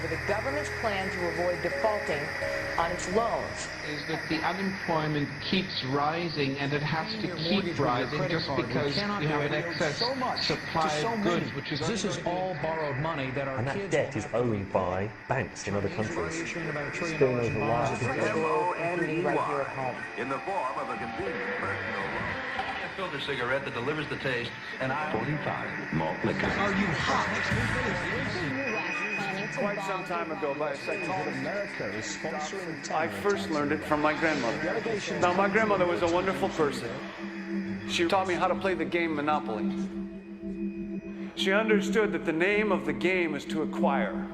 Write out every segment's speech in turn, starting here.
over the government's plan to avoid defaulting on its loans. Is that the unemployment keeps rising, and it has to keep rising just because you have an excess supply of goods, which is this is all borrowed money that our and that kids debt is owned by banks in other countries. Spilling over large Right here at home. In the form of a convenient personal loan. A filter cigarette that delivers the taste, and 45 malt liquor. Are you hot? Quite some time ago, by a second, America is sponsoring I first learned it from my grandmother. Now, my grandmother was a wonderful person. She taught me how to play the game Monopoly. She understood that the name of the game is to acquire.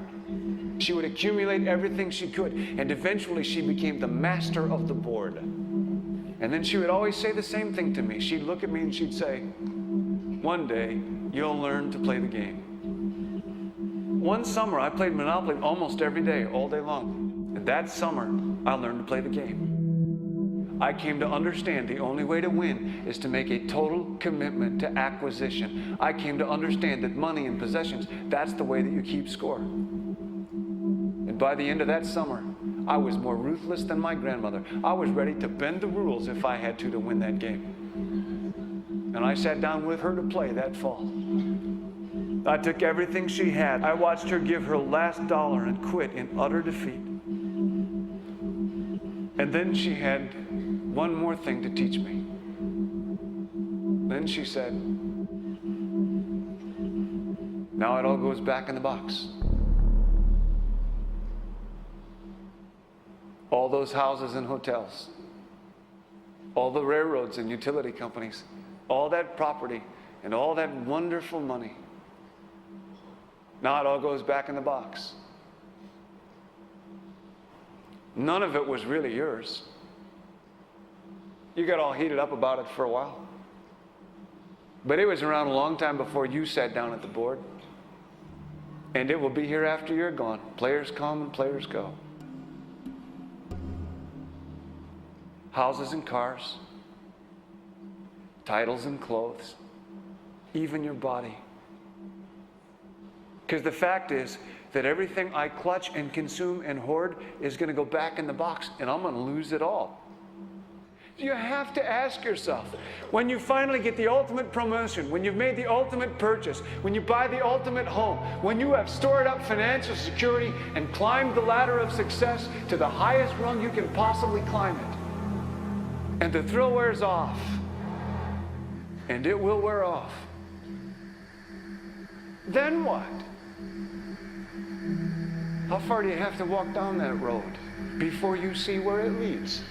She would accumulate everything she could, and eventually she became the master of the board. And then she would always say the same thing to me. She'd look at me and she'd say, "One day, you'll learn to play the game." One summer, I played Monopoly almost every day, all day long. And that summer, I learned to play the game. I came to understand the only way to win is to make a total commitment to acquisition. I came to understand that money and possessions, that's the way that you keep score. And by the end of that summer, I was more ruthless than my grandmother. I was ready to bend the rules if I had to win that game. And I sat down with her to play that fall. I took everything she had. I watched her give her last dollar and quit in utter defeat. And then she had one more thing to teach me. Then she said, "Now it all goes back in the box." All those houses and hotels, all the railroads and utility companies, all that property and all that wonderful money. Now it all goes back in the box. None of it was really yours. You got all heated up about it for a while. But it was around a long time before you sat down at the board. And it will be here after you're gone. Players come and players go. Houses and cars, titles and clothes, even your body. Because the fact is that everything I clutch and consume and hoard is going to go back in the box, and I'm going to lose it all. You have to ask yourself, when you finally get the ultimate promotion, when you've made the ultimate purchase, when you buy the ultimate home, when you have stored up financial security and climbed the ladder of success to the highest rung you can possibly climb it, and the thrill wears off, and it will wear off, then what? How far do you have to walk down that road before you see where it leads?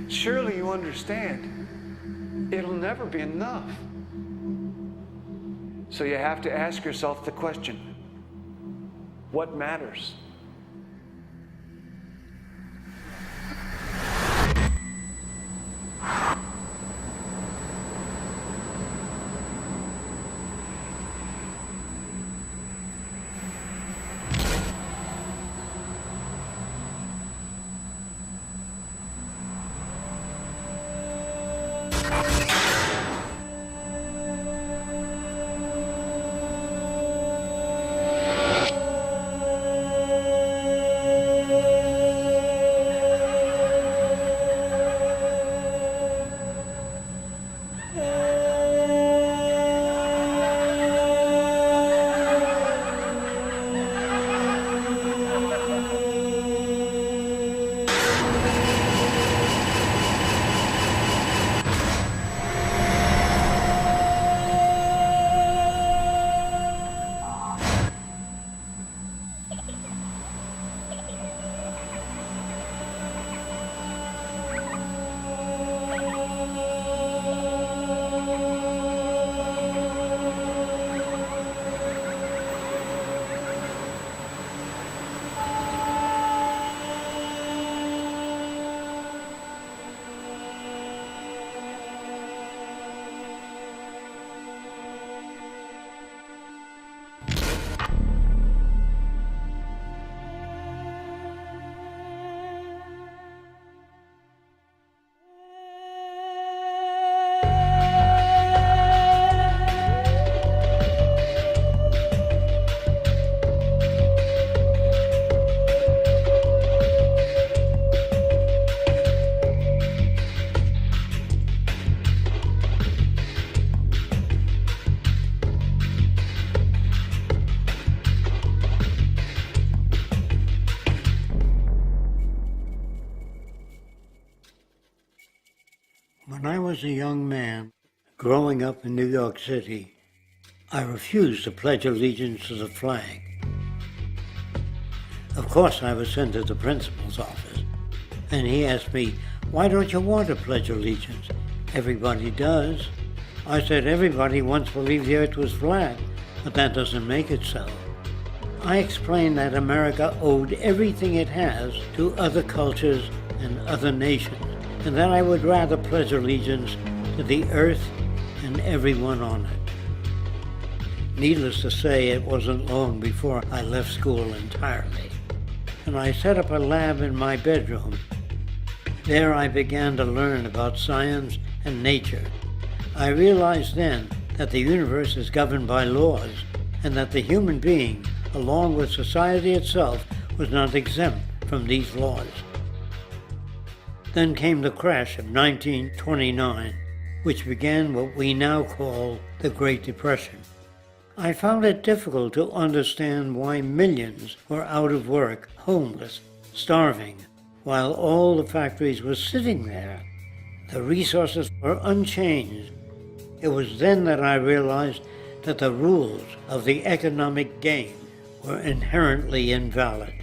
Surely you understand, it'll never be enough. So you have to ask yourself the question, what matters? When I was a young man, growing up in New York City, I refused to pledge allegiance to the flag. Of course, I was sent to the principal's office, and he asked me, "Why don't you want to pledge allegiance? Everybody does." I said, "Everybody once believed the earth was flat, but that doesn't make it so." I explained that America owed everything it has to other cultures and other nations, and that I would rather pledge allegiance to the earth and everyone on it. Needless to say, it wasn't long before I left school entirely, and I set up a lab in my bedroom. There I began to learn about science and nature. I realized then that the universe is governed by laws, and that the human being, along with society itself, was not exempt from these laws. Then came the crash of 1929, which began what we now call the Great Depression. I found it difficult to understand why millions were out of work, homeless, starving, while all the factories were sitting there. The resources were unchanged. It was then that I realized that the rules of the economic game were inherently invalid.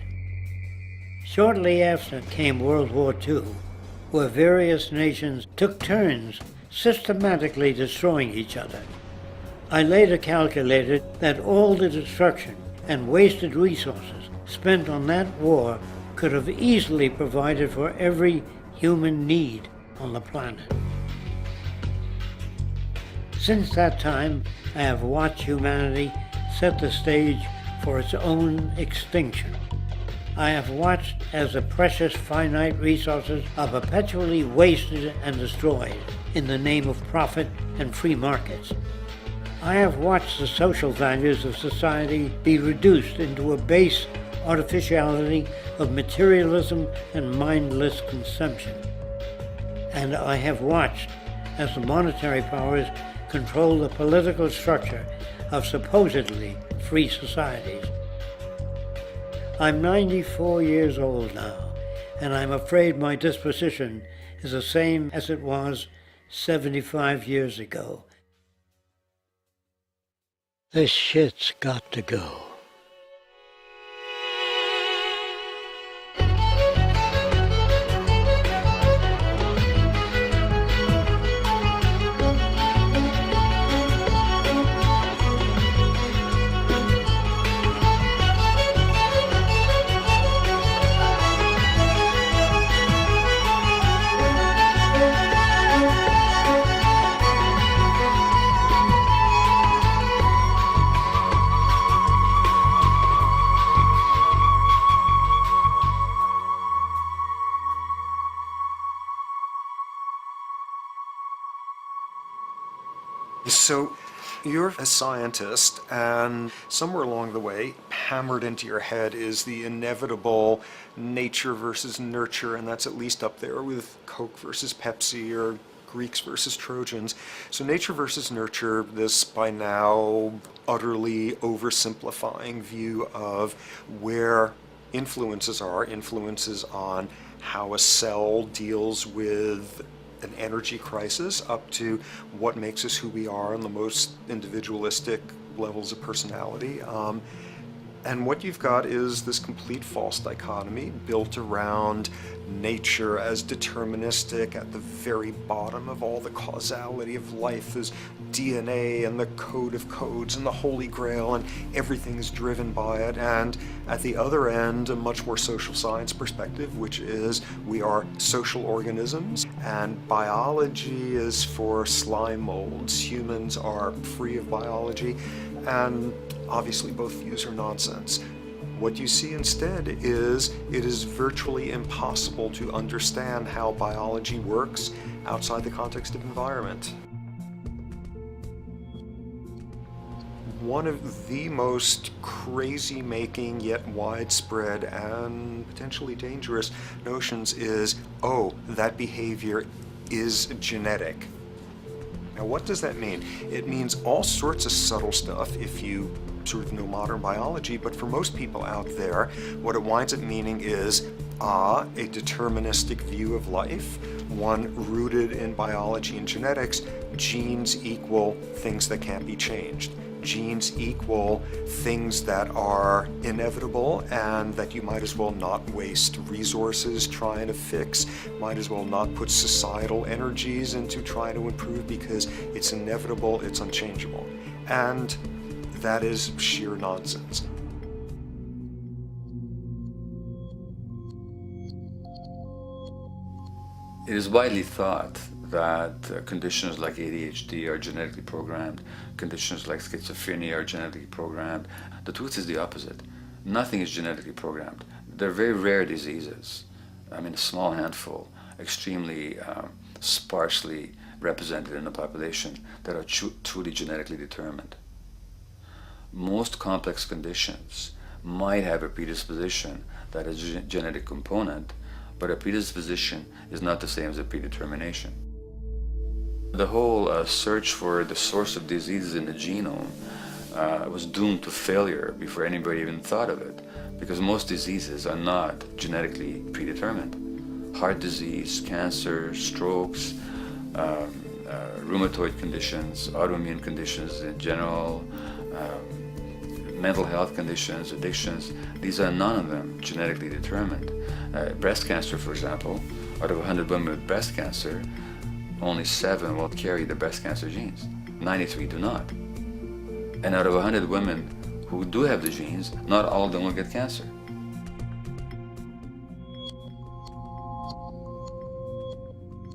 Shortly after came World War II, where various nations took turns systematically destroying each other. I later calculated that all the destruction and wasted resources spent on that war could have easily provided for every human need on the planet. Since that time, I have watched humanity set the stage for its own extinction. I have watched as the precious finite resources are perpetually wasted and destroyed in the name of profit and free markets. I have watched the social values of society be reduced into a base artificiality of materialism and mindless consumption. And I have watched as the monetary powers control the political structure of supposedly free societies. I'm 94 years old now, and I'm afraid my disposition is the same as it was 75 years ago. This shit's got to go. So you're a scientist, and somewhere along the way, hammered into your head is the inevitable nature versus nurture, and that's at least up there with Coke versus Pepsi or Greeks versus Trojans. So nature versus nurture, this by now utterly oversimplifying view of where influences on how a cell deals with an energy crisis, up to what makes us who we are on the most individualistic levels of personality. And what you've got is this complete false dichotomy built around nature as deterministic. At the very bottom of all the causality of life is DNA and the code of codes and the Holy Grail, and everything is driven by it. And at the other end, a much more social science perspective, which is we are social organisms, and biology is for slime molds. Humans are free of biology, and obviously both views are nonsense. What you see instead is it is virtually impossible to understand how biology works outside the context of environment. One of the most crazy-making yet widespread and potentially dangerous notions is, oh, that behavior is genetic. Now, what does that mean? It means all sorts of subtle stuff if you sort of know modern biology, but for most people out there, what it winds up meaning is a deterministic view of life, one rooted in biology and genetics. Genes equal things that can't be changed. Genes equal things that are inevitable and that you might as well not waste resources trying to fix, might as well not put societal energies into trying to improve because it's inevitable, it's unchangeable. And that is sheer nonsense. It is widely thought that conditions like ADHD are genetically programmed, conditions like schizophrenia are genetically programmed. The truth is the opposite. Nothing is genetically programmed. They're very rare diseases. I mean, a small handful, extremely sparsely represented in the population, that are truly genetically determined. Most complex conditions might have a predisposition that is a genetic component, but a predisposition is not the same as a predetermination. The whole search for the source of diseases in the genome was doomed to failure before anybody even thought of it, because most diseases are not genetically predetermined. Heart disease, cancer, strokes, rheumatoid conditions, autoimmune conditions in general, mental health conditions, addictions, these are none of them genetically determined. Breast cancer, for example, out of 100 women with breast cancer, only 7 will carry the breast cancer genes. 93 do not. And out of 100 women who do have the genes, not all of them will get cancer.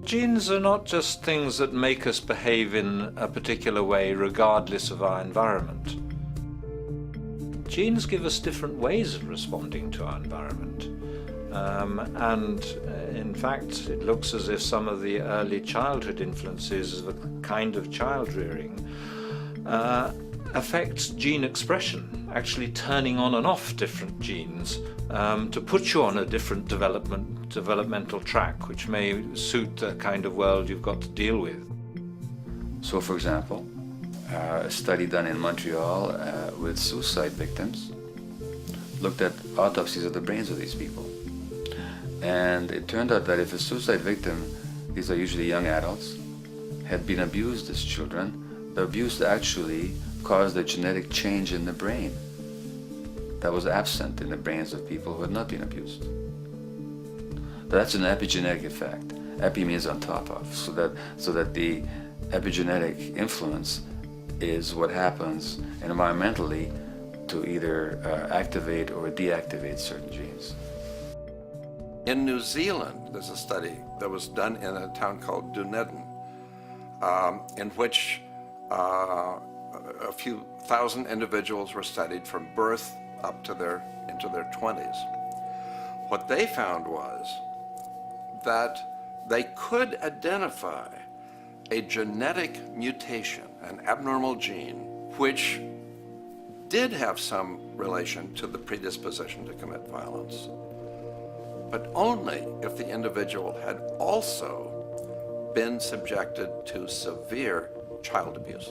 Genes are not just things that make us behave in a particular way regardless of our environment. Genes give us different ways of responding to our environment. And in fact, it looks as if some of the early childhood influences of a kind of child rearing affects gene expression, actually turning on and off different genes to put you on a different developmental track, which may suit the kind of world you've got to deal with. So, for example, a study done in Montreal with suicide victims looked at autopsies of the brains of these people. And it turned out that if a suicide victim, these are usually young adults, had been abused as children, the abuse actually caused a genetic change in the brain that was absent in the brains of people who had not been abused. That's an epigenetic effect. Epi means on top of, so that the epigenetic influence is what happens environmentally to either activate or deactivate certain genes. In New Zealand, there's a study that was done in a town called Dunedin, in which a few thousand individuals were studied from birth up to into their 20s. What they found was that they could identify a genetic mutation, an abnormal gene, which did have some relation to the predisposition to commit violence, but only if the individual had also been subjected to severe child abuse.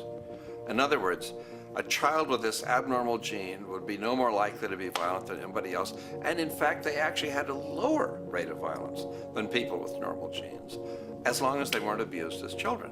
In other words, a child with this abnormal gene would be no more likely to be violent than anybody else, and in fact they actually had a lower rate of violence than people with normal genes, as long as they weren't abused as children.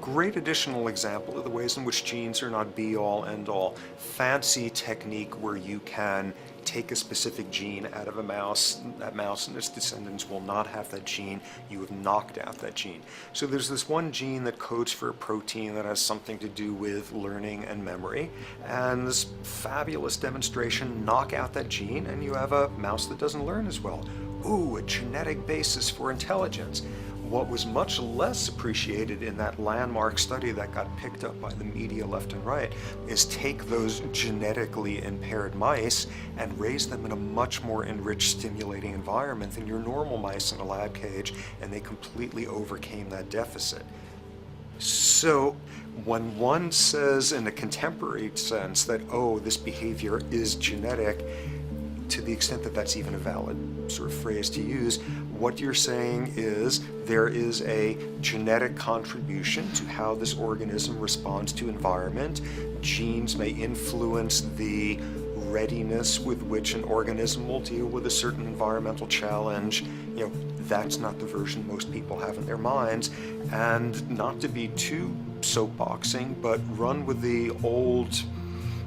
Great additional example of the ways in which genes are not be-all, end-all. Fancy technique where you can take a specific gene out of a mouse, that mouse and its descendants will not have that gene, you have knocked out that gene. So there's this one gene that codes for a protein that has something to do with learning and memory, and this fabulous demonstration, knock out that gene and you have a mouse that doesn't learn as well. Ooh, a genetic basis for intelligence. What was much less appreciated in that landmark study that got picked up by the media left and right is take those genetically impaired mice and raise them in a much more enriched, stimulating environment than your normal mice in a lab cage, and they completely overcame that deficit. So when one says in a contemporary sense that, oh, this behavior is genetic, to the extent that that's even a valid sort of phrase to use, what you're saying is there is a genetic contribution to how this organism responds to environment. Genes may influence the readiness with which an organism will deal with a certain environmental challenge. You know, that's not the version most people have in their minds. And not to be too soapboxing, but run with the old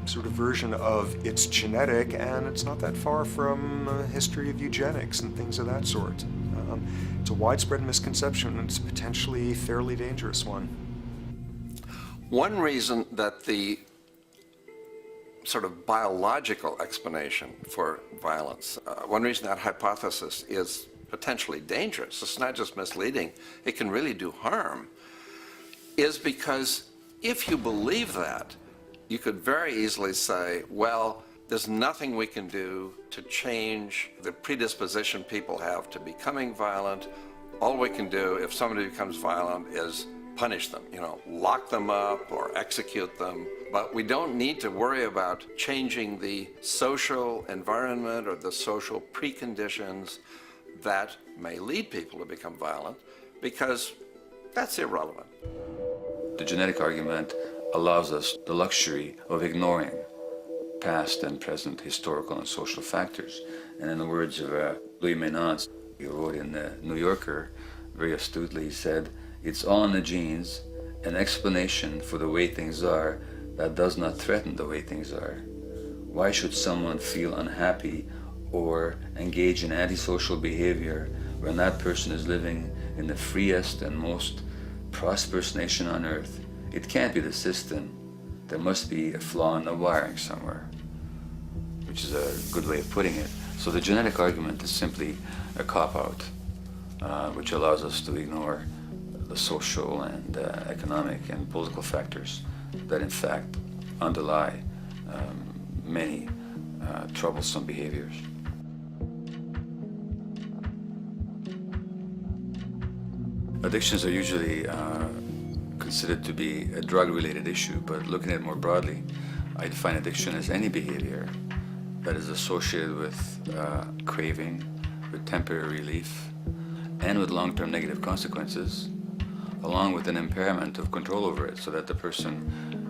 sort of version of it's genetic, and it's not that far from a history of eugenics and things of that sort. It's a widespread misconception, and it's a potentially fairly dangerous one. One reason that the sort of biological explanation for violence, one reason that hypothesis is potentially dangerous, it's not just misleading, it can really do harm, is because if you believe that, you could very easily say, well, there's nothing we can do to change the predisposition people have to becoming violent. All we can do if somebody becomes violent is punish them, you know, lock them up or execute them. But we don't need to worry about changing the social environment or the social preconditions that may lead people to become violent, because that's irrelevant. The genetic argument allows us the luxury of ignoring past and present historical and social factors. And in the words of Louis Menand, he wrote in the New Yorker, very astutely, he said, "It's all in the genes, an explanation for the way things are that does not threaten the way things are. Why should someone feel unhappy or engage in antisocial behavior when that person is living in the freest and most prosperous nation on earth? It can't be the system. There must be a flaw in the wiring somewhere," which is a good way of putting it. So the genetic argument is simply a cop-out, which allows us to ignore the social and economic and political factors that in fact underlie many troublesome behaviors. Addictions are usually considered to be a drug-related issue, but looking at it more broadly, I define addiction as any behavior that is associated with craving, with temporary relief, and with long-term negative consequences, along with an impairment of control over it, so that the person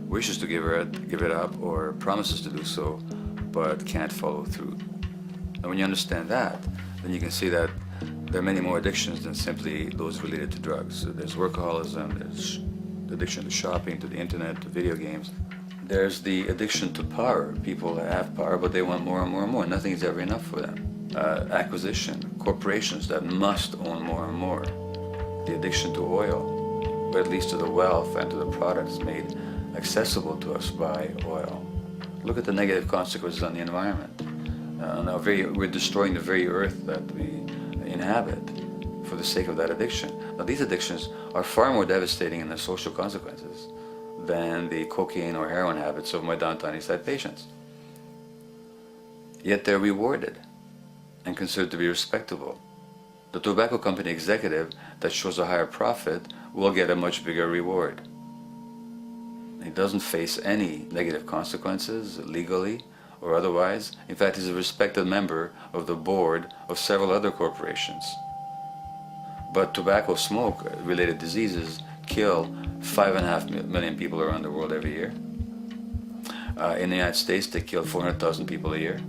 wishes to give it up or promises to do so, but can't follow through. And when you understand that, then you can see that there are many more addictions than simply those related to drugs. So there's workaholism, there's the addiction to shopping, to the internet, to video games. There's the addiction to power. People have power, but they want more and more and more. Nothing is ever enough for them. Acquisition, corporations that must own more and more. The addiction to oil, or at least to the wealth and to the products made accessible to us by oil. Look at the negative consequences on the environment. We're destroying the very earth that we inhabit for the sake of that addiction. Now, these addictions are far more devastating in their social consequences than the cocaine or heroin habits of my downtown East Side patients. Yet they're rewarded and considered to be respectable. The tobacco company executive that shows a higher profit will get a much bigger reward. He doesn't face any negative consequences legally or otherwise. In fact, he's a respected member of the board of several other corporations. But tobacco smoke-related diseases kill 5.5 million people around the world every year. In the United States, they kill 400,000 people a year.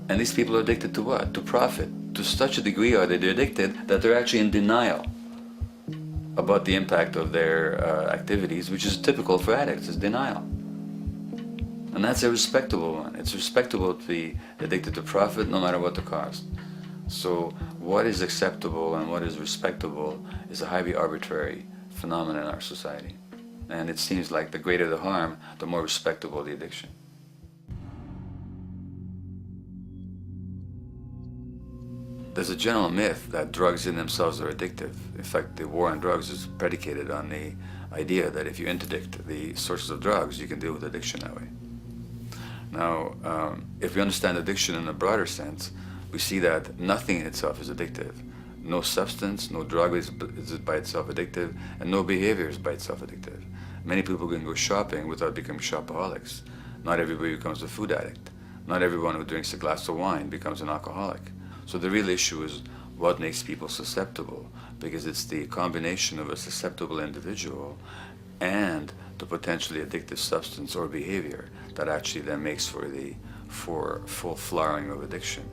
And these people are addicted to what? To profit. To such a degree are they addicted that they're actually in denial about the impact of their activities, which is typical for addicts, is denial. And that's a respectable one. It's respectable to be addicted to profit no matter what the cost. So what is acceptable and what is respectable is a highly arbitrary phenomenon in our society. And it seems like the greater the harm, the more respectable the addiction. There's a general myth that drugs in themselves are addictive. In fact, the war on drugs is predicated on the idea that if you interdict the sources of drugs, you can deal with addiction that way. Now, if we understand addiction in a broader sense, we see that nothing in itself is addictive. No substance, no drug is by itself addictive, and no behavior is by itself addictive. Many people can go shopping without becoming shopaholics. Not everybody becomes a food addict. Not everyone who drinks a glass of wine becomes an alcoholic. So the real issue is what makes people susceptible, because it's the combination of a susceptible individual and the potentially addictive substance or behavior that actually then makes for full flowering of addiction.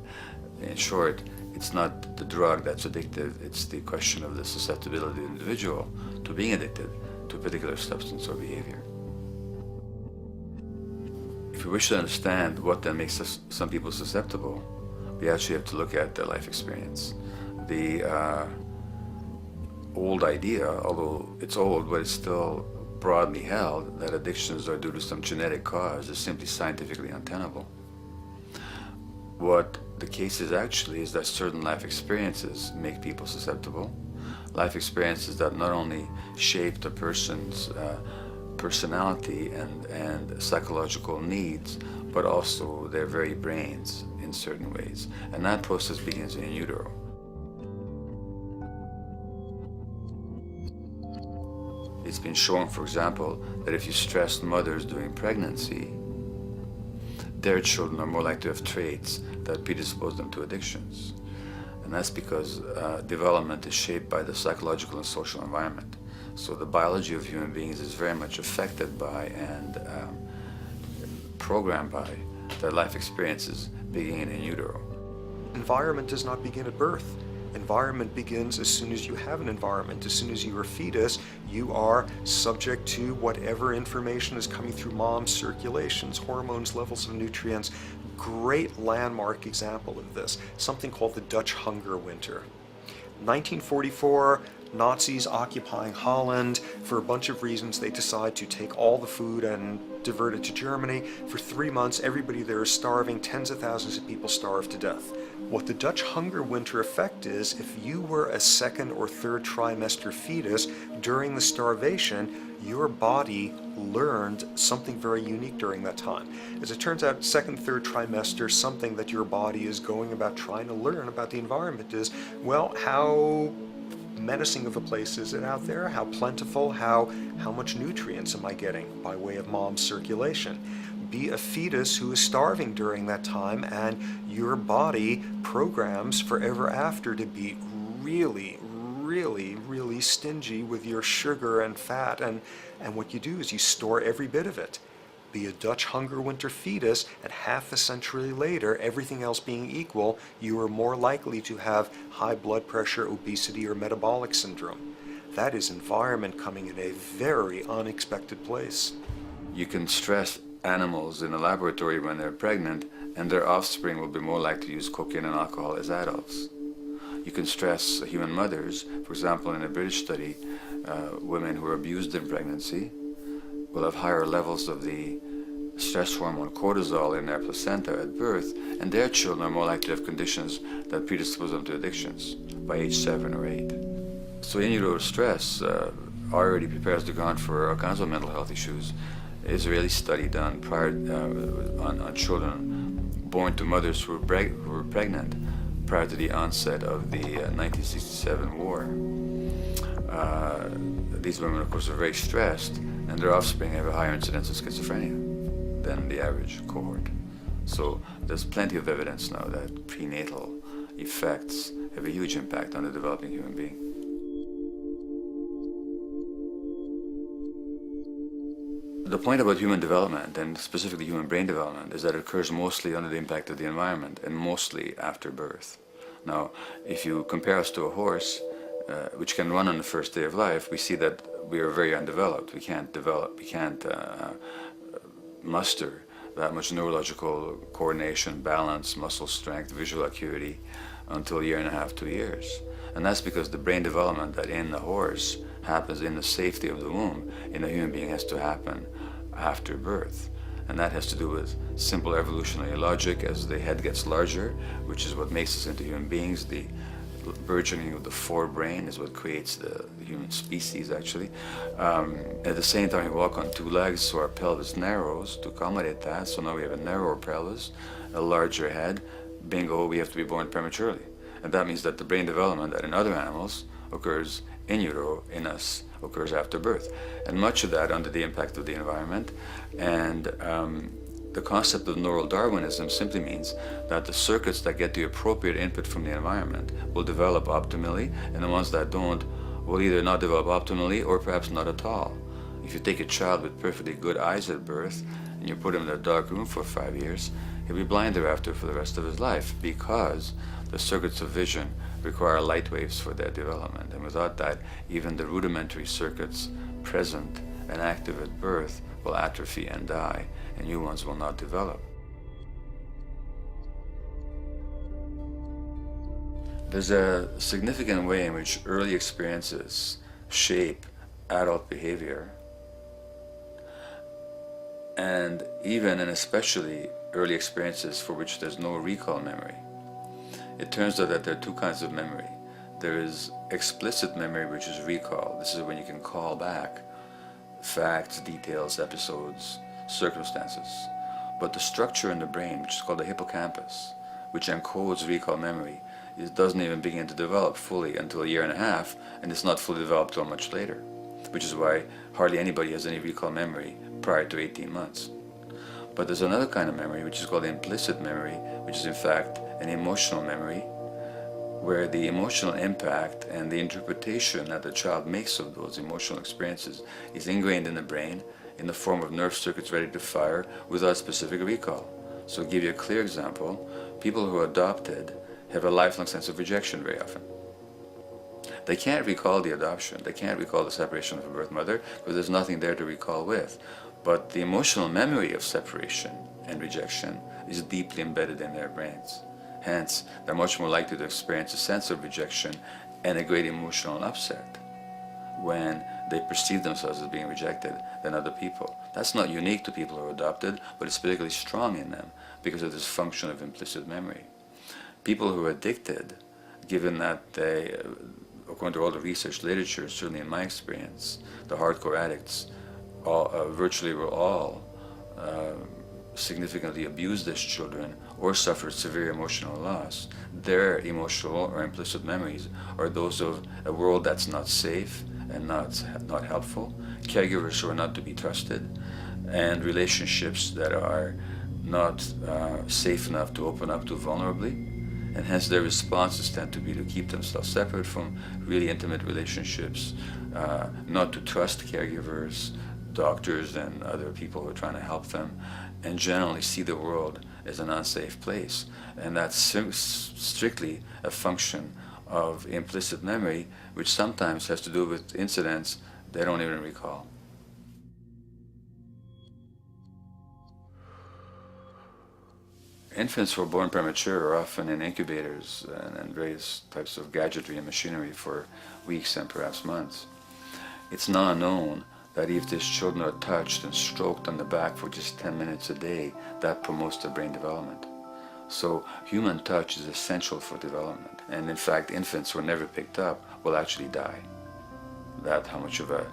In short, it's not the drug that's addictive, it's the question of the susceptibility of the individual to being addicted to a particular substance or behavior. If we wish to understand what then makes some people susceptible, we actually have to look at their life experience. The old idea, although it's old, but it's still broadly held, that addictions are due to some genetic cause is simply scientifically untenable. What the case is actually is that certain life experiences make people susceptible. Life experiences that not only shape the person's personality and psychological needs, but also their very brains in certain ways. And that process begins in utero. It's been shown, for example, that if you stress mothers during pregnancy, their children are more likely to have traits that predispose them to addictions. And that's because development is shaped by the psychological and social environment. So the biology of human beings is very much affected by and programmed by their life experiences beginning in utero. Environment does not begin at birth. Environment begins as soon as you have an environment. As soon as you are a fetus, you are subject to whatever information is coming through mom's circulations, hormones, levels of nutrients. Great landmark example of this, something called the Dutch hunger winter. 1944, Nazis occupying Holland. For a bunch of reasons, they decide to take all the food and divert it to Germany. For 3 months, everybody there is starving. Tens of thousands of people starve to death. What the Dutch hunger winter effect is, if you were a second or third trimester fetus during the starvation, your body learned something very unique during that time. As it turns out, second, third trimester, something that your body is going about trying to learn about the environment is, well, how menacing of a place is it out there? How plentiful? How much nutrients am I getting by way of mom's circulation? Be a fetus who is starving during that time, and your body programs forever after to be really, really, really stingy with your sugar and fat, and what you do is you store every bit of it. Be a Dutch hunger winter fetus, and half a century later, everything else being equal, you are more likely to have high blood pressure, obesity, or metabolic syndrome. That is environment coming in a very unexpected place. You can stress animals in a laboratory when they're pregnant, and their offspring will be more likely to use cocaine and alcohol as adults. You can stress human mothers. For example, in a British study, women who are abused in pregnancy will have higher levels of the stress hormone cortisol in their placenta at birth, and their children are more likely to have conditions that predispose them to addictions by age 7 or 8. So in utero stress already prepares the ground for all kinds of mental health issues. Israeli study done prior on children born to mothers who were pregnant prior to the onset of the 1967 war. These women, of course, are very stressed, and their offspring have a higher incidence of schizophrenia than the average cohort. So there's plenty of evidence now that prenatal effects have a huge impact on the developing human being. The point about human development, and specifically human brain development, is that it occurs mostly under the impact of the environment and mostly after birth. Now, if you compare us to a horse, which can run on the first day of life, we see that we are very undeveloped. We can't muster that much neurological coordination, balance, muscle strength, visual acuity until a year and a half, 2 years. And that's because the brain development that in the horse happens in the safety of the womb, in a human being has to happen after birth. And that has to do with simple evolutionary logic. As the head gets larger, which is what makes us into human beings, the burgeoning of the forebrain is what creates the human species, actually. At the same time, we walk on 2 legs, so our pelvis narrows to accommodate that. So now we have a narrower pelvis, a larger head. Bingo, we have to be born prematurely. And that means that the brain development that in other animals occurs in utero, in us, occurs after birth. And much of that under the impact of the environment. And The concept of neural Darwinism simply means that the circuits that get the appropriate input from the environment will develop optimally, and the ones that don't will either not develop optimally or perhaps not at all. If you take a child with perfectly good eyes at birth and you put him in a dark room for 5 years, he'll be blind thereafter for the rest of his life, because the circuits of vision require light waves for their development. And without that, even the rudimentary circuits present and active at birth will atrophy and die, and new ones will not develop. There's a significant way in which early experiences shape adult behavior, and even and especially early experiences for which there's no recall memory. It turns out that there are two kinds of memory. There is explicit memory, which is recall. This is when you can call back facts, details, episodes, circumstances. But the structure in the brain, which is called the hippocampus, which encodes recall memory, it doesn't even begin to develop fully until a year and a half, and it's not fully developed till much later, which is why hardly anybody has any recall memory prior to 18 months. But there's another kind of memory, which is called implicit memory, which is in fact an emotional memory, where the emotional impact and the interpretation that the child makes of those emotional experiences is ingrained in the brain in the form of nerve circuits ready to fire without specific recall. So to give you a clear example, people who are adopted have a lifelong sense of rejection very often. They can't recall the adoption, they can't recall the separation from birth mother, because there's nothing there to recall with. But the emotional memory of separation and rejection is deeply embedded in their brains. Hence, they're much more likely to experience a sense of rejection and a great emotional upset when they perceive themselves as being rejected than other people. That's not unique to people who are adopted, but it's particularly strong in them because of this function of implicit memory. People who are addicted, given that they, according to all the research literature, certainly in my experience, the hardcore addicts virtually were all significantly abused as children or suffered severe emotional loss. Their emotional or implicit memories are those of a world that's not safe and not helpful, caregivers who are not to be trusted, and relationships that are not safe enough to open up to vulnerably. And hence their responses tend to be to keep themselves separate from really intimate relationships, not to trust caregivers, doctors and other people who are trying to help them, and generally see the world as an unsafe place. And that's strictly a function of implicit memory, which sometimes has to do with incidents they don't even recall. Infants who are born premature are often in incubators and various types of gadgetry and machinery for weeks and perhaps months. It's now known that if these children are touched and stroked on the back for just 10 minutes a day, that promotes their brain development. So human touch is essential for development. And in fact, infants who are never picked up will actually die. That's how much of a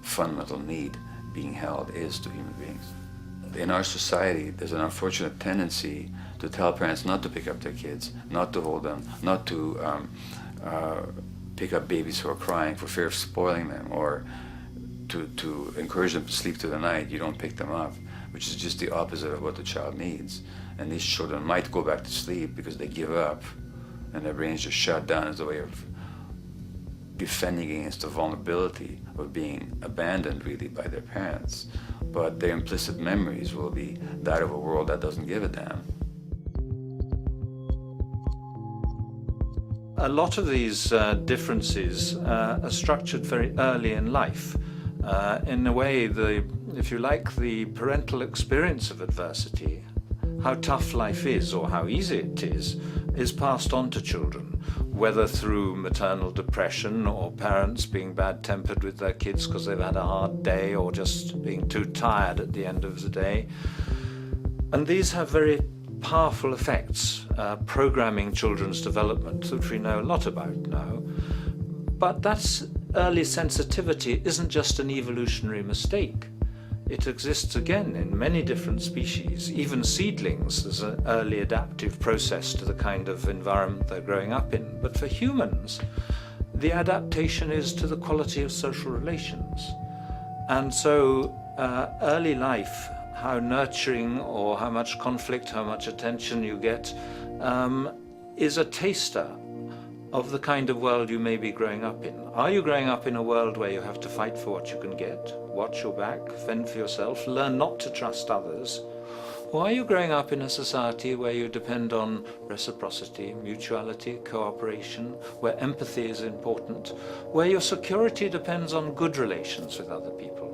fundamental need being held is to human beings. In our society, there's an unfortunate tendency to tell parents not to pick up their kids, not to hold them, not to pick up babies who are crying for fear of spoiling them, or to encourage them to sleep through the night. You don't pick them up, which is just the opposite of what the child needs. And these children might go back to sleep because they give up and their brains just shut down as a way of defending against the vulnerability of being abandoned really by their parents. But their implicit memories will be that of a world that doesn't give a damn. A lot of these differences are structured very early in life. In a way, if you like, the parental experience of adversity, how tough life is or how easy it is passed on to children, whether through maternal depression or parents being bad-tempered with their kids because they've had a hard day or just being too tired at the end of the day. And these have very powerful effects, programming children's development, which we know a lot about now. But that's early sensitivity isn't just an evolutionary mistake. It exists again in many different species. Even seedlings, there's an early adaptive process to the kind of environment they're growing up in. But for humans, the adaptation is to the quality of social relations. And so early life how nurturing or how much conflict, how much attention you get, is a taster of the kind of world you may be growing up in. Are you growing up in a world where you have to fight for what you can get, watch your back, fend for yourself, learn not to trust others? Or are you growing up in a society where you depend on reciprocity, mutuality, cooperation, where empathy is important, where your security depends on good relations with other people?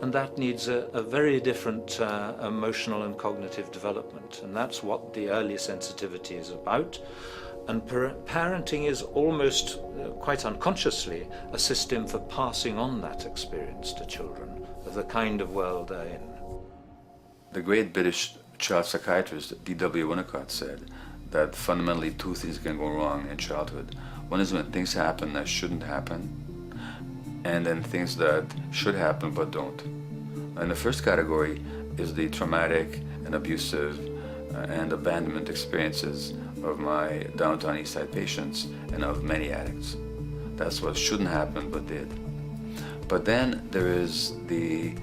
And that needs a very different emotional and cognitive development. And that's what the early sensitivity is about. And parenting is almost, quite unconsciously, a system for passing on that experience to children of the kind of world they're in. The great British child psychiatrist D.W. Winnicott said that fundamentally two things can go wrong in childhood. One is when things happen that shouldn't happen, and then things that should happen but don't. And the first category is the traumatic and abusive and abandonment experiences of my downtown East Side patients and of many addicts. That's what shouldn't happen but did. But then there is the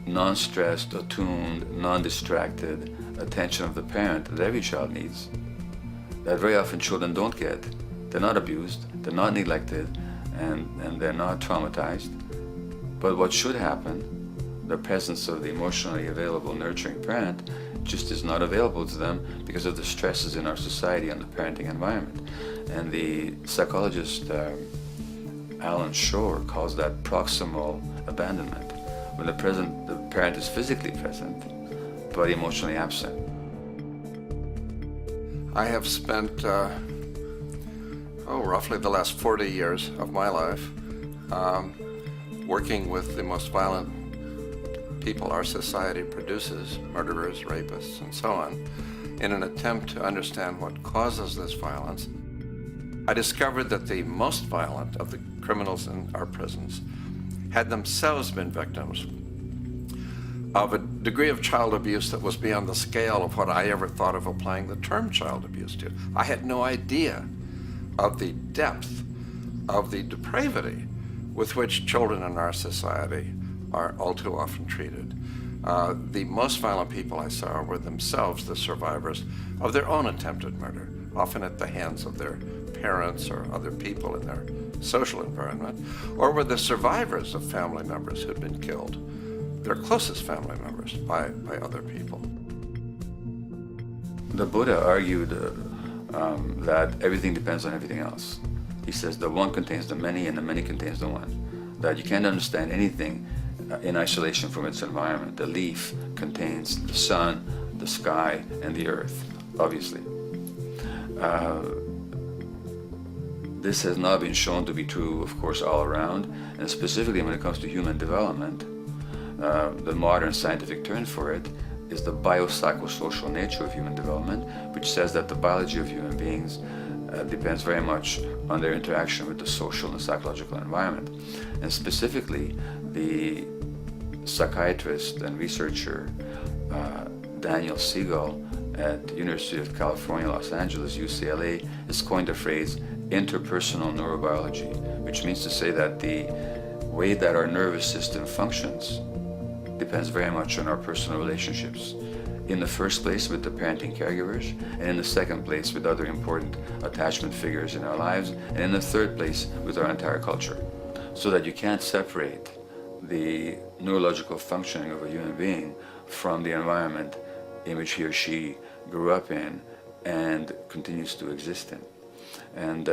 non-stressed, attuned, non-distracted attention of the parent that every child needs, that very often children don't get. They're not abused, they're not neglected, and they're not traumatized. But what should happen, the presence of the emotionally available, nurturing parent, just is not available to them because of the stresses in our society and the parenting environment. And the psychologist Alan Shore calls that proximal abandonment, when the parent is physically present, but emotionally absent. I have spent, roughly the last 40 years of my life working with the most violent people our society produces, murderers, rapists, and so on, in an attempt to understand what causes this violence. I discovered that the most violent of the criminals in our prisons had themselves been victims of a degree of child abuse that was beyond the scale of what I ever thought of applying the term child abuse to. I had no idea of the depth of the depravity with which children in our society are all too often treated. The most violent people I saw were themselves the survivors of their own attempted murder, often at the hands of their parents or other people in their social environment, or were the survivors of family members who'd been killed, their closest family members, by other people. The Buddha argued that everything depends on everything else. He says the one contains the many and the many contains the one. That you can't understand anything in isolation from its environment. The leaf contains the sun, the sky, and the earth, obviously. This has not been shown to be true, of course, all around, and specifically when it comes to human development. The modern scientific term for it is the biopsychosocial nature of human development, which says that the biology of human beings depends very much on their interaction with the social and psychological environment. And specifically, the psychiatrist and researcher Daniel Siegel at the University of California, Los Angeles, UCLA, has coined the phrase interpersonal neurobiology, which means to say that the way that our nervous system functions depends very much on our personal relationships. In the first place with the parenting caregivers, and in the second place with other important attachment figures in our lives, and in the third place with our entire culture. So that you can't separate the neurological functioning of a human being from the environment in which he or she grew up in and continues to exist in. And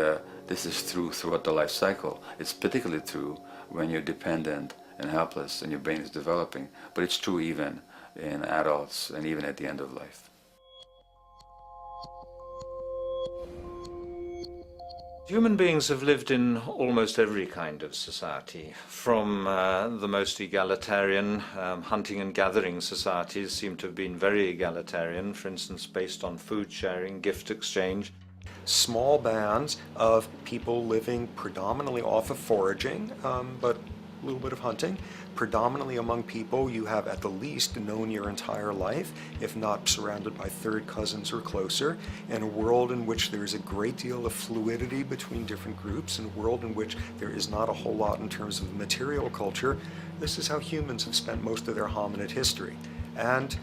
this is true throughout the life cycle. It's particularly true when you're dependent and helpless and your brain is developing, but it's true even in adults and even at the end of life. Human beings have lived in almost every kind of society, from the most egalitarian, hunting and gathering societies seem to have been very egalitarian, for instance, based on food sharing, gift exchange. Small bands of people living predominantly off of foraging, but a little bit of hunting. Predominantly among people you have at the least known your entire life, if not surrounded by third cousins or closer, in a world in which there is a great deal of fluidity between different groups, in a world in which there is not a whole lot in terms of material culture. This is how humans have spent most of their hominid history. And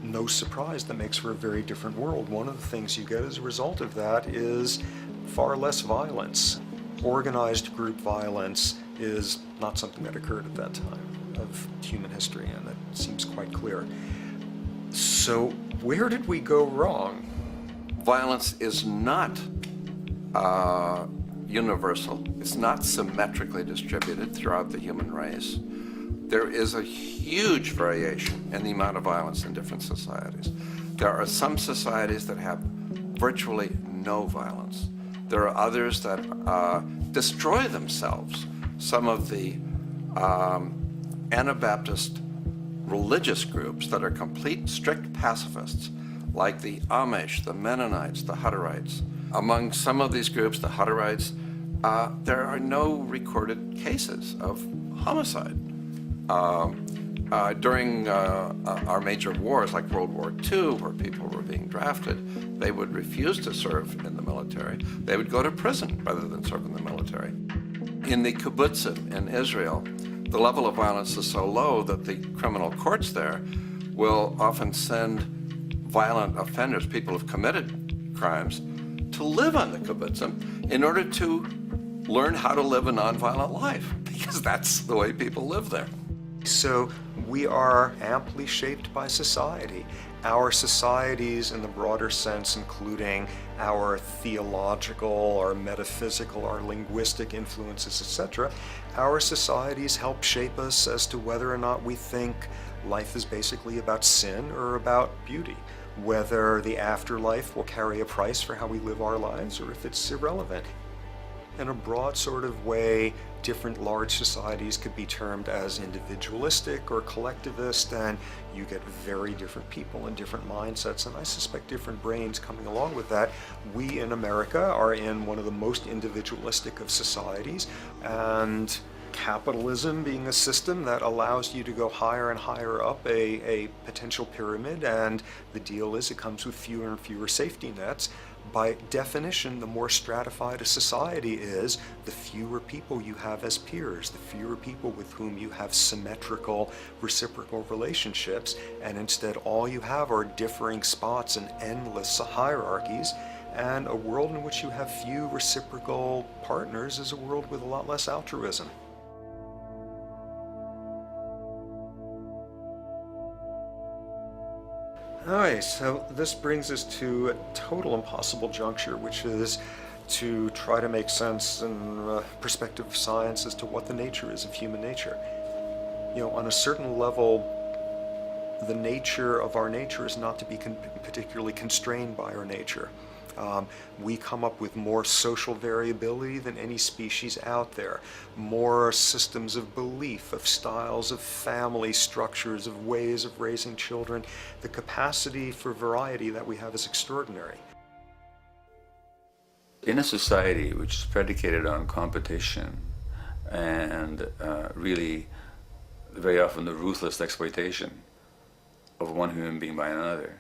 no surprise, that makes for a very different world. One of the things you get as a result of that is far less violence. Organized group violence is not something that occurred at that time of human history, and that seems quite clear. So where did we go wrong? Violence is not universal. It's not symmetrically distributed throughout the human race. There is a huge variation in the amount of violence in different societies. There are some societies that have virtually no violence. There are others that destroy themselves. Some of the Anabaptist religious groups that are complete strict pacifists, like the Amish, the Mennonites, the Hutterites. Among some of these groups, the Hutterites, there are no recorded cases of homicide. During our major wars, like World War II, where people were being drafted, they would refuse to serve in the military. They would go to prison rather than serve in the military. In the kibbutzim in Israel, the level of violence is so low that the criminal courts there will often send violent offenders, people who've committed crimes, to live on the kibbutzim in order to learn how to live a nonviolent life, because that's the way people live there. So we are amply shaped by society. Our societies in the broader sense, including our theological, our metaphysical, our linguistic influences, etc., our societies help shape us as to whether or not we think life is basically about sin or about beauty, whether the afterlife will carry a price for how we live our lives or if it's irrelevant. In a broad sort of way, different large societies could be termed as individualistic or collectivist, and you get very different people and different mindsets, and I suspect different brains coming along with that. We in America are in one of the most individualistic of societies, and capitalism being a system that allows you to go higher and higher up a potential pyramid, and the deal is it comes with fewer and fewer safety nets. By definition, the more stratified a society is, the fewer people you have as peers, the fewer people with whom you have symmetrical, reciprocal relationships, and instead all you have are differing spots and endless hierarchies. And a world in which you have few reciprocal partners is a world with a lot less altruism. Alright, so this brings us to a total impossible juncture, which is to try to make sense in perspective of science as to what the nature is of human nature. You know, on a certain level, the nature of our nature is not to be particularly constrained by our nature. We come up with more social variability than any species out there, more systems of belief, of styles of family structures, of ways of raising children. The capacity for variety that we have is extraordinary. In a society which is predicated on competition and really very often the ruthless exploitation of one human being by another,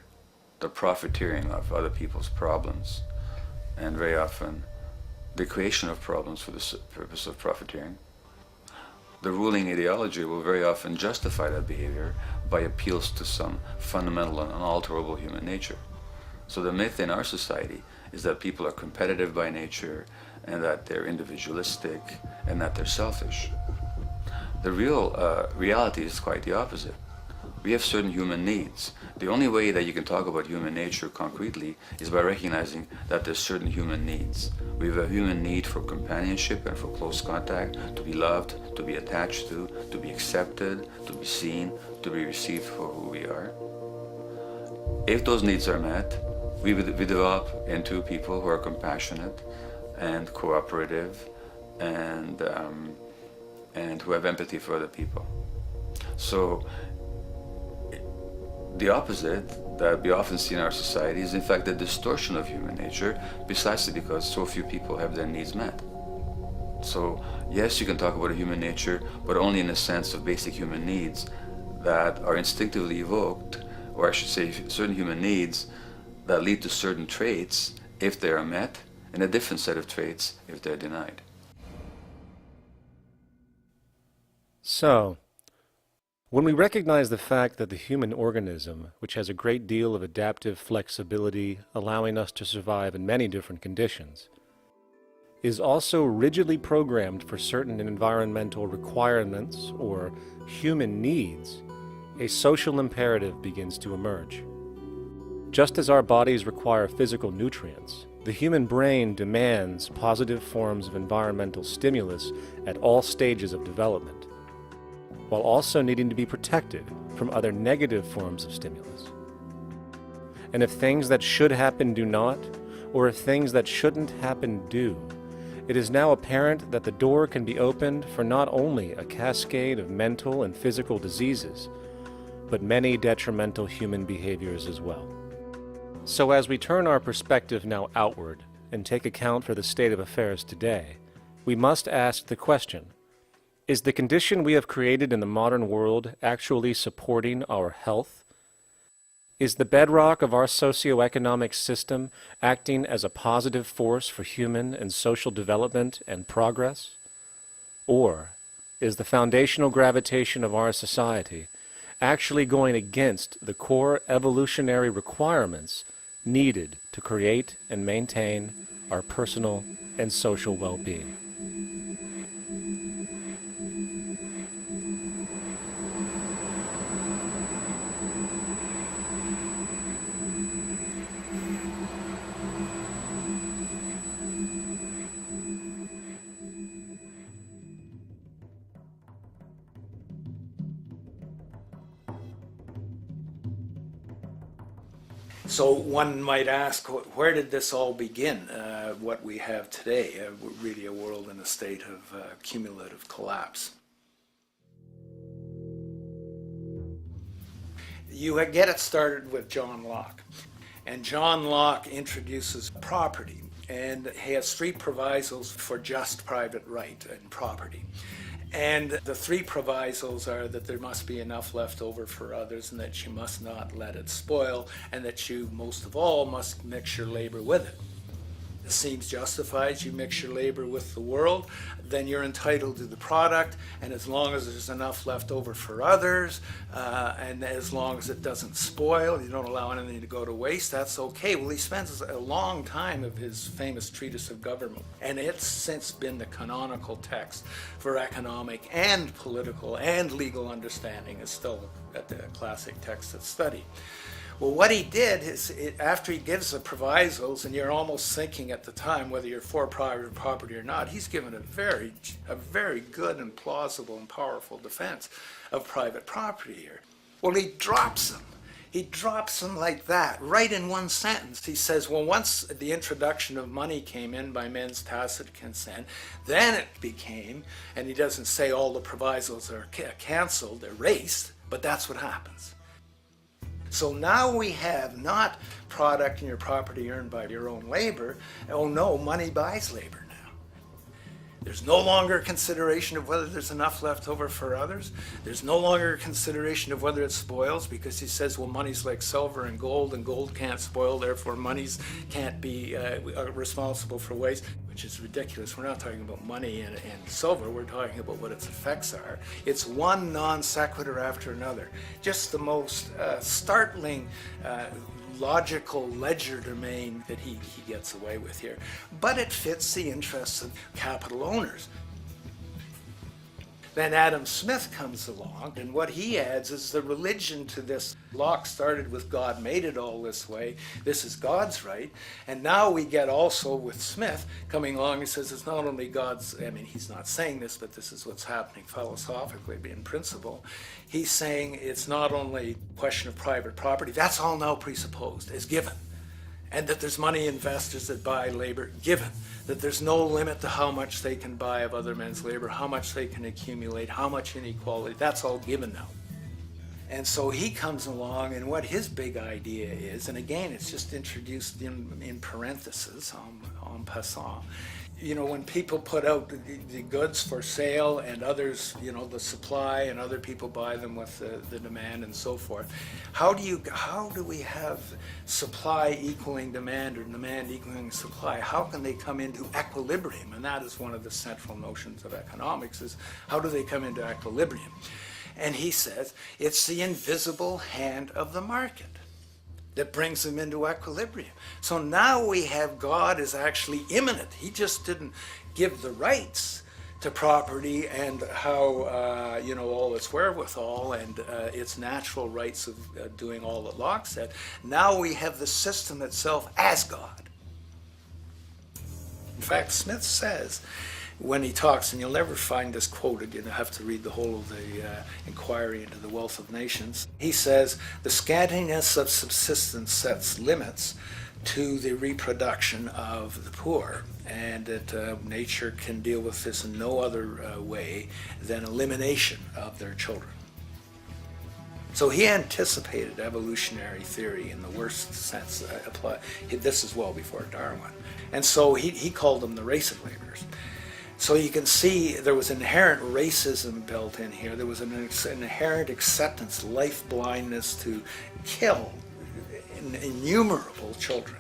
the profiteering of other people's problems, and very often the creation of problems for the purpose of profiteering, the ruling ideology will very often justify that behavior by appeals to some fundamental and unalterable human nature. So the myth in our society is that people are competitive by nature, and that they're individualistic, and that they're selfish. The real reality is quite the opposite. We have certain human needs. The only way that you can talk about human nature concretely is by recognizing that there's certain human needs. We have a human need for companionship and for close contact, to be loved, to be attached to be accepted, to be seen, to be received for who we are. If those needs are met, we develop into people who are compassionate and cooperative and who have empathy for other people. So the opposite that we often see in our society is in fact the distortion of human nature, precisely because so few people have their needs met. So yes, you can talk about a human nature, but only in the sense of basic human needs that are instinctively evoked, or I should say certain human needs that lead to certain traits if they are met, and a different set of traits if they're denied. So, When we recognize the fact that the human organism, which has a great deal of adaptive flexibility, allowing us to survive in many different conditions, is also rigidly programmed for certain environmental requirements or human needs, a social imperative begins to emerge. Just as our bodies require physical nutrients, the human brain demands positive forms of environmental stimulus at all stages of development, while also needing to be protected from other negative forms of stimulus. And if things that should happen do not, or if things that shouldn't happen do, it is now apparent that the door can be opened for not only a cascade of mental and physical diseases, but many detrimental human behaviors as well. So as we turn our perspective now outward and take account for the state of affairs today, we must ask the question, is the condition we have created in the modern world actually supporting our health? Is the bedrock of our socioeconomic system acting as a positive force for human and social development and progress? Or is the foundational gravitation of our society actually going against the core evolutionary requirements needed to create and maintain our personal and social well-being? So one might ask, where did this all begin? What we have today, really a world in a state of cumulative collapse. You get it started with John Locke. And John Locke introduces property, and he has three provisos for just private right and property. And the three provisos are that there must be enough left over for others, and that you must not let it spoil, and that you, most of all, must mix your labor with it. It seems justified. You mix your labor with the world, then you're entitled to the product, and as long as there's enough left over for others, and as long as it doesn't spoil, you don't allow anything to go to waste, that's okay. Well, he spends a long time of his famous treatise of government, and it's since been the canonical text for economic and political and legal understanding. Is still at the classic text of study. Well, what he did is, after he gives the provisos, and you're almost thinking at the time whether you're for private property or not, he's given a very good and plausible and powerful defense of private property here. Well, he drops them. He drops them like that, right in one sentence. He says, well, once the introduction of money came in by men's tacit consent, then it became, and he doesn't say all the provisos are canceled, erased, but that's what happens. So now we have not product and your property earned by your own labor. Oh no, money buys labor now. There's no longer a consideration of whether there's enough left over for others. There's no longer a consideration of whether it spoils, because he says, well, money's like silver and gold can't spoil, therefore monies can't be responsible for waste, which is ridiculous. We're not talking about money and silver, we're talking about what its effects are. It's one non sequitur after another. Just the most startling logical legerdemain that he gets away with here. But it fits the interests of capital owners. Then Adam Smith comes along, and what he adds is the religion to this. Locke started with God made it all this way. This is God's right. And now we get also with Smith coming along, he says it's not only God's, I mean, he's not saying this, but this is what's happening philosophically in principle. He's saying it's not only a question of private property, that's all now presupposed, is given. And that there's money investors that buy labor, given. That there's no limit to how much they can buy of other men's labor, how much they can accumulate, how much inequality, that's all given now. And so he comes along, and what his big idea is, and again, it's just introduced in parentheses, en passant. You know, when people put out the goods for sale and others, you know, the supply, and other people buy them with the demand and so forth, how do we have supply equaling demand or demand equaling supply? How can they come into equilibrium? And that is one of the central notions of economics, is how do they come into equilibrium? And he says it's the invisible hand of the market that brings them into equilibrium. So now we have God is actually immanent. He just didn't give the rights to property and how, all its wherewithal and its natural rights of doing all that Locke said. Now we have the system itself as God. In fact, Smith says, when he talks, and you'll never find this quoted, you have to read the whole of the Inquiry into the Wealth of Nations. He says, the scantiness of subsistence sets limits to the reproduction of the poor, and that nature can deal with this in no other way than elimination of their children. So he anticipated evolutionary theory in the worst sense. This is well before Darwin. And so he called them the race of laborers. So you can see there was inherent racism built in here. There was an inherent acceptance, life blindness to kill innumerable children.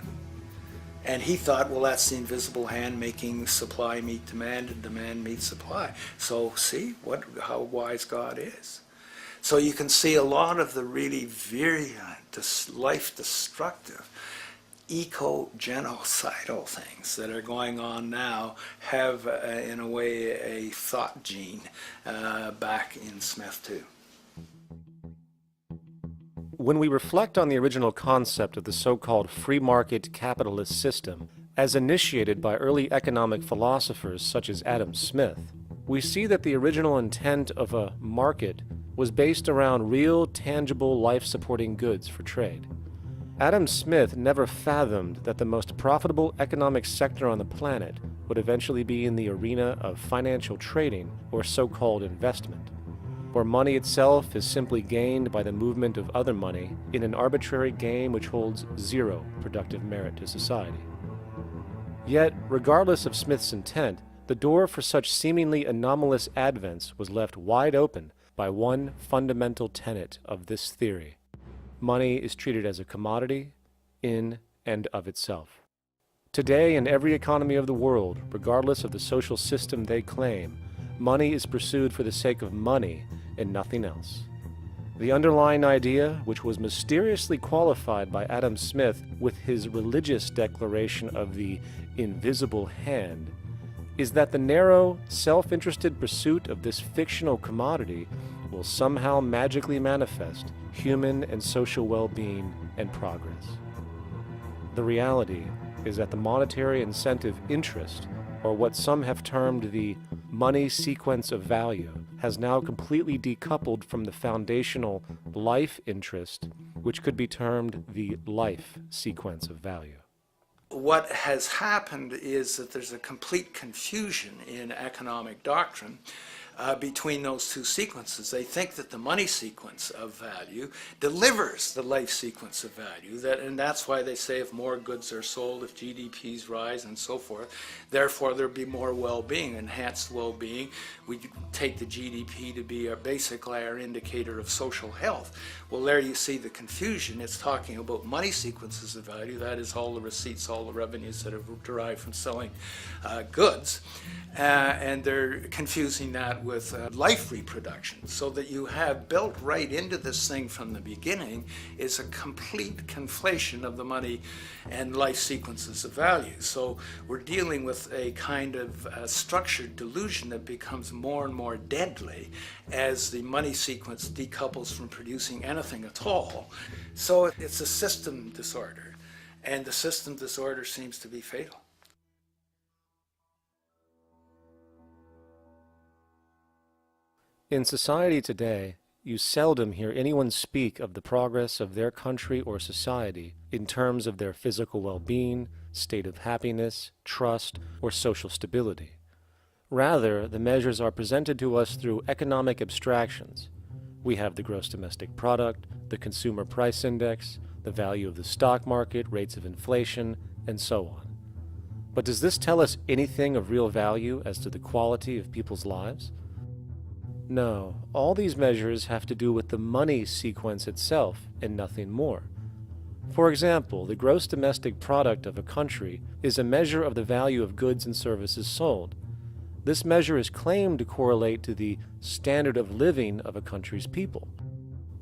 And he thought, well, that's the invisible hand making supply meet demand and demand meet supply. So see how wise God is. So you can see a lot of the really virulent, life-destructive, eco-genocidal things that are going on now have, in a way, a thought gene back in Smith too. When we reflect on the original concept of the so-called free market capitalist system, as initiated by early economic philosophers such as Adam Smith, we see that the original intent of a market was based around real, tangible, life-supporting goods for trade. Adam Smith never fathomed that the most profitable economic sector on the planet would eventually be in the arena of financial trading or so-called investment, where money itself is simply gained by the movement of other money in an arbitrary game which holds zero productive merit to society. Yet, regardless of Smith's intent, the door for such seemingly anomalous advents was left wide open by one fundamental tenet of this theory. Money is treated as a commodity in and of itself. Today, in every economy of the world, regardless of the social system they claim, money is pursued for the sake of money and nothing else. The underlying idea, which was mysteriously qualified by Adam Smith with his religious declaration of the invisible hand, is that the narrow, self-interested pursuit of this fictional commodity will somehow magically manifest human and social well-being and progress. The reality is that the monetary incentive interest, or what some have termed the money sequence of value, has now completely decoupled from the foundational life interest, which could be termed the life sequence of value. What has happened is that there's a complete confusion in economic doctrine between those two sequences. They think that the money sequence of value delivers the life sequence of value, and that's why they say if more goods are sold, if GDPs rise and so forth, therefore there'll be more well-being, enhanced well-being. We take the GDP to be basically our indicator of social health. Well, there you see the confusion. It's talking about money sequences of value, that is all the receipts, all the revenues that are derived from selling goods, and they're confusing that with life reproduction, so that you have built right into this thing from the beginning is a complete conflation of the money and life sequences of value. So we're dealing with a kind of structured delusion that becomes more and more deadly as the money sequence decouples from producing anything at all. So it's a system disorder, and the system disorder seems to be fatal. In society today, you seldom hear anyone speak of the progress of their country or society in terms of their physical well-being, state of happiness, trust, or social stability. Rather, the measures are presented to us through economic abstractions. We have the gross domestic product, the consumer price index, the value of the stock market, rates of inflation, and so on. But does this tell us anything of real value as to the quality of people's lives? No, all these measures have to do with the money sequence itself and nothing more. For example, the gross domestic product of a country is a measure of the value of goods and services sold. This measure is claimed to correlate to the standard of living of a country's people.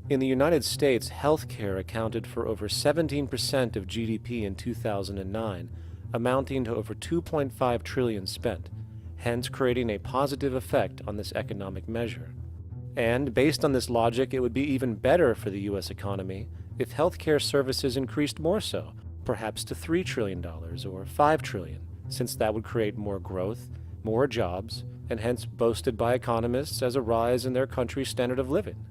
In the United States, healthcare accounted for over 17% of GDP in 2009, amounting to over $2.5 trillion spent, hence creating a positive effect on this economic measure. And based on this logic, it would be even better for the U.S. economy if healthcare services increased more so, perhaps to $3 trillion or $5 trillion, since that would create more growth, more jobs, and hence boasted by economists as a rise in their country's standard of living.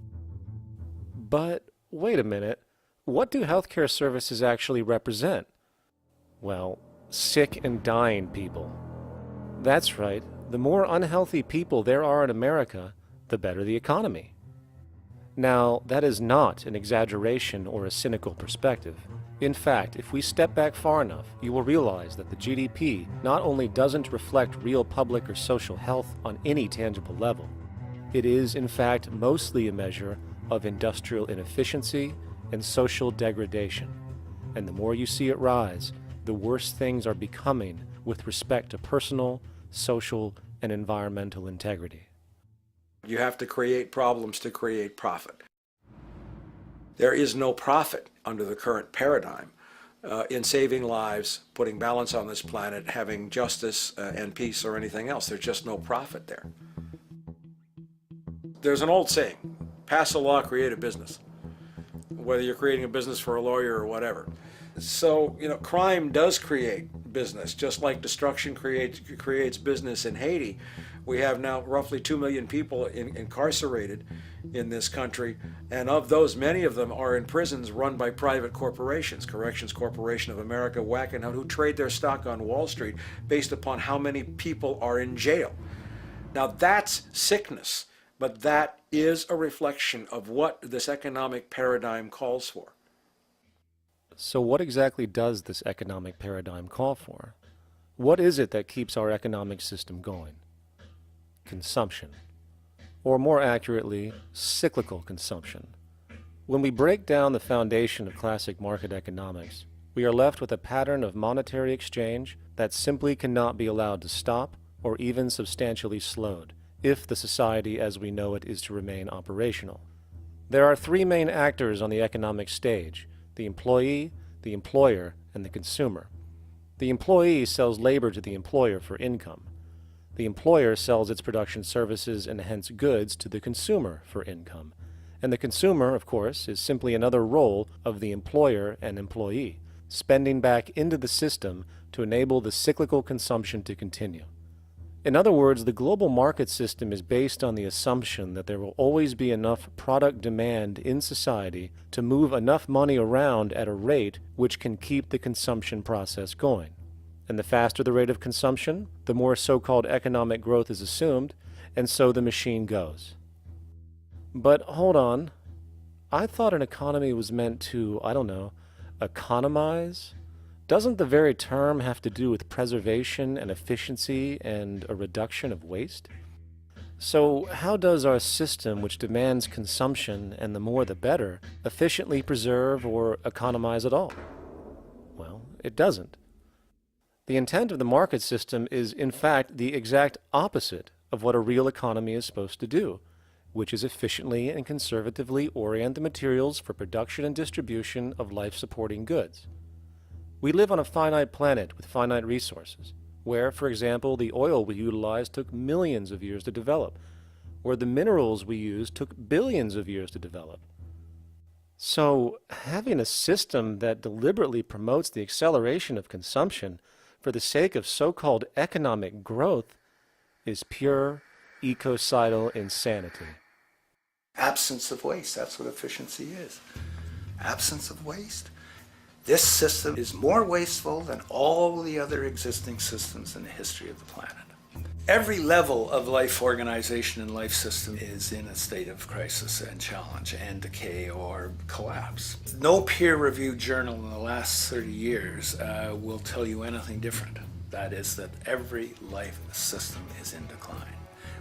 But wait a minute, what do healthcare services actually represent? Well, sick and dying people. That's right, the more unhealthy people there are in America, the better the economy. Now, that is not an exaggeration or a cynical perspective. In fact, if we step back far enough, you will realize that the GDP not only doesn't reflect real public or social health on any tangible level, it is, in fact, mostly a measure of industrial inefficiency and social degradation. And the more you see it rise, the worse things are becoming with respect to personal, social, and environmental integrity. You have to create problems to create profit. There is no profit under the current paradigm in saving lives, putting balance on this planet, having justice and peace or anything else. There's just no profit there. There's an old saying, pass a law, create a business, whether you're creating a business for a lawyer or whatever. So, crime does create business, just like destruction creates business in Haiti. We have now roughly 2 million people incarcerated in this country, and of those, many of them are in prisons run by private corporations, Corrections Corporation of America, Wackenhut, who trade their stock on Wall Street based upon how many people are in jail. Now that's sickness, but that is a reflection of what this economic paradigm calls for. So what exactly does this economic paradigm call for? What is it that keeps our economic system going? Consumption. Or more accurately, cyclical consumption. When we break down the foundation of classic market economics, we are left with a pattern of monetary exchange that simply cannot be allowed to stop or even substantially slowed, if the society as we know it is to remain operational. There are three main actors on the economic stage: the employee, the employer, and the consumer. The employee sells labor to the employer for income. The employer sells its production services and hence goods to the consumer for income. And the consumer, of course, is simply another role of the employer and employee, spending back into the system to enable the cyclical consumption to continue. In other words, the global market system is based on the assumption that there will always be enough product demand in society to move enough money around at a rate which can keep the consumption process going. And the faster the rate of consumption, the more so-called economic growth is assumed, and so the machine goes. But hold on, I thought an economy was meant to, economize? Doesn't the very term have to do with preservation and efficiency and a reduction of waste? So how does our system, which demands consumption and the more the better, efficiently preserve or economize at all? Well, it doesn't. The intent of the market system is, in fact, the exact opposite of what a real economy is supposed to do, which is efficiently and conservatively orient the materials for production and distribution of life-supporting goods. We live on a finite planet with finite resources, where, for example, the oil we utilize took millions of years to develop, where the minerals we use took billions of years to develop. So, having a system that deliberately promotes the acceleration of consumption for the sake of so-called economic growth is pure ecocidal insanity. Absence of waste, that's what efficiency is. Absence of waste. This system is more wasteful than all the other existing systems in the history of the planet. Every level of life organization and life system is in a state of crisis and challenge and decay or collapse. No peer-reviewed journal in the last 30 years will tell you anything different. That is that every life system is in decline,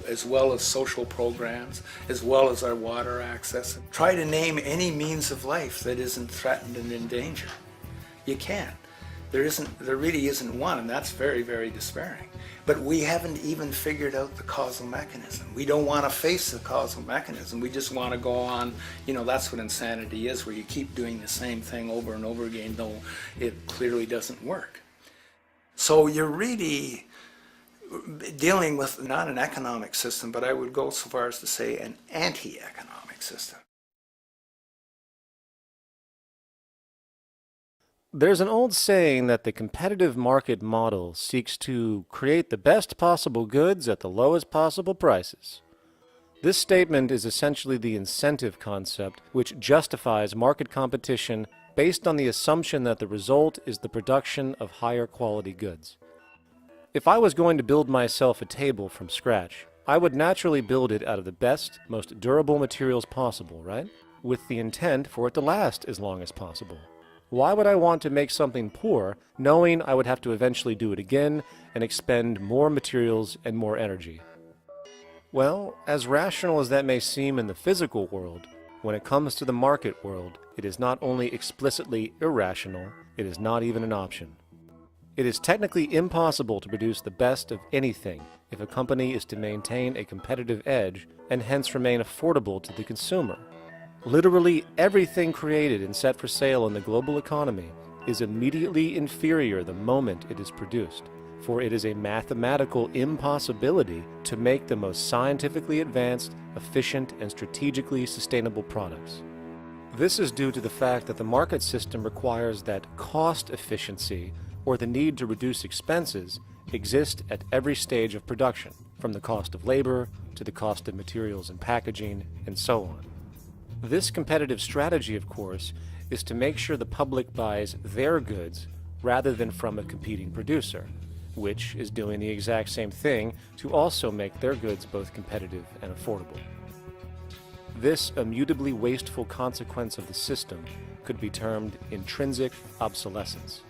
as well as social programs, as well as our water access. Try to name any means of life that isn't threatened and in danger. You can't. There really isn't one, and that's very, very despairing. But we haven't even figured out the causal mechanism. We don't want to face the causal mechanism. We just want to go on, that's what insanity is, where you keep doing the same thing over and over again, though it clearly doesn't work. So you're really dealing with not an economic system, but I would go so far as to say an anti-economic system. There's an old saying that the competitive market model seeks to create the best possible goods at the lowest possible prices. This statement is essentially the incentive concept, which justifies market competition based on the assumption that the result is the production of higher quality goods. If I was going to build myself a table from scratch, I would naturally build it out of the best, most durable materials possible, right? With the intent for it to last as long as possible. Why would I want to make something poor, knowing I would have to eventually do it again and expend more materials and more energy? Well, as rational as that may seem in the physical world, when it comes to the market world, it is not only explicitly irrational, it is not even an option. It is technically impossible to produce the best of anything if a company is to maintain a competitive edge and hence remain affordable to the consumer. Literally everything created and set for sale in the global economy is immediately inferior the moment it is produced, for it is a mathematical impossibility to make the most scientifically advanced, efficient, and strategically sustainable products. This is due to the fact that the market system requires that cost efficiency, or the need to reduce expenses, exist at every stage of production, from the cost of labor to the cost of materials and packaging, and so on. This competitive strategy, of course, is to make sure the public buys their goods rather than from a competing producer, which is doing the exact same thing to also make their goods both competitive and affordable. This immutably wasteful consequence of the system could be termed intrinsic obsolescence.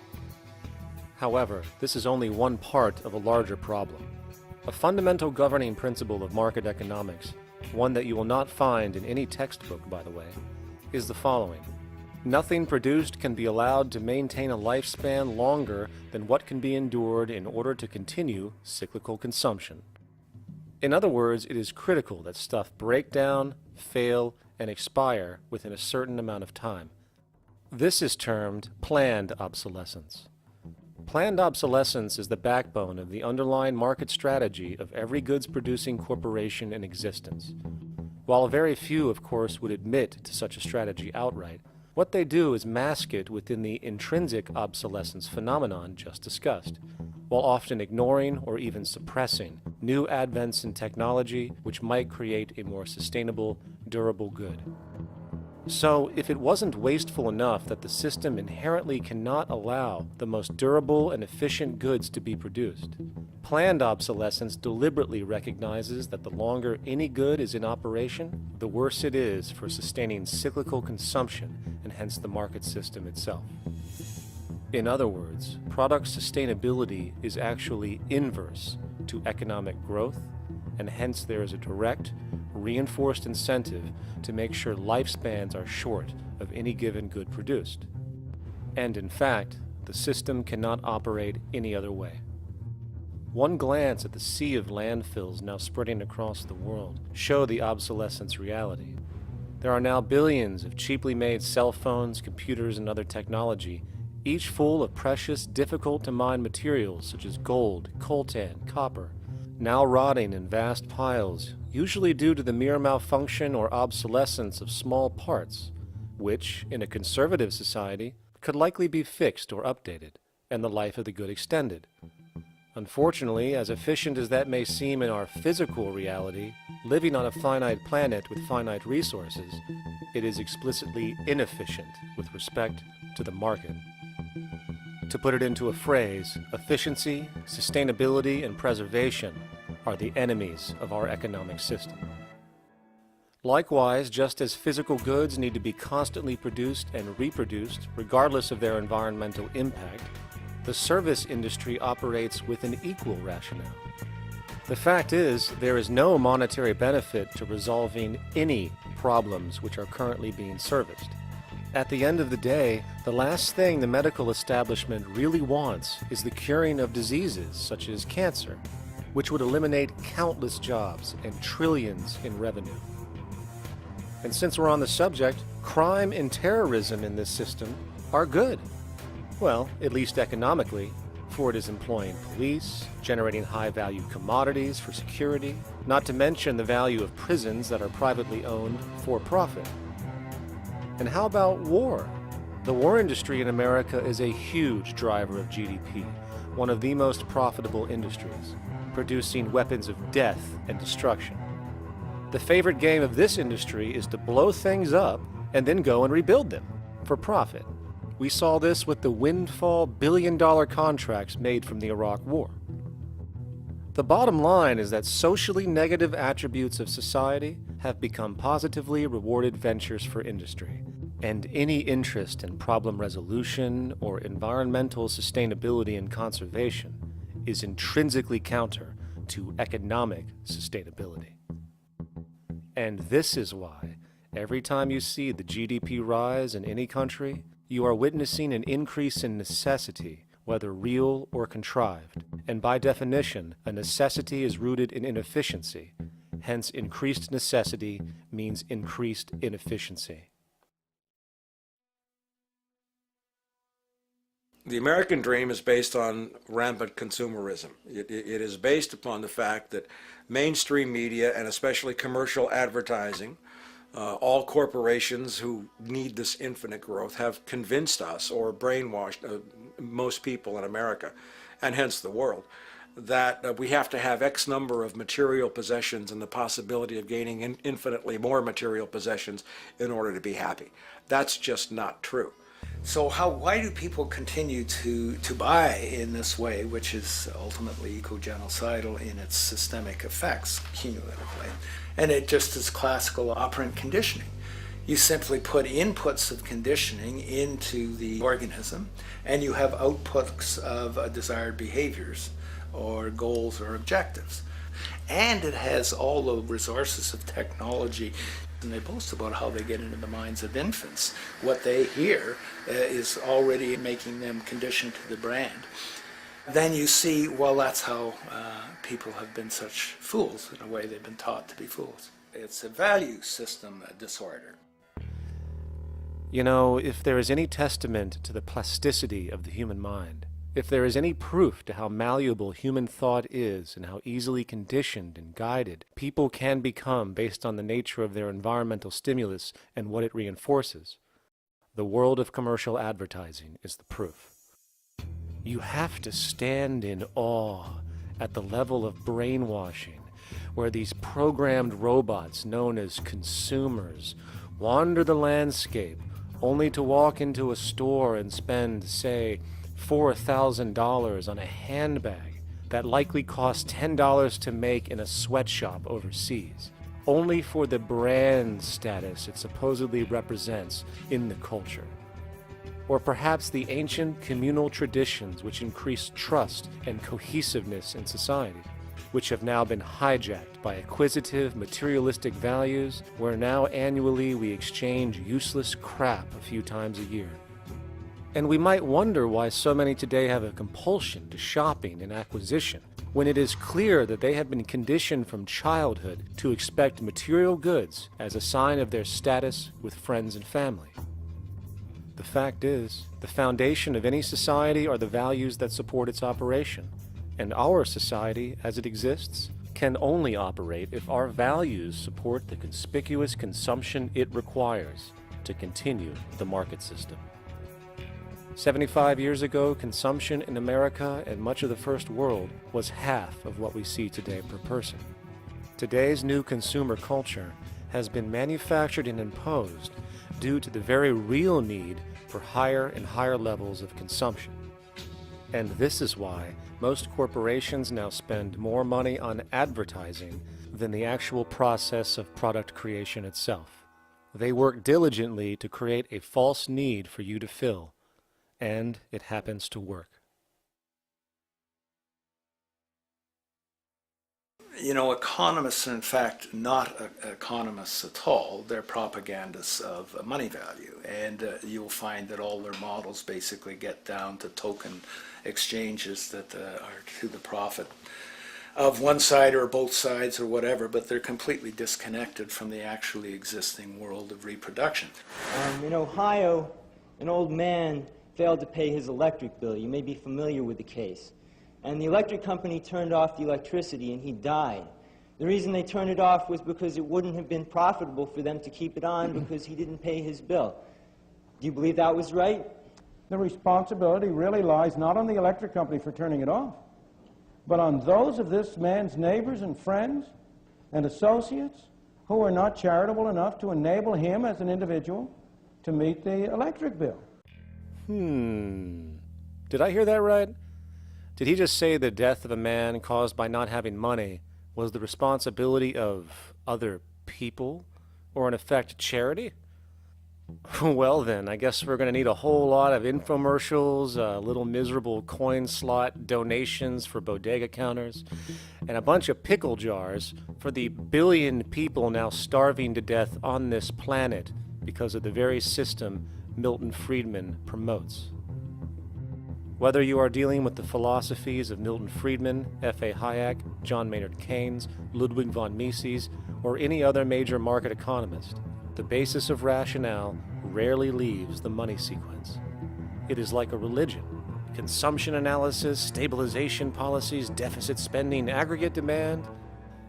However, this is only one part of a larger problem. A fundamental governing principle of market economics, one that you will not find in any textbook, by the way, is the following. Nothing produced can be allowed to maintain a lifespan longer than what can be endured in order to continue cyclical consumption. In other words, it is critical that stuff break down, fail, and expire within a certain amount of time. This is termed planned obsolescence. Planned obsolescence is the backbone of the underlying market strategy of every goods-producing corporation in existence. While very few, of course, would admit to such a strategy outright, what they do is mask it within the intrinsic obsolescence phenomenon just discussed, while often ignoring or even suppressing new advents in technology which might create a more sustainable, durable good. So, if it wasn't wasteful enough that the system inherently cannot allow the most durable and efficient goods to be produced, planned obsolescence deliberately recognizes that the longer any good is in operation, the worse it is for sustaining cyclical consumption and hence the market system itself. In other words, product sustainability is actually inverse to economic growth, and hence there is a direct, reinforced incentive to make sure lifespans are short of any given good produced. And in fact, the system cannot operate any other way. One glance at the sea of landfills now spreading across the world show the obsolescence reality. There are now billions of cheaply made cell phones, computers, and other technology, each full of precious, difficult-to-mine materials such as gold, coltan, copper, now rotting in vast piles, usually due to the mere malfunction or obsolescence of small parts, which, in a conservative society, could likely be fixed or updated, and the life of the good extended. Unfortunately, as efficient as that may seem in our physical reality, living on a finite planet with finite resources, it is explicitly inefficient with respect to the market. To put it into a phrase, efficiency, sustainability, and preservation are the enemies of our economic system. Likewise, just as physical goods need to be constantly produced and reproduced, regardless of their environmental impact, the service industry operates with an equal rationale. The fact is, there is no monetary benefit to resolving any problems which are currently being serviced. At the end of the day, the last thing the medical establishment really wants is the curing of diseases such as cancer, which would eliminate countless jobs and trillions in revenue. And since we're on the subject, crime and terrorism in this system are good. Well, at least economically, for it is employing police, generating high-value commodities for security, not to mention the value of prisons that are privately owned for profit. And how about war? The war industry in America is a huge driver of GDP, one of the most profitable industries, producing weapons of death and destruction. The favorite game of this industry is to blow things up and then go and rebuild them for profit. We saw this with the windfall billion-dollar contracts made from the Iraq War. The bottom line is that socially negative attributes of society have become positively rewarded ventures for industry, and any interest in problem resolution or environmental sustainability and conservation is intrinsically counter to economic sustainability. And this is why, every time you see the GDP rise in any country, you are witnessing an increase in necessity, whether real or contrived. And by definition, a necessity is rooted in inefficiency. Hence, increased necessity means increased inefficiency. The American dream is based on rampant consumerism. It is based upon the fact that mainstream media, and especially commercial advertising, all corporations who need this infinite growth, have convinced us or brainwashed most people in America, and hence the world, that we have to have X number of material possessions and the possibility of gaining infinitely more material possessions in order to be happy. That's just not true. So why do people continue to buy in this way, which is ultimately eco-genocidal in its systemic effects cumulatively? And it just is classical operant conditioning. You simply put inputs of conditioning into the organism, and you have outputs of desired behaviors or goals or objectives. And it has all the resources of technology. And they boast about how they get into the minds of infants. What they hear is already making them conditioned to the brand. Then you see, well, that's how people have been such fools. In a way, they've been taught to be fools. It's a value system disorder. You know, if there is any testament to the plasticity of the human mind, if there is any proof to how malleable human thought is and how easily conditioned and guided people can become based on the nature of their environmental stimulus and what it reinforces, the world of commercial advertising is the proof. You have to stand in awe at the level of brainwashing where these programmed robots known as consumers wander the landscape only to walk into a store and spend, say, $4,000 on a handbag that likely costs $10 to make in a sweatshop overseas, only for the brand status it supposedly represents in the culture. Or perhaps the ancient communal traditions which increase trust and cohesiveness in society, which have now been hijacked by acquisitive, materialistic values, where now annually we exchange useless crap a few times a year. And we might wonder why so many today have a compulsion to shopping and acquisition, when it is clear that they have been conditioned from childhood to expect material goods as a sign of their status with friends and family. The fact is, the foundation of any society are the values that support its operation, and our society, as it exists, can only operate if our values support the conspicuous consumption it requires to continue the market system. 75 years ago, consumption in America and much of the First World was half of what we see today per person. Today's new consumer culture has been manufactured and imposed due to the very real need for higher and higher levels of consumption. And this is why most corporations now spend more money on advertising than the actual process of product creation itself. They work diligently to create a false need for you to fill, and it happens to work. You know, economists are in fact not economists at all. They're propagandists of money value. And you'll find that all their models basically get down to token exchanges that are to the profit of one side or both sides or whatever, but they're completely disconnected from the actually existing world of reproduction. In Ohio, an old man failed to pay his electric bill. You may be familiar with the case. And the electric company turned off the electricity and he died. The reason they turned it off was because it wouldn't have been profitable for them to keep it on because he didn't pay his bill. Do you believe that was right? The responsibility really lies not on the electric company for turning it off, but on those of this man's neighbors and friends and associates who are not charitable enough to enable him as an individual to meet the electric bill. Did I hear that right? Did he just say the death of a man caused by not having money was the responsibility of other people, or in effect, charity? Well then, I guess we're going to need a whole lot of infomercials, little miserable coin slot donations for bodega counters, and a bunch of pickle jars for the billion people now starving to death on this planet because of the very system Milton Friedman promotes. Whether you are dealing with the philosophies of Milton Friedman, F.A. Hayek, John Maynard Keynes, Ludwig von Mises, or any other major market economist, the basis of rationale rarely leaves the money sequence. It is like a religion. Consumption analysis, stabilization policies, deficit spending, aggregate demand.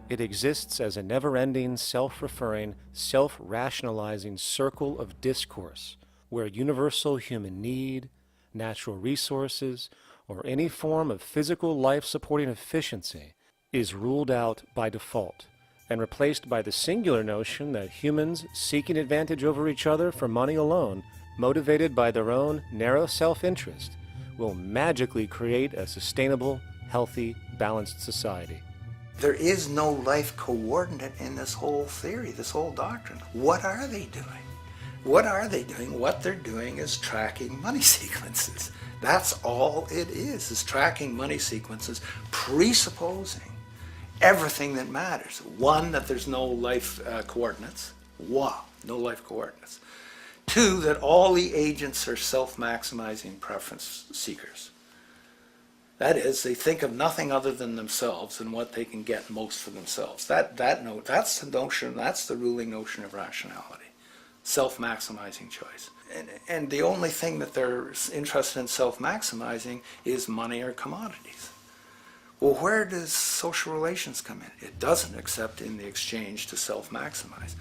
It exists as a never-ending, self-referring, self-rationalizing circle of discourse where universal human need, natural resources, or any form of physical life-supporting efficiency is ruled out by default and replaced by the singular notion that humans seeking advantage over each other for money alone, motivated by their own narrow self-interest, will magically create a sustainable, healthy, balanced society. There is no life coordinate in this whole theory, this whole doctrine. What are they doing? What are they doing? What they're doing is tracking money sequences. That's all it is tracking money sequences, presupposing everything that matters. One, that there's no life coordinates. Wow, no life coordinates. Two, that all the agents are self-maximizing preference seekers. That is, they think of nothing other than themselves and what they can get most for themselves. That's the notion, that's the ruling notion of rationality. Self-maximizing choice. And the only thing that they're interested in self-maximizing is money or commodities. Well, where does social relations come in? It doesn't, except in the exchange to self-maximize.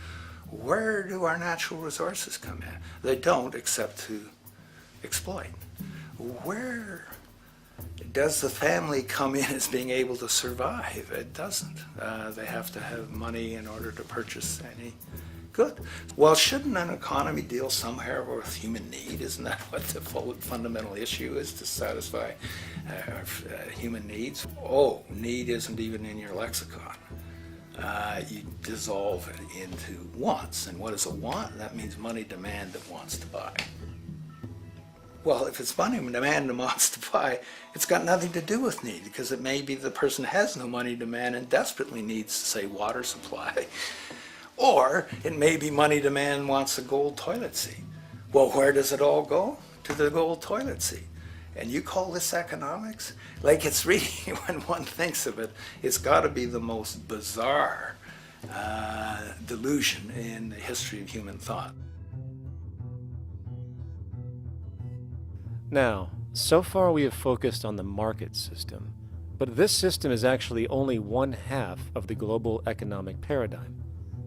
Where do our natural resources come in? They don't, except to exploit. Where does the family come in as being able to survive? It doesn't. They have to have money in order to purchase any good. Well, shouldn't an economy deal somewhere with human need? Isn't that what the fundamental issue is, to satisfy human needs? Oh, need isn't even in your lexicon. You dissolve it into wants. And what is a want? That means money demand that wants to buy. Well, if it's money demand that wants to buy, it's got nothing to do with need, because it may be the person has no money demand and desperately needs, say, water supply. Or it may be money demand wants a gold toilet seat. Well, where does it all go? To the gold toilet seat. And you call this economics? Like, it's really, when one thinks of it, it's got to be the most bizarre delusion in the history of human thought. Now, so far we have focused on the market system, but this system is actually only one half of the global economic paradigm.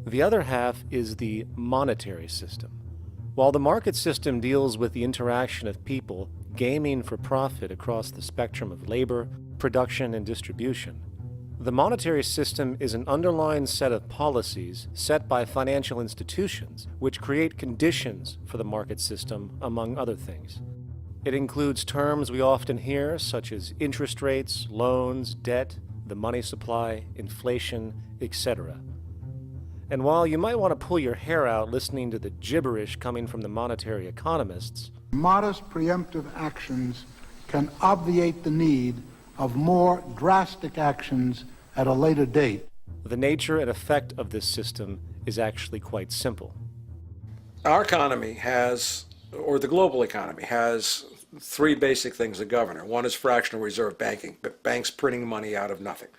The other half is the monetary system. While the market system deals with the interaction of people gaming for profit across the spectrum of labor, production, and distribution, the monetary system is an underlying set of policies set by financial institutions which create conditions for the market system, among other things. It includes terms we often hear, such as interest rates, loans, debt, the money supply, inflation, etc. And while you might want to pull your hair out listening to the gibberish coming from the monetary economists, modest preemptive actions can obviate the need of more drastic actions at a later date. The nature and effect of this system is actually quite simple. Our economy has, or the global economy has, three basic things that govern it. One is fractional reserve banking, banks printing money out of nothing.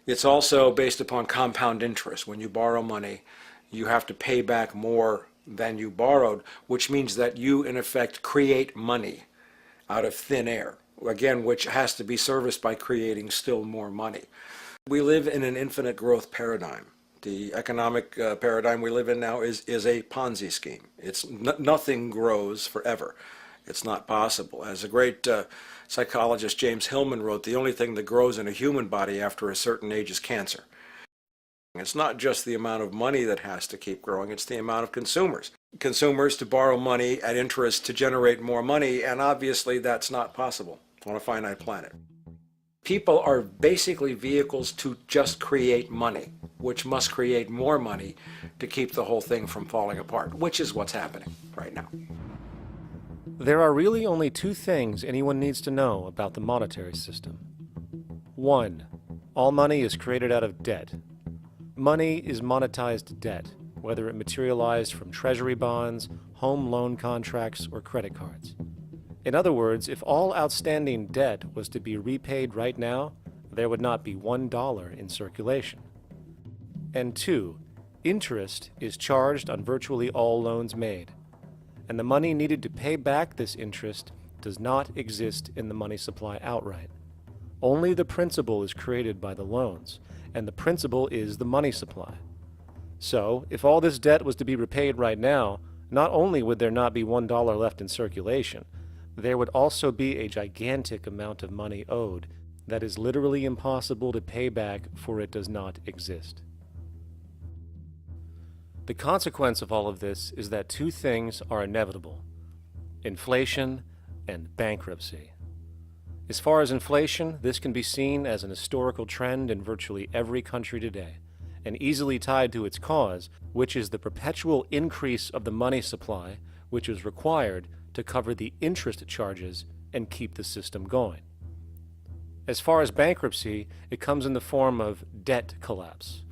It's also based upon compound interest. When you borrow money, you have to pay back more than you borrowed, which means that you, in effect, create money out of thin air, again, which has to be serviced by creating still more money. We live in an infinite growth paradigm. The economic paradigm we live in now is a Ponzi scheme. It's nothing grows forever. It's not possible. As a great psychologist James Hillman wrote, the only thing that grows in a human body after a certain age is cancer. It's not just the amount of money that has to keep growing, it's the amount of consumers. Consumers to borrow money at interest to generate more money, and obviously that's not possible on a finite planet. People are basically vehicles to just create money, which must create more money to keep the whole thing from falling apart, which is what's happening right now. There are really only two things anyone needs to know about the monetary system. One, all money is created out of debt. Money is monetized debt, whether it materialized from treasury bonds, home loan contracts, or credit cards. In other words, if all outstanding debt was to be repaid right now, there would not be $1 in circulation. And two, interest is charged on virtually all loans made, and the money needed to pay back this interest does not exist in the money supply outright. Only the principal is created by the loans, and the principal is the money supply. So, if all this debt was to be repaid right now, not only would there not be $1 left in circulation, there would also be a gigantic amount of money owed that is literally impossible to pay back, for it does not exist. The consequence of all of this is that two things are inevitable: inflation and bankruptcy. As far as inflation, this can be seen as an historical trend in virtually every country today, and easily tied to its cause, which is the perpetual increase of the money supply, which is required to cover the interest charges and keep the system going. As far as bankruptcy, it comes in the form of debt collapse.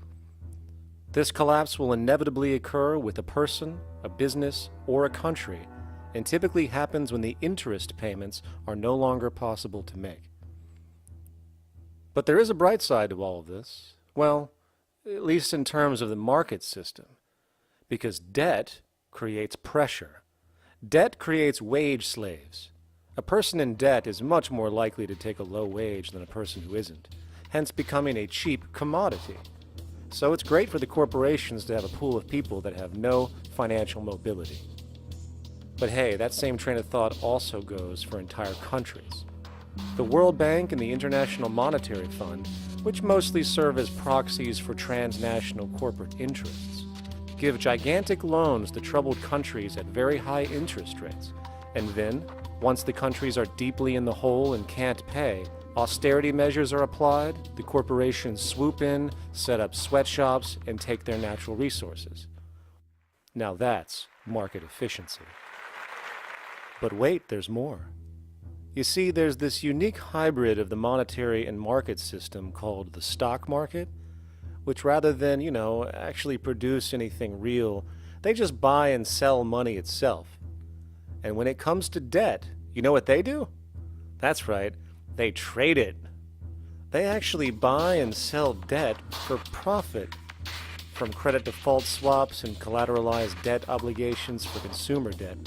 This collapse will inevitably occur with a person, a business, or a country, and typically happens when the interest payments are no longer possible to make. But there is a bright side to all of this. Well, at least in terms of the market system, because debt creates pressure. Debt creates wage slaves. A person in debt is much more likely to take a low wage than a person who isn't, hence becoming a cheap commodity. So it's great for the corporations to have a pool of people that have no financial mobility. But hey, that same train of thought also goes for entire countries. The World Bank and the International Monetary Fund, which mostly serve as proxies for transnational corporate interests, give gigantic loans to troubled countries at very high interest rates, and then, once the countries are deeply in the hole and can't pay, austerity measures are applied, the corporations swoop in, set up sweatshops, and take their natural resources. Now that's market efficiency. But wait, there's more. You see, there's this unique hybrid of the monetary and market system called the stock market, which rather than, actually produce anything real, they just buy and sell money itself. And when it comes to debt, you know what they do? That's right, they trade it. They actually buy and sell debt for profit, from credit default swaps and collateralized debt obligations for consumer debt,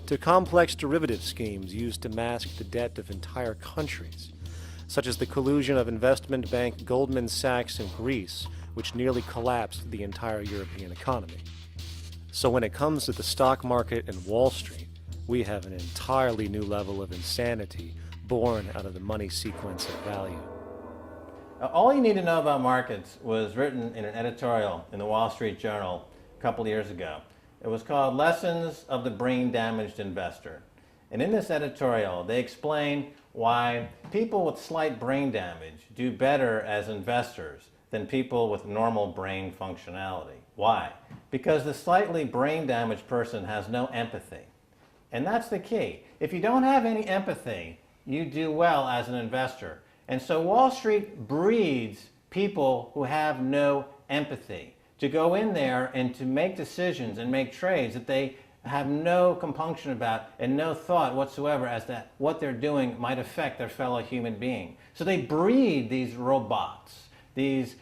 to complex derivative schemes used to mask the debt of entire countries, such as the collusion of investment bank Goldman Sachs in Greece, which nearly collapsed the entire European economy. So when it comes to the stock market and Wall Street, we have an entirely new level of insanity born out of the money sequence of value. All you need to know about markets was written in an editorial in the Wall Street Journal a couple of years ago. It was called Lessons of the Brain-Damaged Investor. And in this editorial, they explain why people with slight brain damage do better as investors than people with normal brain functionality. Why? Because the slightly brain-damaged person has no empathy. And that's the key. If you don't have any empathy, you do well as an investor. And so Wall Street breeds people who have no empathy, to go in there and to make decisions and make trades that they have no compunction about and no thought whatsoever as to what they're doing might affect their fellow human being. So they breed these robots, these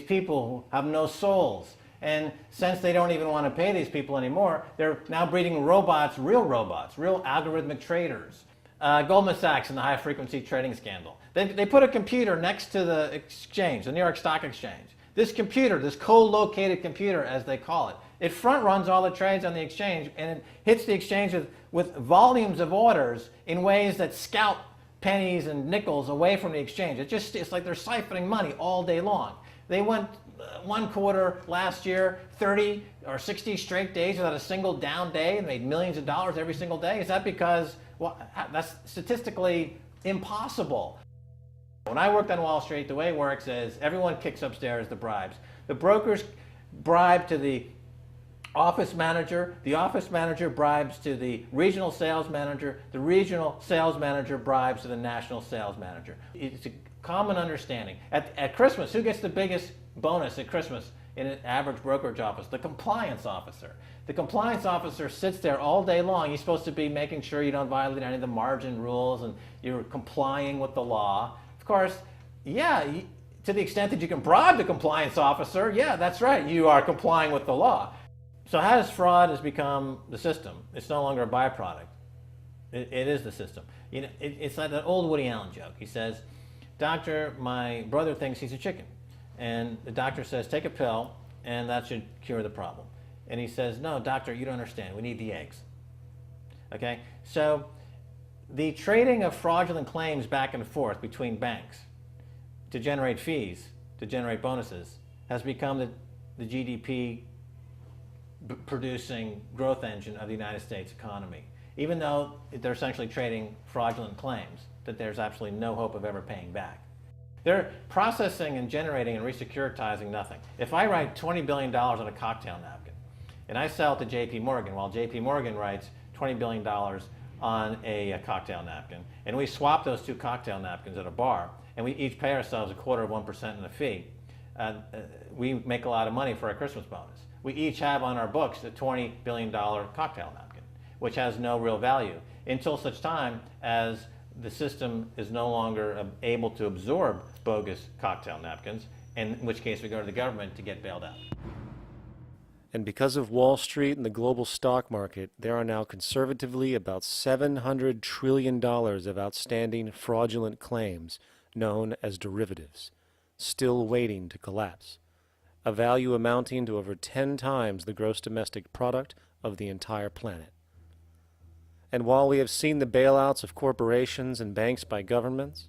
people who have no souls. And since they don't even want to pay these people anymore, they're now breeding robots, real algorithmic traders. Goldman Sachs and the high-frequency trading scandal. They put a computer next to the exchange, the New York Stock Exchange. This computer, this co-located computer as they call it, it front runs all the trades on the exchange, and it hits the exchange with volumes of orders in ways that scalp pennies and nickels away from the exchange. It's like they're siphoning money all day long. They went one quarter last year, 30 or 60 straight days without a single down day and made millions of dollars every single day. Is that because, well, that's statistically impossible. When I worked on Wall Street, the way it works is everyone kicks upstairs the bribes. The brokers bribe to the office manager bribes to the regional sales manager bribes to the national sales manager. It's a common understanding. At Christmas, who gets the biggest bonus at Christmas in an average brokerage office? The compliance officer. The compliance officer sits there all day long. He's supposed to be making sure you don't violate any of the margin rules and you're complying with the law. Of course, yeah, to the extent that you can bribe the compliance officer, yeah, that's right, you are complying with the law. So how does fraud has become the system? It's no longer a byproduct. It is the system. You know, it's like that old Woody Allen joke. He says, "Doctor, my brother thinks he's a chicken." And the doctor says, "Take a pill, and that should cure the problem." And he says, "No, doctor, you don't understand. We need the eggs." Okay? So the trading of fraudulent claims back and forth between banks to generate fees, to generate bonuses, has become the GDP producing growth engine of the United States economy, even though they're essentially trading fraudulent claims that there's absolutely no hope of ever paying back. They're processing and generating and re-securitizing nothing. If I write $20 billion on a cocktail napkin and I sell it to JP Morgan, while JP Morgan writes $20 billion on a cocktail napkin, and we swap those two cocktail napkins at a bar, and we each pay ourselves 1/4% in a fee, we make a lot of money for our Christmas bonus. We each have on our books a $20 billion cocktail napkin, which has no real value until such time as the system is no longer able to absorb bogus cocktail napkins, in which case we go to the government to get bailed out. And because of Wall Street and the global stock market, there are now conservatively about $700 trillion of outstanding fraudulent claims known as derivatives, still waiting to collapse, a value amounting to over 10 times the gross domestic product of the entire planet. And while we have seen the bailouts of corporations and banks by governments,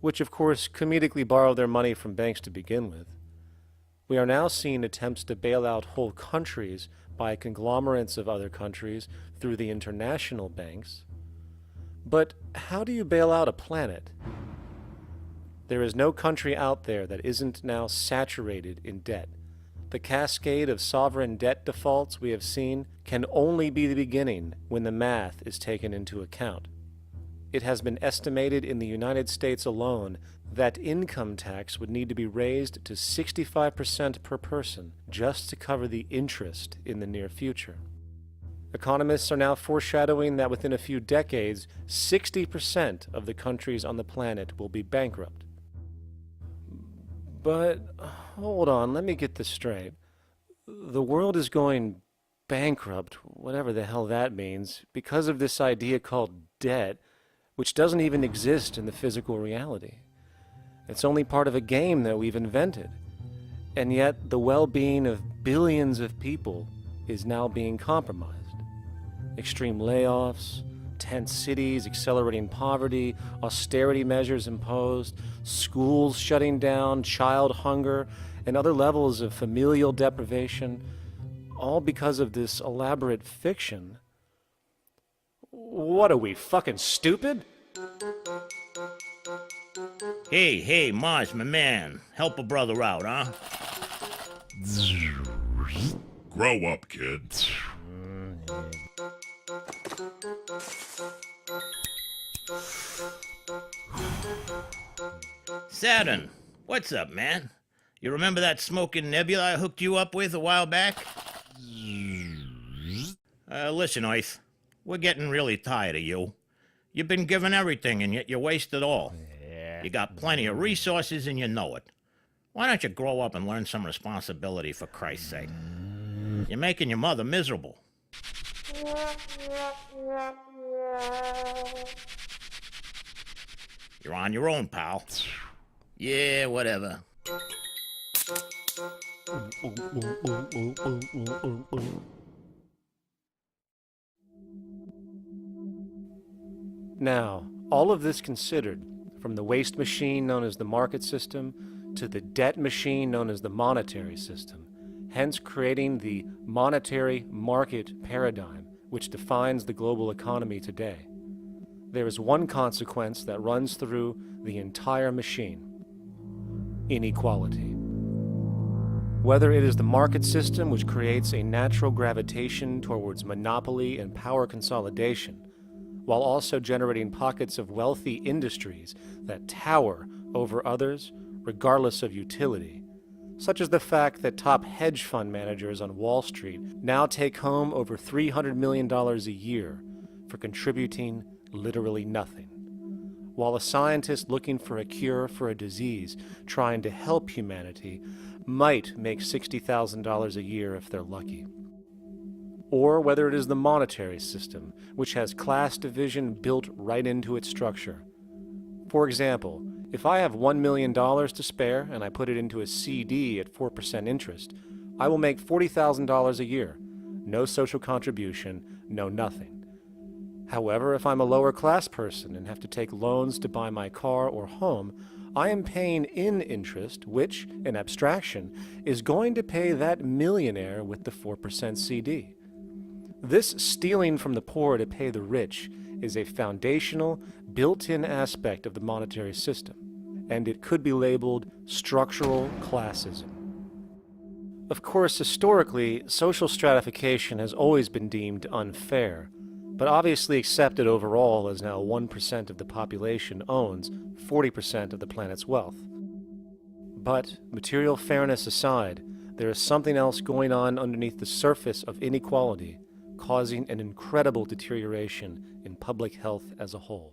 which of course comedically borrow their money from banks to begin with, we are now seeing attempts to bail out whole countries by conglomerates of other countries through the international banks. But how do you bail out a planet? There is no country out there that isn't now saturated in debt. The cascade of sovereign debt defaults we have seen can only be the beginning when the math is taken into account. It has been estimated in the United States alone that income tax would need to be raised to 65% per person just to cover the interest in the near future. Economists are now foreshadowing that within a few decades, 60% of the countries on the planet will be bankrupt. But hold on, let me get this straight. The world is going bankrupt, whatever the hell that means, because of this idea called debt, which doesn't even exist in the physical reality. It's only part of a game that we've invented. And yet the well-being of billions of people is now being compromised. Extreme layoffs, tent cities, accelerating poverty, austerity measures imposed, schools shutting down, child hunger, and other levels of familial deprivation, all because of this elaborate fiction. What are we, fucking stupid? Hey, Mars, my man. Help a brother out, huh? Grow up, kid. Saturn, what's up, man? You remember that smoking nebula I hooked you up with a while back? Listen, Earth, we're getting really tired of you. You've been given everything, and yet you waste it all. You got plenty of resources, and you know it. Why don't you grow up and learn some responsibility, for Christ's sake? You're making your mother miserable. You're on your own, pal. Yeah, whatever. Now, all of this considered, from the waste machine known as the market system to the debt machine known as the monetary system, hence creating the monetary market paradigm which defines the global economy today, there is one consequence that runs through the entire machine: inequality. Whether it is the market system which creates a natural gravitation towards monopoly and power consolidation, while also generating pockets of wealthy industries that tower over others regardless of utility, such as the fact that top hedge fund managers on Wall Street now take home over $300 million a year for contributing literally nothing, while a scientist looking for a cure for a disease trying to help humanity might make $60,000 a year if they're lucky. Or whether it is the monetary system, which has class division built right into its structure. For example, if I have $1 million to spare and I put it into a CD at 4% interest, I will make $40,000 a year. No social contribution, no nothing. However, if I'm a lower class person and have to take loans to buy my car or home, I am paying in interest, which, in abstraction, is going to pay that millionaire with the 4% CD. This stealing from the poor to pay the rich is a foundational, built-in aspect of the monetary system, and it could be labeled structural classism. Of course, historically, social stratification has always been deemed unfair, but obviously accepted overall as now 1% of the population owns 40% of the planet's wealth. But, material fairness aside, there is something else going on underneath the surface of inequality, causing an incredible deterioration in public health as a whole.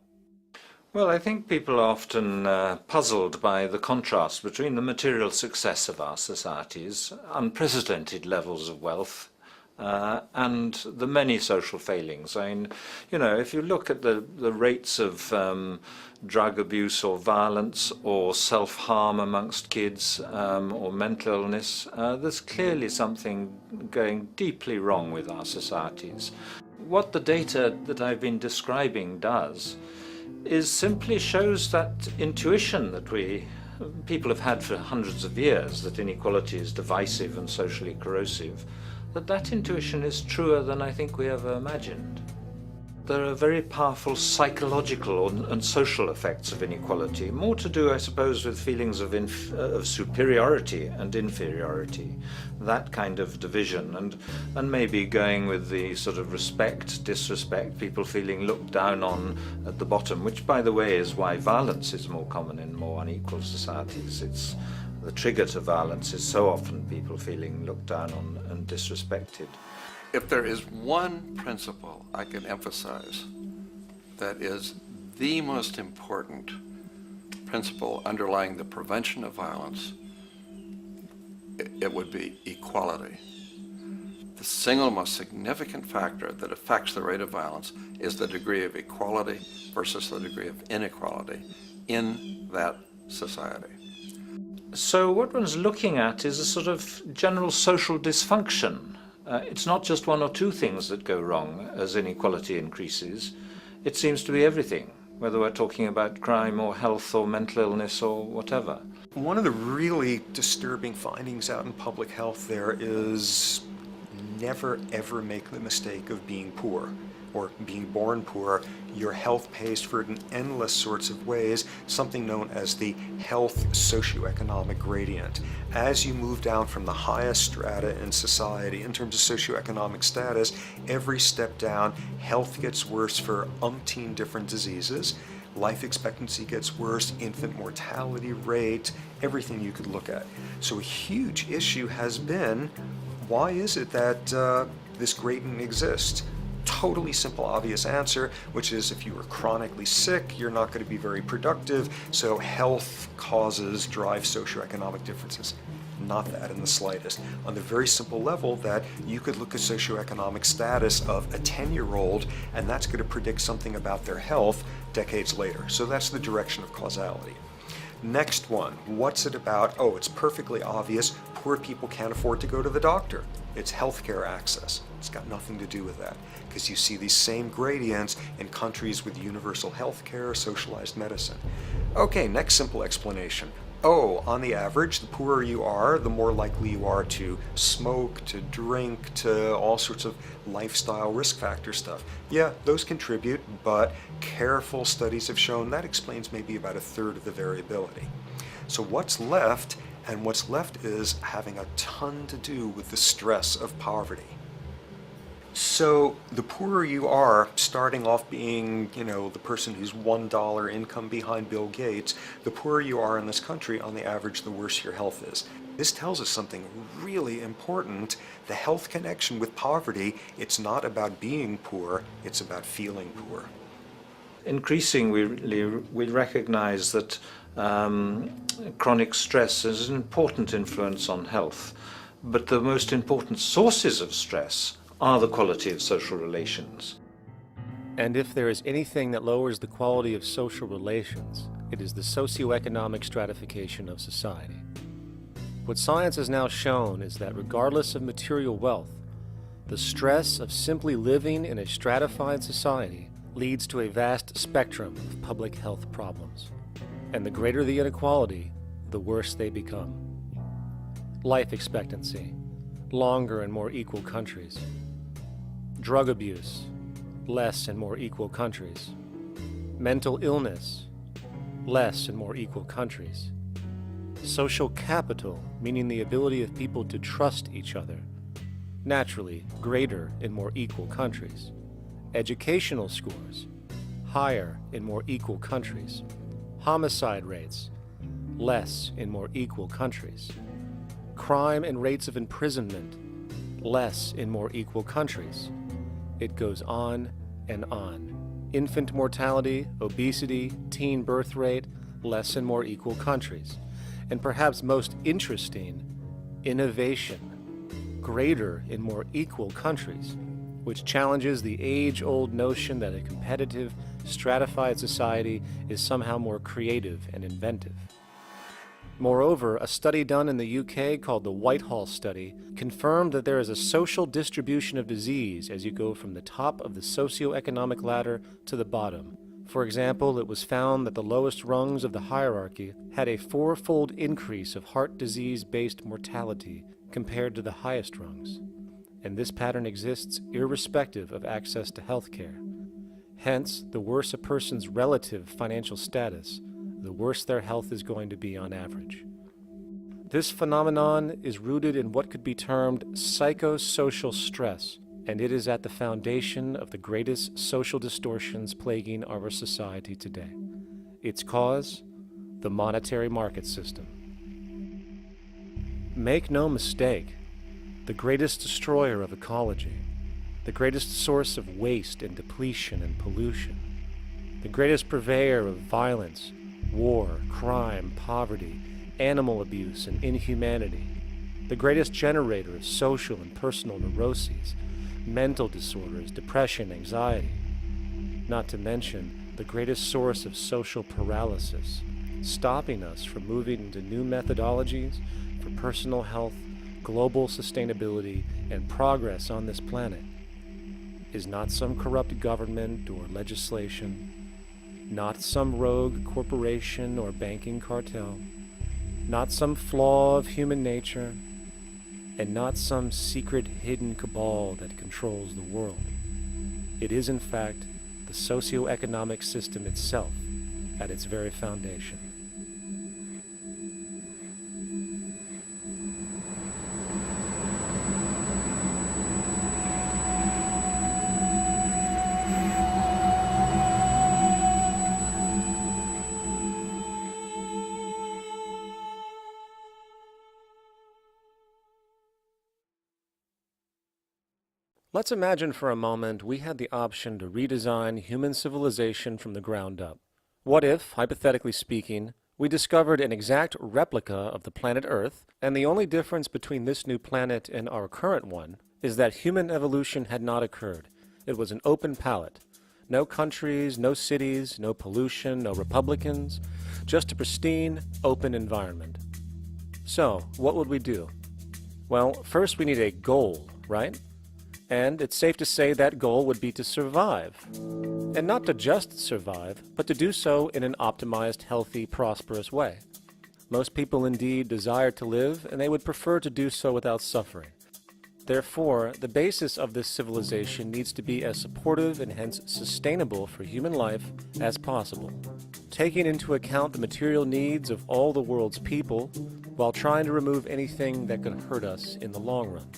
Well, I think people are often puzzled by the contrast between the material success of our societies, unprecedented levels of wealth, and the many social failings. I mean, you know, if you look at the rates of drug abuse or violence or self-harm amongst kids or mental illness, there's clearly something going deeply wrong with our societies. What the data that I've been describing does is simply shows that intuition that people have had for hundreds of years, that inequality is divisive and socially corrosive, that intuition is truer than I think we ever imagined. There are very powerful psychological and social effects of inequality, more to do, I suppose, with feelings of superiority and inferiority, that kind of division, and maybe going with the sort of respect, disrespect, people feeling looked down on at the bottom, which, by the way, is why violence is more common in more unequal societies. It's the trigger to violence is so often people feeling looked down on and disrespected. If there is one principle I can emphasize that is the most important principle underlying the prevention of violence, it would be equality. The single most significant factor that affects the rate of violence is the degree of equality versus the degree of inequality in that society. So what one's looking at is a sort of general social dysfunction. It's not just one or two things that go wrong as inequality increases. It seems to be everything, whether we're talking about crime or health or mental illness or whatever. One of the really disturbing findings out in public health there is never ever make the mistake of being poor or being born poor. Your health pays for it in endless sorts of ways, something known as the health socioeconomic gradient. As you move down from the highest strata in society in terms of socioeconomic status, every step down, health gets worse for umpteen different diseases, life expectancy gets worse, infant mortality rate, everything you could look at. So a huge issue has been, why is it that this gradient exists? Totally simple, obvious answer, which is if you are chronically sick, you're not going to be very productive, so health causes drive socioeconomic differences. Not that in the slightest. On the very simple level that you could look at socioeconomic status of a 10-year-old, and that's going to predict something about their health decades later. So that's the direction of causality. Next one, what's it about? Oh, it's perfectly obvious. Poor people can't afford to go to the doctor. It's healthcare access. It's got nothing to do with that, because you see these same gradients in countries with universal healthcare, socialized medicine. Okay, next simple explanation. Oh, on the average, the poorer you are, the more likely you are to smoke, to drink, to all sorts of lifestyle risk factor stuff. Yeah, those contribute, but careful studies have shown that explains maybe about 1/3 of the variability. So what's left? And what's left is having a ton to do with the stress of poverty. So the poorer you are, starting off being, the person who's $1 income behind Bill Gates, the poorer you are in this country, on the average, the worse your health is. This tells us something really important. The health connection with poverty, it's not about being poor, it's about feeling poor. Increasingly, we recognize that chronic stress is an important influence on health, but the most important sources of stress are the quality of social relations. And if there is anything that lowers the quality of social relations, it is the socioeconomic stratification of society. What science has now shown is that regardless of material wealth, the stress of simply living in a stratified society leads to a vast spectrum of public health problems. And the greater the inequality, the worse they become. Life expectancy, longer in more equal countries. Drug abuse, less in more equal countries. Mental illness, less in more equal countries. Social capital, meaning the ability of people to trust each other, naturally greater in more equal countries. Educational scores, higher in more equal countries. Homicide rates, less in more equal countries. Crime and rates of imprisonment, less in more equal countries. It goes on and on. Infant mortality, obesity, teen birth rate, less in more equal countries. And perhaps most interesting, innovation, greater in more equal countries, which challenges the age-old notion that a competitive, stratified society is somehow more creative and inventive. Moreover, a study done in the UK called the Whitehall Study confirmed that there is a social distribution of disease as you go from the top of the socioeconomic ladder to the bottom. For example, it was found that the lowest rungs of the hierarchy had a 4-fold increase of heart disease-based mortality compared to the highest rungs. And this pattern exists irrespective of access to health care. Hence, the worse a person's relative financial status, the worse their health is going to be on average. This phenomenon is rooted in what could be termed psychosocial stress, and it is at the foundation of the greatest social distortions plaguing our society today. Its cause? The monetary market system. Make no mistake, the greatest destroyer of ecology, the greatest source of waste and depletion and pollution, the greatest purveyor of violence, war, crime, poverty, animal abuse, and inhumanity, the greatest generator of social and personal neuroses, mental disorders, depression, anxiety, not to mention the greatest source of social paralysis, stopping us from moving into new methodologies for personal health, global sustainability, and progress on this planet, is not some corrupt government or legislation, not some rogue corporation or banking cartel, not some flaw of human nature, and not some secret hidden cabal that controls the world. It is, in fact, the socio-economic system itself at its very foundation. Let's imagine for a moment we had the option to redesign human civilization from the ground up. What if, hypothetically speaking, we discovered an exact replica of the planet Earth, and the only difference between this new planet and our current one is that human evolution had not occurred. It was an open palette. No countries, no cities, no pollution, no Republicans, just a pristine, open environment. So, what would we do? Well, first we need a goal, right? And it's safe to say that goal would be to survive. And not to just survive, but to do so in an optimized, healthy, prosperous way. Most people indeed desire to live, and they would prefer to do so without suffering. Therefore, the basis of this civilization needs to be as supportive and hence sustainable for human life as possible, taking into account the material needs of all the world's people, while trying to remove anything that could hurt us in the long run.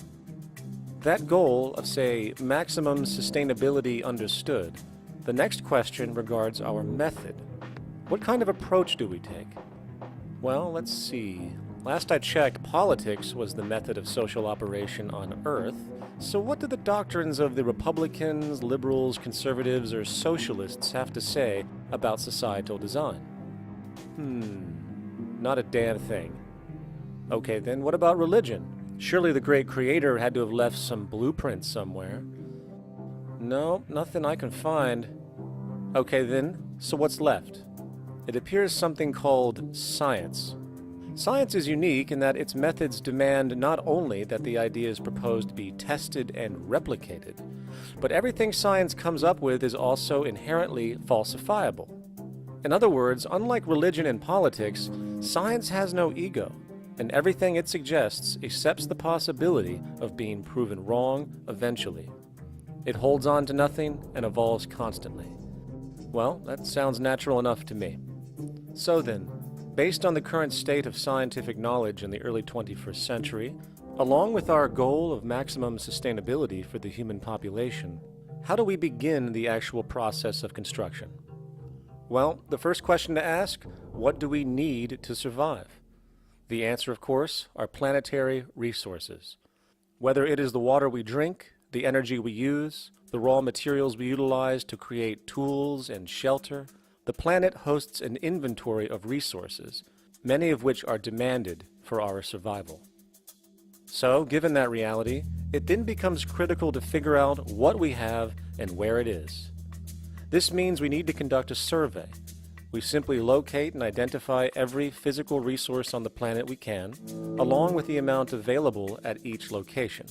That goal of, say, maximum sustainability understood, the next question regards our method. What kind of approach do we take? Well, let's see. Last I checked, politics was the method of social operation on Earth. So what do the doctrines of the Republicans, liberals, conservatives, or socialists have to say about societal design? Not a damn thing. Okay, then what about religion? Surely the great creator had to have left some blueprint somewhere. No, nothing I can find. Okay then, so what's left? It appears something called science. Science is unique in that its methods demand not only that the ideas proposed be tested and replicated, but everything science comes up with is also inherently falsifiable. In other words, unlike religion and politics, science has no ego, and everything it suggests accepts the possibility of being proven wrong eventually. It holds on to nothing and evolves constantly. Well, that sounds natural enough to me. So then, based on the current state of scientific knowledge in the early 21st century, along with our goal of maximum sustainability for the human population, how do we begin the actual process of construction? Well, the first question to ask, what do we need to survive? The answer, of course, are planetary resources. Whether it is the water we drink, the energy we use, the raw materials we utilize to create tools and shelter, the planet hosts an inventory of resources, many of which are demanded for our survival. So, given that reality, it then becomes critical to figure out what we have and where it is. This means we need to conduct a survey. We simply locate and identify every physical resource on the planet we can, along with the amount available at each location,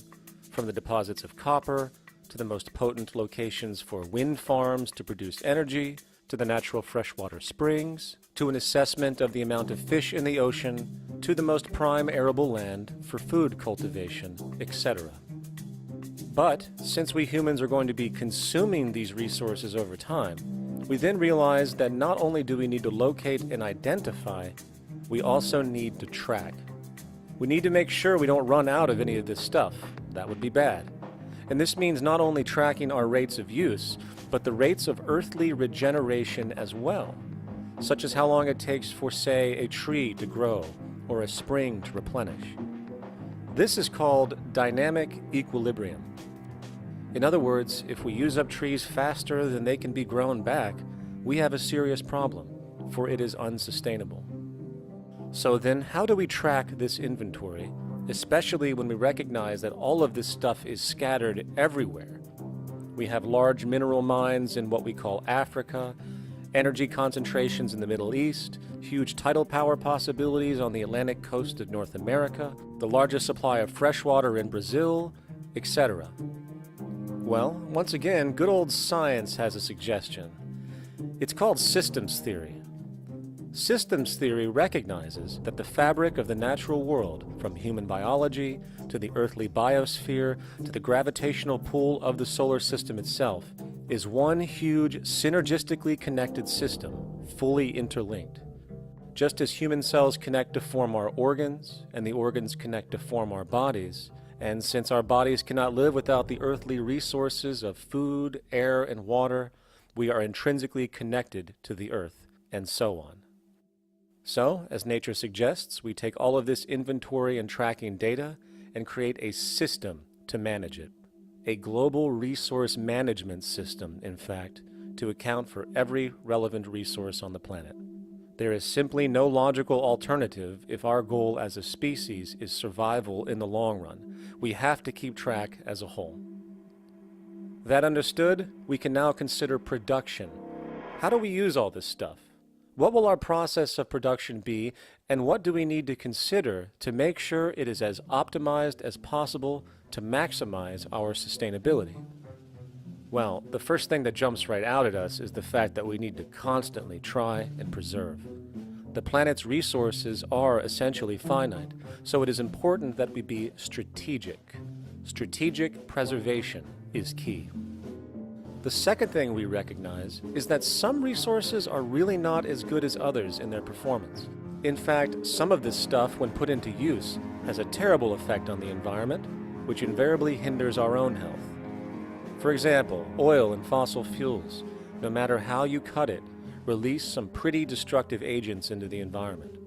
from the deposits of copper, to the most potent locations for wind farms to produce energy, to the natural freshwater springs, to an assessment of the amount of fish in the ocean, to the most prime arable land for food cultivation, etc. But since we humans are going to be consuming these resources over time, we then realize that not only do we need to locate and identify, we also need to track. We need to make sure we don't run out of any of this stuff. That would be bad. And this means not only tracking our rates of use, but the rates of earthly regeneration as well, such as how long it takes for, say, a tree to grow or a spring to replenish. This is called dynamic equilibrium. In other words, if we use up trees faster than they can be grown back, we have a serious problem, for it is unsustainable. So then, how do we track this inventory, especially when we recognize that all of this stuff is scattered everywhere? We have large mineral mines in what we call Africa, energy concentrations in the Middle East, huge tidal power possibilities on the Atlantic coast of North America, the largest supply of freshwater in Brazil, etc. Well, once again, good old science has a suggestion. It's called systems theory. Systems theory recognizes that the fabric of the natural world, from human biology to the earthly biosphere to the gravitational pull of the solar system itself, is one huge synergistically connected system, fully interlinked. Just as human cells connect to form our organs, and the organs connect to form our bodies, and since our bodies cannot live without the earthly resources of food, air, and water, we are intrinsically connected to the earth, and so on. So, as nature suggests, we take all of this inventory and tracking data and create a system to manage it. a global resource management system, in fact, to account for every relevant resource on the planet. There is simply no logical alternative if our goal as a species is survival in the long run. We have to keep track as a whole. That understood, we can now consider production. How do we use all this stuff? What will our process of production be, and what do we need to consider to make sure it is as optimized as possible to maximize our sustainability? Well, the first thing that jumps right out at us is the fact that we need to constantly try and preserve. The planet's resources are essentially finite, so it is important that we be strategic. Strategic preservation is key. The second thing we recognize is that some resources are really not as good as others in their performance. In fact, some of this stuff, when put into use, has a terrible effect on the environment, which invariably hinders our own health. For example, oil and fossil fuels, no matter how you cut it, release some pretty destructive agents into the environment.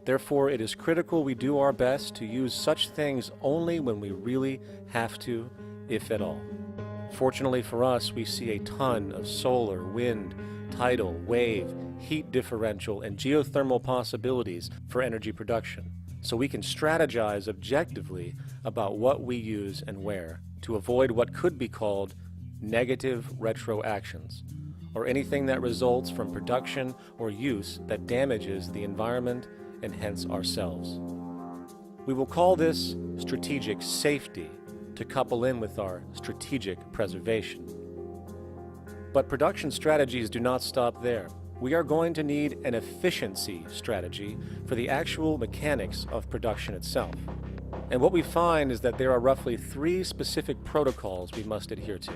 Therefore, it is critical we do our best to use such things only when we really have to, if at all. Fortunately for us, we see a ton of solar, wind, tidal, wave, heat differential, and geothermal possibilities for energy production, so we can strategize objectively about what we use and where to avoid what could be called negative retroactions, or anything that results from production or use that damages the environment and hence ourselves. We will call this strategic safety to couple in with our strategic preservation. But production strategies do not stop there. We are going to need an efficiency strategy for the actual mechanics of production itself. And what we find is that there are roughly 3 specific protocols we must adhere to.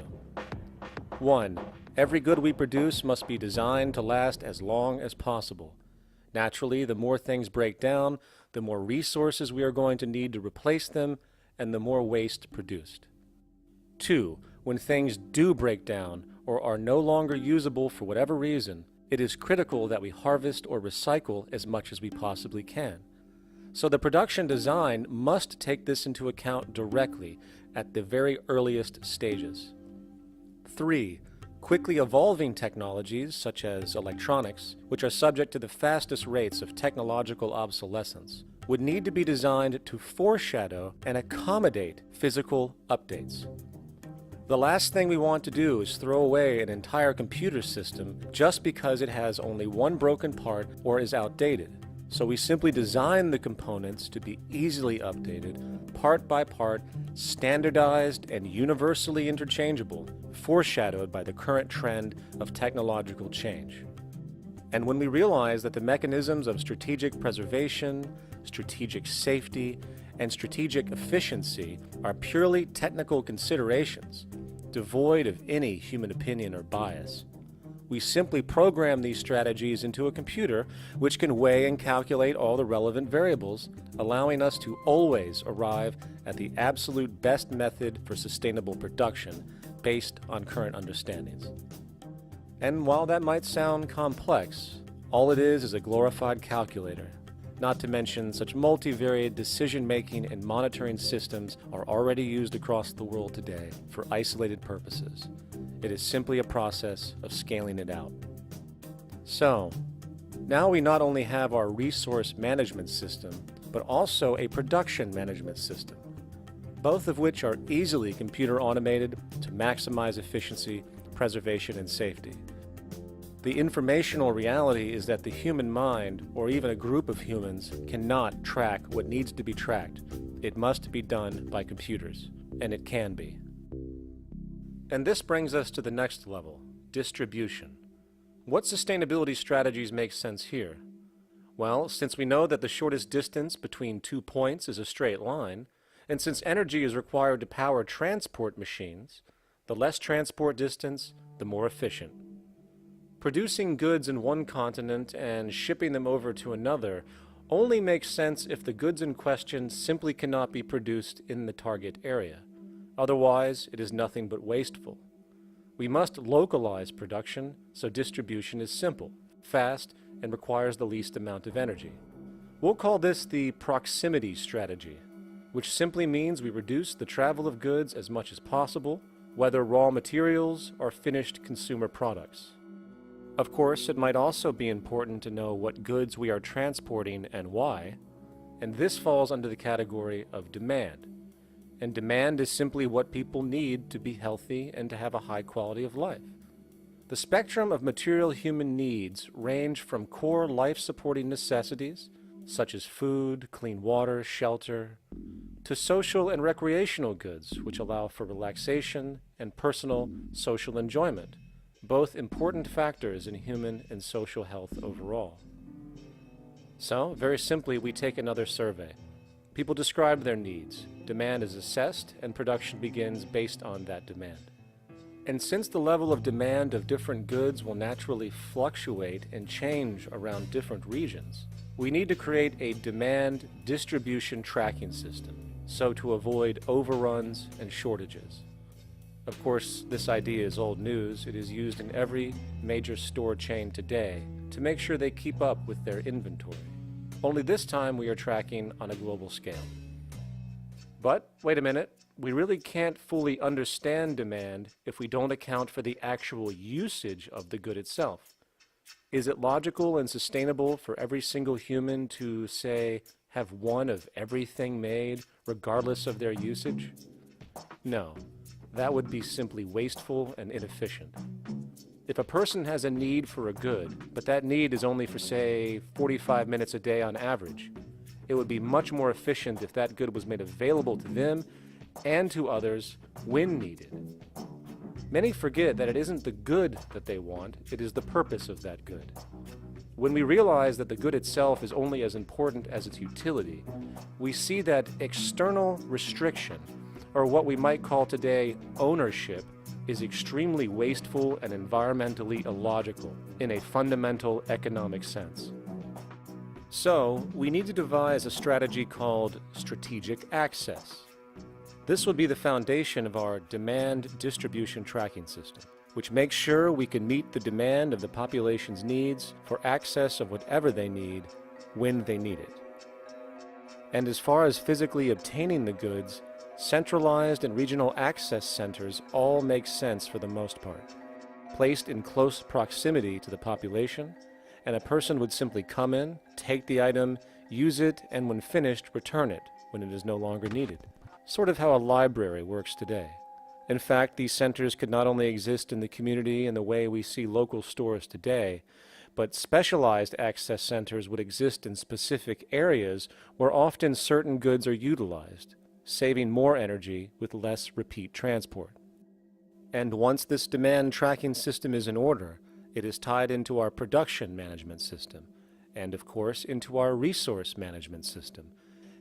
1. Every good we produce must be designed to last as long as possible. Naturally, the more things break down, the more resources we are going to need to replace them, and the more waste produced. 2. When things do break down or are no longer usable for whatever reason, it is critical that we harvest or recycle as much as we possibly can. So the production design must take this into account directly at the very earliest stages. 3. Quickly evolving technologies, such as electronics, which are subject to the fastest rates of technological obsolescence, would need to be designed to foreshadow and accommodate physical updates. The last thing we want to do is throw away an entire computer system just because it has only one broken part or is outdated. So we simply design the components to be easily updated, part by part, standardized and universally interchangeable, foreshadowed by the current trend of technological change. And when we realize that the mechanisms of strategic preservation, strategic safety, and strategic efficiency are purely technical considerations, devoid of any human opinion or bias, we simply program these strategies into a computer which can weigh and calculate all the relevant variables, allowing us to always arrive at the absolute best method for sustainable production based on current understandings. And while that might sound complex, all it is a glorified calculator. Not to mention, such multivariate decision-making and monitoring systems are already used across the world today for isolated purposes. It is simply a process of scaling it out. So, now we not only have our resource management system, but also a production management system, both of which are easily computer automated to maximize efficiency, preservation, and safety. The informational reality is that the human mind, or even a group of humans, cannot track what needs to be tracked. It must be done by computers, and it can be. And this brings us to the next level, distribution. What sustainability strategies make sense here? Well, since we know that the shortest distance between 2 points is a straight line, and since energy is required to power transport machines, the less transport distance, the more efficient. Producing goods in one continent and shipping them over to another only makes sense if the goods in question simply cannot be produced in the target area. Otherwise, it is nothing but wasteful. We must localize production so distribution is simple, fast, and requires the least amount of energy. We'll call this the proximity strategy. which simply means we reduce the travel of goods as much as possible, whether raw materials or finished consumer products. Of course, it might also be important to know what goods we are transporting and why, and this falls under the category of demand. And demand is simply what people need to be healthy and to have a high quality of life. The spectrum of material human needs range from core life-supporting necessities, such as food, clean water, shelter, to social and recreational goods, which allow for relaxation and personal social enjoyment, both important factors in human and social health overall. So, very simply, we take another survey. People describe their needs. Demand is assessed, and production begins based on that demand. And since the level of demand of different goods will naturally fluctuate and change around different regions, we need to create a demand distribution tracking system, so to avoid overruns and shortages. Of course, this idea is old news. It is used in every major store chain today to make sure they keep up with their inventory. Only this time we are tracking on a global scale. But, wait a minute, we really can't fully understand demand if we don't account for the actual usage of the good itself. Is it logical and sustainable for every single human to, say, have one of everything made, regardless of their usage? No, that would be simply wasteful and inefficient. If a person has a need for a good, but that need is only for, say, 45 minutes a day on average, it would be much more efficient if that good was made available to them and to others when needed. Many forget that it isn't the good that they want, it is the purpose of that good. When we realize that the good itself is only as important as its utility, we see that external restriction, or what we might call today ownership, is extremely wasteful and environmentally illogical in a fundamental economic sense. So, we need to devise a strategy called strategic access. This will be the foundation of our demand distribution tracking system, which makes sure we can meet the demand of the population's needs for access of whatever they need when they need it. And as far as physically obtaining the goods, centralized and regional access centers all make sense for the most part, placed in close proximity to the population, and a person would simply come in, take the item, use it, and when finished, return it when it is no longer needed. Sort of how a library works today. In fact, these centers could not only exist in the community in the way we see local stores today, but specialized access centers would exist in specific areas where often certain goods are utilized, saving more energy with less repeat transport. And once this demand tracking system is in order, it is tied into our production management system, and of course into our resource management system,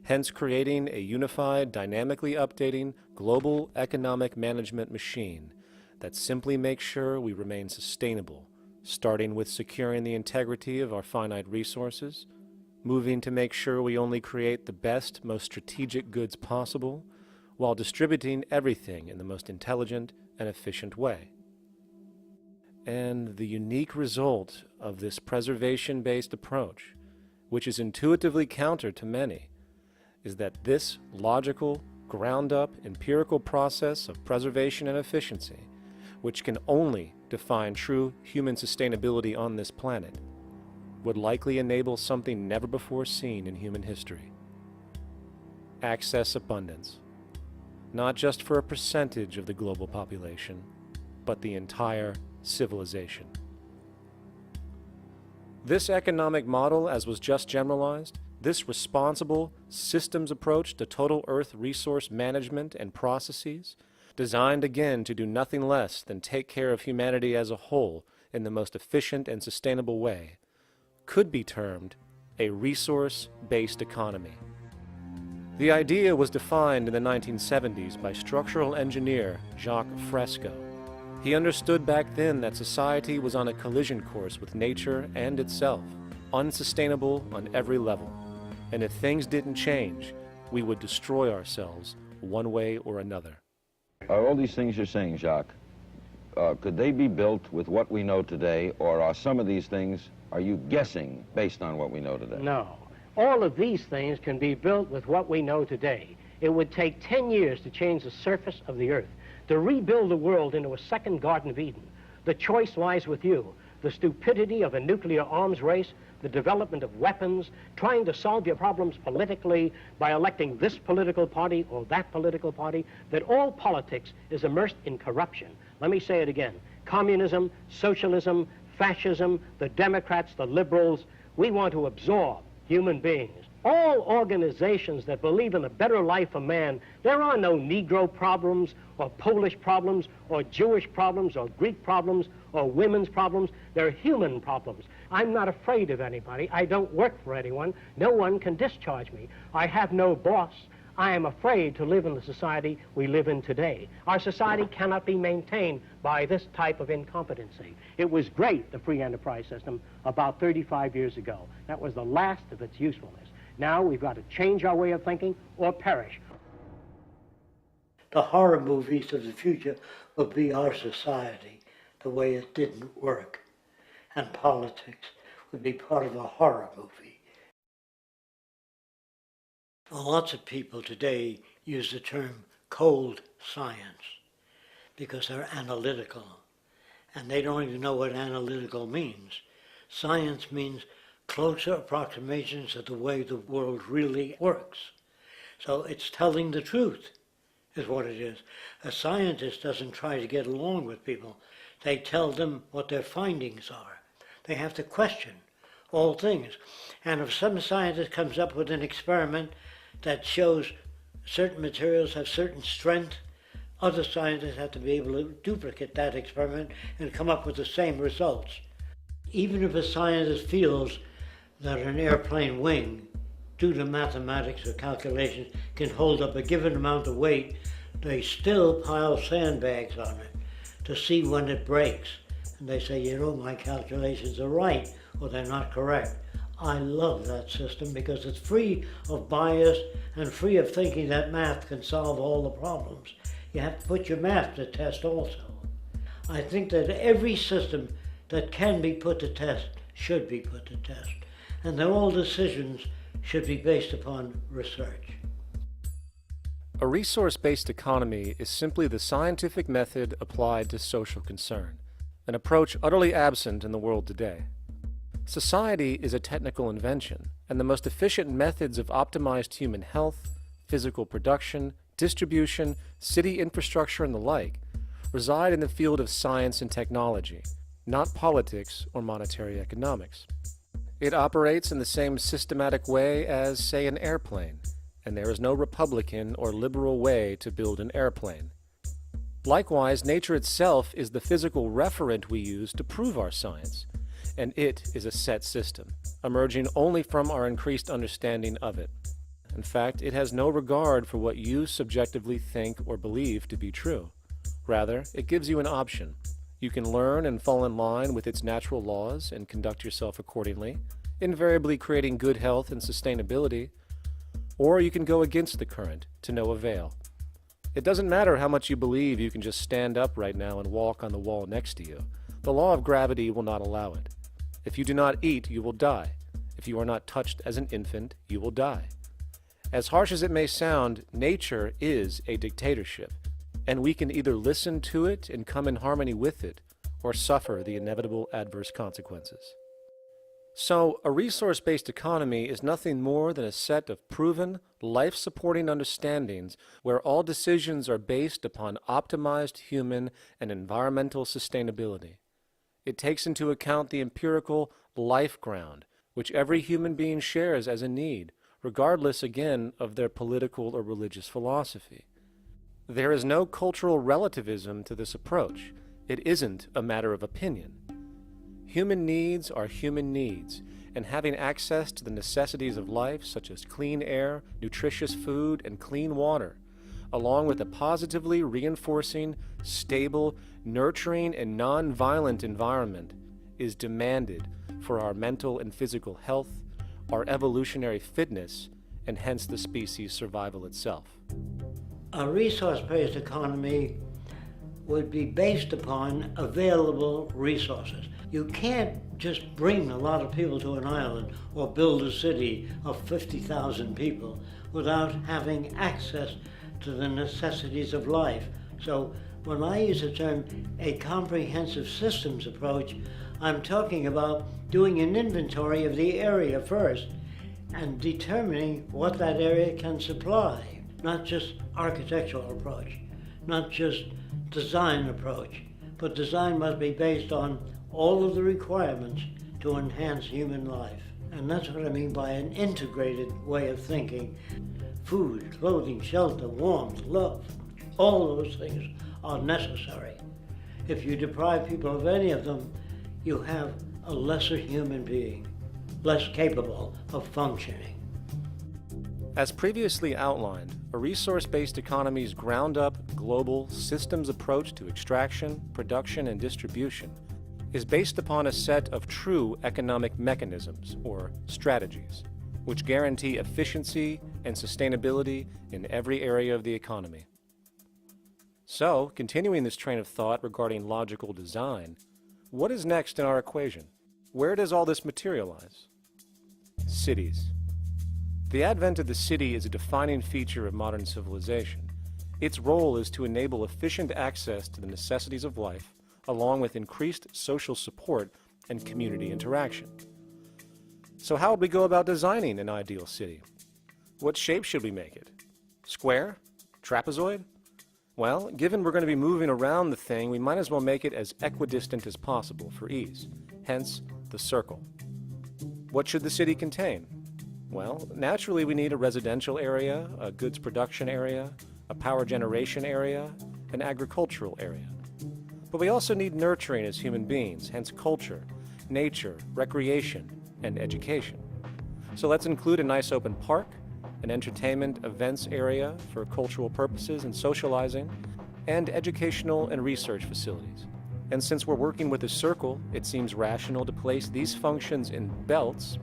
hence creating a unified, dynamically updating, global economic management machine that simply makes sure we remain sustainable, starting with securing the integrity of our finite resources, moving to make sure we only create the best, most strategic goods possible, while distributing everything in the most intelligent and efficient way. And the unique result of this preservation-based approach, which is intuitively counter to many, is that this logical, ground-up, empirical process of preservation and efficiency, which can only define true human sustainability on this planet, would likely enable something never before seen in human history. Access abundance, not just for a percentage of the global population, but the entire civilization. This economic model, as was just generalized, this responsible systems approach to total Earth resource management and processes, designed again to do nothing less than take care of humanity as a whole in the most efficient and sustainable way, could be termed a resource-based economy. The idea was defined in the 1970s by structural engineer Jacques Fresco. He understood back then that society was on a collision course with nature and itself, unsustainable on every level. And if things didn't change, we would destroy ourselves one way or another. Are all these things you're saying, Jacques, could they be built with what we know today, or are some of these things, are you guessing based on what we know today? No. All of these things can be built with what we know today. It would take 10 years to change the surface of the earth, to rebuild the world into a second Garden of Eden. The choice lies with you. The stupidity of a nuclear arms race, the development of weapons, trying to solve your problems politically by electing this political party or that political party, that all politics is immersed in corruption. Let me say it again. Communism, socialism, fascism, the Democrats, the liberals, we want to absorb human beings. All organizations that believe in a better life for man, there are no Negro problems or Polish problems or Jewish problems or Greek problems or women's problems. They're human problems. I'm not afraid of anybody. I don't work for anyone. No one can discharge me. I have no boss. I am afraid to live in the society we live in today. Our society cannot be maintained by this type of incompetency. It was great, the free enterprise system, about 35 years ago. That was the last of its usefulness. Now we've got to change our way of thinking or perish. The horror movies of the future will be our society, the way it didn't work. And politics would be part of a horror movie. Lots of people today use the term cold science because they're analytical. And they don't even know what analytical means. Science means closer approximations of the way the world really works. So it's telling the truth, is what it is. A scientist doesn't try to get along with people. They tell them what their findings are. They have to question all things. And if some scientist comes up with an experiment that shows certain materials have certain strength, other scientists have to be able to duplicate that experiment and come up with the same results. Even if a scientist feels that an airplane wing, due to mathematics or calculations, can hold up a given amount of weight, they still pile sandbags on it to see when it breaks. And they say, you know, my calculations are right, or they're not correct. I love that system because it's free of bias and free of thinking that math can solve all the problems. You have to put your math to test also. I think that every system that can be put to test should be put to test. And that all decisions should be based upon research. A resource-based economy is simply the scientific method applied to social concern, an approach utterly absent in the world today. Society is a technical invention, and the most efficient methods of optimized human health, physical production, distribution, city infrastructure, and the like reside in the field of science and technology, not politics or monetary economics. It operates in the same systematic way as, say, an airplane, and there is no Republican or liberal way to build an airplane. Likewise, nature itself is the physical referent we use to prove our science, and it is a set system, emerging only from our increased understanding of it. In fact, it has no regard for what you subjectively think or believe to be true. Rather, it gives you an option. You can learn and fall in line with its natural laws and conduct yourself accordingly, invariably creating good health and sustainability, or you can go against the current to no avail. It doesn't matter how much you believe you can just stand up right now and walk on the wall next to you. The law of gravity will not allow it. If you do not eat, you will die. If you are not touched as an infant, you will die. As harsh as it may sound, nature is a dictatorship, and we can either listen to it and come in harmony with it, or suffer the inevitable adverse consequences. So, a resource-based economy is nothing more than a set of proven, life-supporting understandings where all decisions are based upon optimized human and environmental sustainability. It takes into account the empirical life ground, which every human being shares as a need, regardless, again, of their political or religious philosophy. There is no cultural relativism to this approach. It isn't a matter of opinion. Human needs are human needs, and having access to the necessities of life, such as clean air, nutritious food, and clean water, along with a positively reinforcing, stable, nurturing, and non-violent environment, is demanded for our mental and physical health, our evolutionary fitness, and hence the species' survival itself. A resource-based economy would be based upon available resources. You can't just bring a lot of people to an island or build a city of 50,000 people without having access to the necessities of life. So when I use the term a comprehensive systems approach, I'm talking about doing an inventory of the area first and determining what that area can supply, not just architectural approach, not just design approach, but design must be based on all of the requirements to enhance human life. And that's what I mean by an integrated way of thinking. Food, clothing, shelter, warmth, love, all those things are necessary. If you deprive people of any of them, you have a lesser human being, less capable of functioning. As previously outlined, a resource-based economy's ground-up, global, systems approach to extraction, production, and distribution is based upon a set of true economic mechanisms, or strategies, which guarantee efficiency and sustainability in every area of the economy. So, continuing this train of thought regarding logical design, what is next in our equation? Where does all this materialize? Cities. The advent of the city is a defining feature of modern civilization. Its role is to enable efficient access to the necessities of life, along with increased social support and community interaction. So how would we go about designing an ideal city? What shape should we make it? Square? Trapezoid? Well, given we're going to be moving around the thing, we might as well make it as equidistant as possible for ease, hence the circle. What should the city contain? Well, naturally we need a residential area, a goods production area, a power generation area, an agricultural area. But we also need nurturing as human beings, hence culture, nature, recreation, and education. So let's include a nice open park, an entertainment events area for cultural purposes and socializing, and educational and research facilities. And since we're working with a circle, it seems rational to place these functions in belts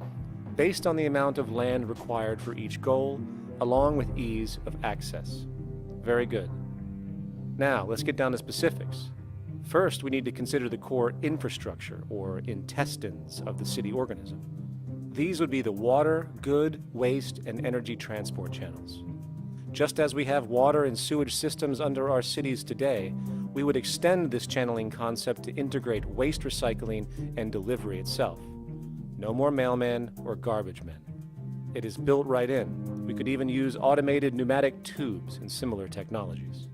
based on the amount of land required for each goal, along with ease of access. Very good. Now, let's get down to specifics. First, we need to consider the core infrastructure, or intestines, of the city organism. These would be the water, good, waste, and energy transport channels. Just as we have water and sewage systems under our cities today, we would extend this channeling concept to integrate waste recycling and delivery itself. No more mailmen or garbage men. It is built right in. We could even use automated pneumatic tubes and similar technologies.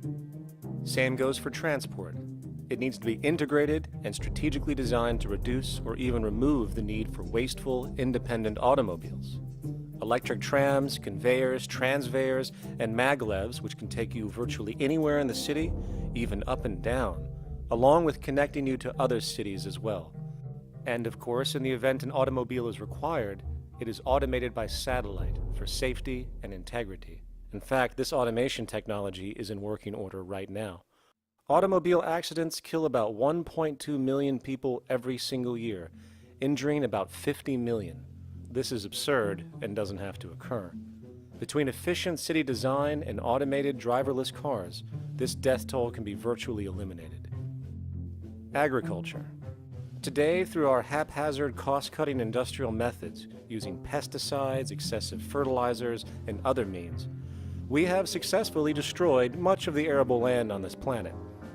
Same goes for transport. It needs to be integrated and strategically designed to reduce or even remove the need for wasteful, independent automobiles. Electric trams, conveyors, transveyors, and maglevs, which can take you virtually anywhere in the city, even up and down, along with connecting you to other cities as well. And of course, in the event an automobile is required, it is automated by satellite for safety and integrity. In fact, this automation technology is in working order right now. Automobile accidents kill about 1.2 million people every single year, injuring about 50 million. This is absurd and doesn't have to occur. Between efficient city design and automated driverless cars, this death toll can be virtually eliminated. Agriculture. Today, through our haphazard, cost-cutting industrial methods, using pesticides, excessive fertilizers, and other means, we have successfully destroyed much of the arable land on this planet,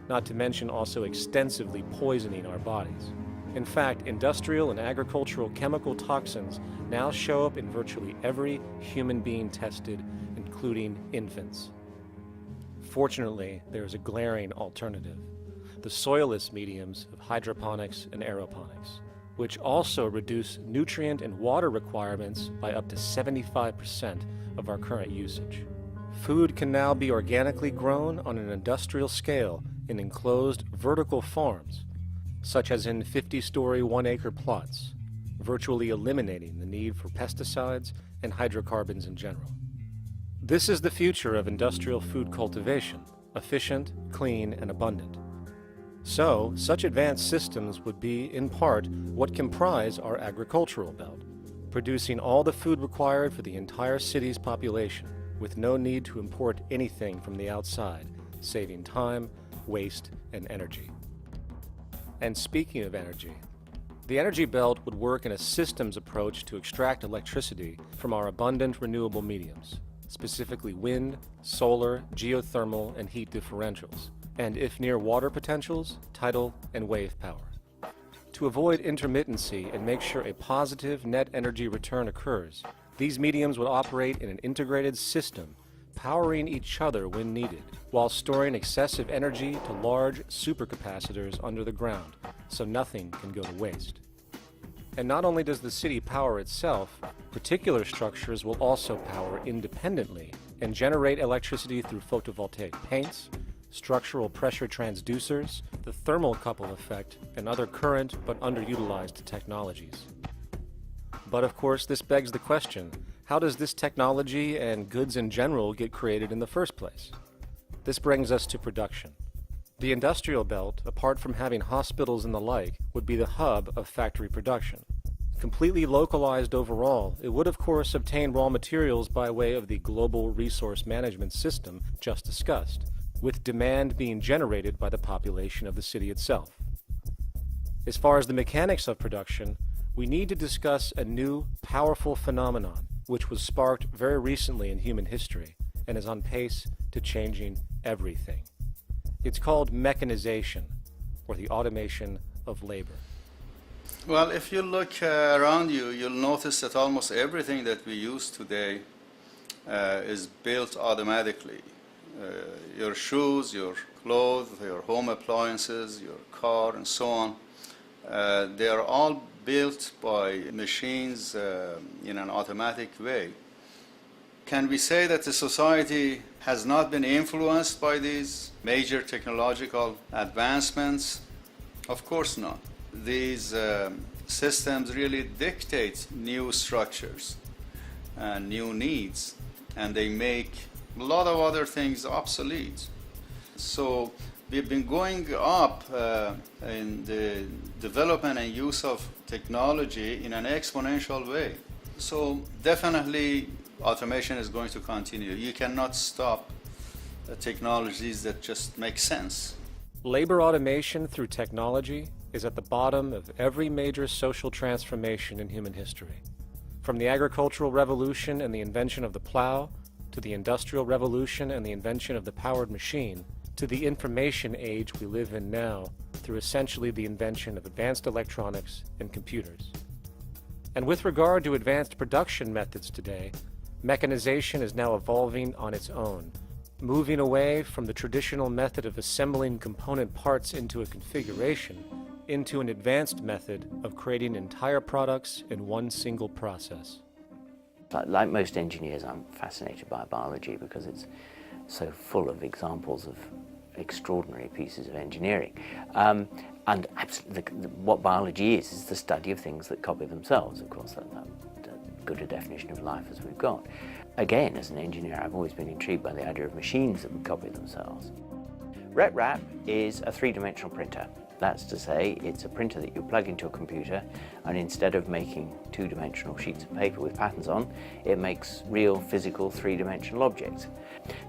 not to mention also extensively poisoning our bodies. In fact, industrial and agricultural chemical toxins now show up in virtually every human being tested, including infants. Fortunately, there is a glaring alternative: the soilless mediums of hydroponics and aeroponics, which also reduce nutrient and water requirements by up to 75% of our current usage. Food can now be organically grown on an industrial scale in enclosed vertical farms, such as in 50-story 1-acre plots, virtually eliminating the need for pesticides and hydrocarbons in general. This is the future of industrial food cultivation, efficient, clean, and abundant. So, such advanced systems would be, in part, what comprise our agricultural belt, producing all the food required for the entire city's population, with no need to import anything from the outside, saving time, waste, and energy. And speaking of energy, the energy belt would work in a systems approach to extract electricity from our abundant renewable mediums. specifically wind, solar, geothermal, and heat differentials, and if near water potentials, tidal and wave power. To avoid intermittency and make sure a positive net energy return occurs, these mediums would operate in an integrated system, powering each other when needed, while storing excessive energy to large supercapacitors under the ground, so nothing can go to waste. And not only does the city power itself, particular structures will also power independently and generate electricity through photovoltaic paints, structural pressure transducers, the thermocouple effect, and other current but underutilized technologies. But of course, this begs the question, how does this technology and goods in general get created in the first place? This brings us to production. The industrial belt, apart from having hospitals and the like, would be the hub of factory production. Completely localized overall, it would of course obtain raw materials by way of the global resource management system just discussed, with demand being generated by the population of the city itself. As far as the mechanics of production, we need to discuss a new, powerful phenomenon, which was sparked very recently in human history and is on pace to changing everything. It's called mechanization, or the automation of labor. Well, if you look around you, you'll notice that almost everything that we use today is built automatically. Your shoes, your clothes, your home appliances, your car, and so on, they are all built by machines in an automatic way. Can we say that the society has not been influenced by these major technological advancements? Of course not. These systems really dictate new structures and new needs, and they make a lot of other things obsolete. So we've been going up in the development and use of technology in an exponential way. So definitely automation is going to continue. You cannot stop technologies that just make sense. Labor automation through technology is at the bottom of every major social transformation in human history. From the agricultural revolution and the invention of the plow, to the industrial revolution and the invention of the powered machine, to the information age we live in now through essentially the invention of advanced electronics and computers. And with regard to advanced production methods today, mechanization is now evolving on its own, moving away from the traditional method of assembling component parts into a configuration into an advanced method of creating entire products in one single process. Like most engineers, I'm fascinated by biology because it's so full of examples of extraordinary pieces of engineering. And what biology is the study of things that copy themselves. Of course, that's good a definition of life as we've got. Again, as an engineer, I've always been intrigued by the idea of machines that would copy themselves. RetRap is a three-dimensional printer. That's to say, it's a printer that you plug into a computer, and instead of making two-dimensional sheets of paper with patterns on, it makes real, physical, three-dimensional objects.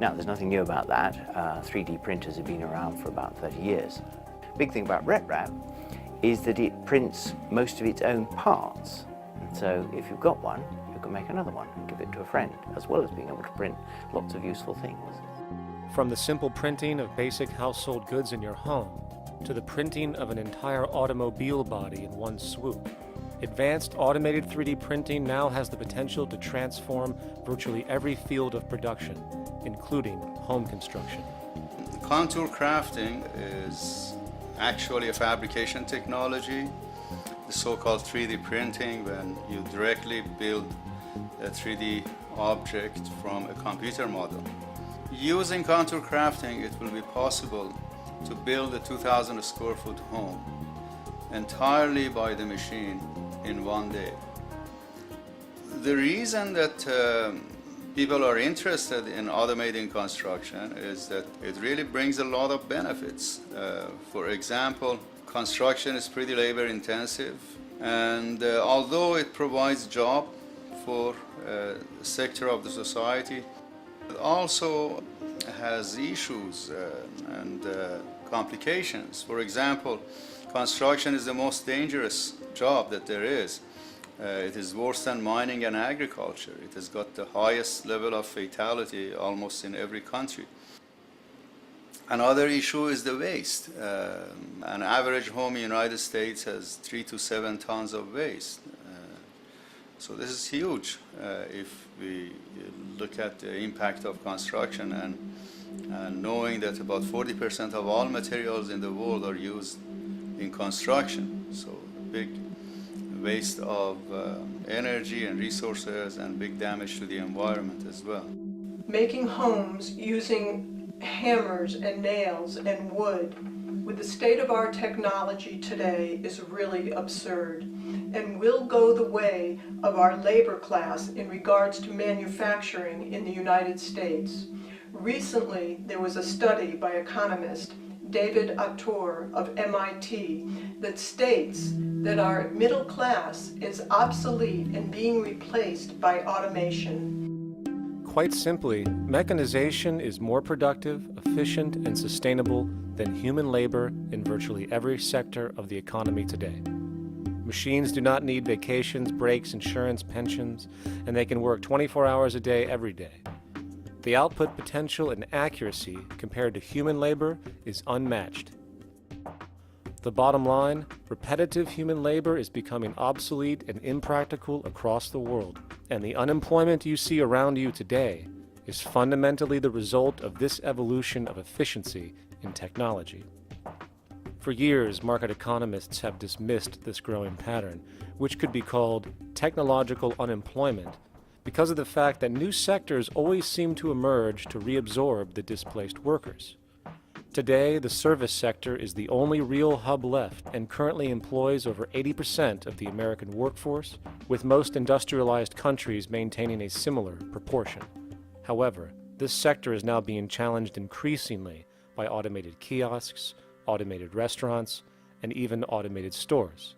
Now, there's nothing new about that. 3D printers have been around for about 30 years. Big thing about RetRap is that it prints most of its own parts. And so if you've got one, you can make another one and give it to a friend, as well as being able to print lots of useful things. From the simple printing of basic household goods in your home, to the printing of an entire automobile body in one swoop, advanced automated 3D printing now has the potential to transform virtually every field of production, including home construction. Contour crafting is actually a fabrication technology, the so-called 3D printing, when you directly build a 3D object from a computer model. Using contour crafting, it will be possible to build a 2,000 square foot home entirely by the machine in one day. The reason that people are interested in automating construction is that it really brings a lot of benefits. For example, construction is pretty labor intensive, and although it provides job for a sector of the society, it also has issues and complications. For example, construction is the most dangerous job that there is. It is worse than mining and agriculture. It has got the highest level of fatality almost in every country. Another issue is the waste. An average home in the United States has 3 to 7 tons of waste. So this is huge if we look at the impact of construction and knowing that about 40% of all materials in the world are used in construction. So big waste of energy and resources and big damage to the environment as well. Making homes using hammers and nails and wood with the state of our technology today is really absurd and will go the way of our labor class in regards to manufacturing in the United States. Recently, there was a study by economist David Autor of MIT that states that our middle class is obsolete and being replaced by automation. Quite simply, mechanization is more productive, efficient, and sustainable than human labor in virtually every sector of the economy today. Machines do not need vacations, breaks, insurance, pensions, and they can work 24 hours a day every day. The output potential and accuracy compared to human labor is unmatched. The bottom line, repetitive human labor is becoming obsolete and impractical across the world, and the unemployment you see around you today is fundamentally the result of this evolution of efficiency in technology. For years, market economists have dismissed this growing pattern, which could be called technological unemployment, because of the fact that new sectors always seem to emerge to reabsorb the displaced workers. Today, the service sector is the only real hub left and currently employs over 80% of the American workforce, with most industrialized countries maintaining a similar proportion. However, this sector is now being challenged increasingly by automated kiosks, automated restaurants, and even automated stores.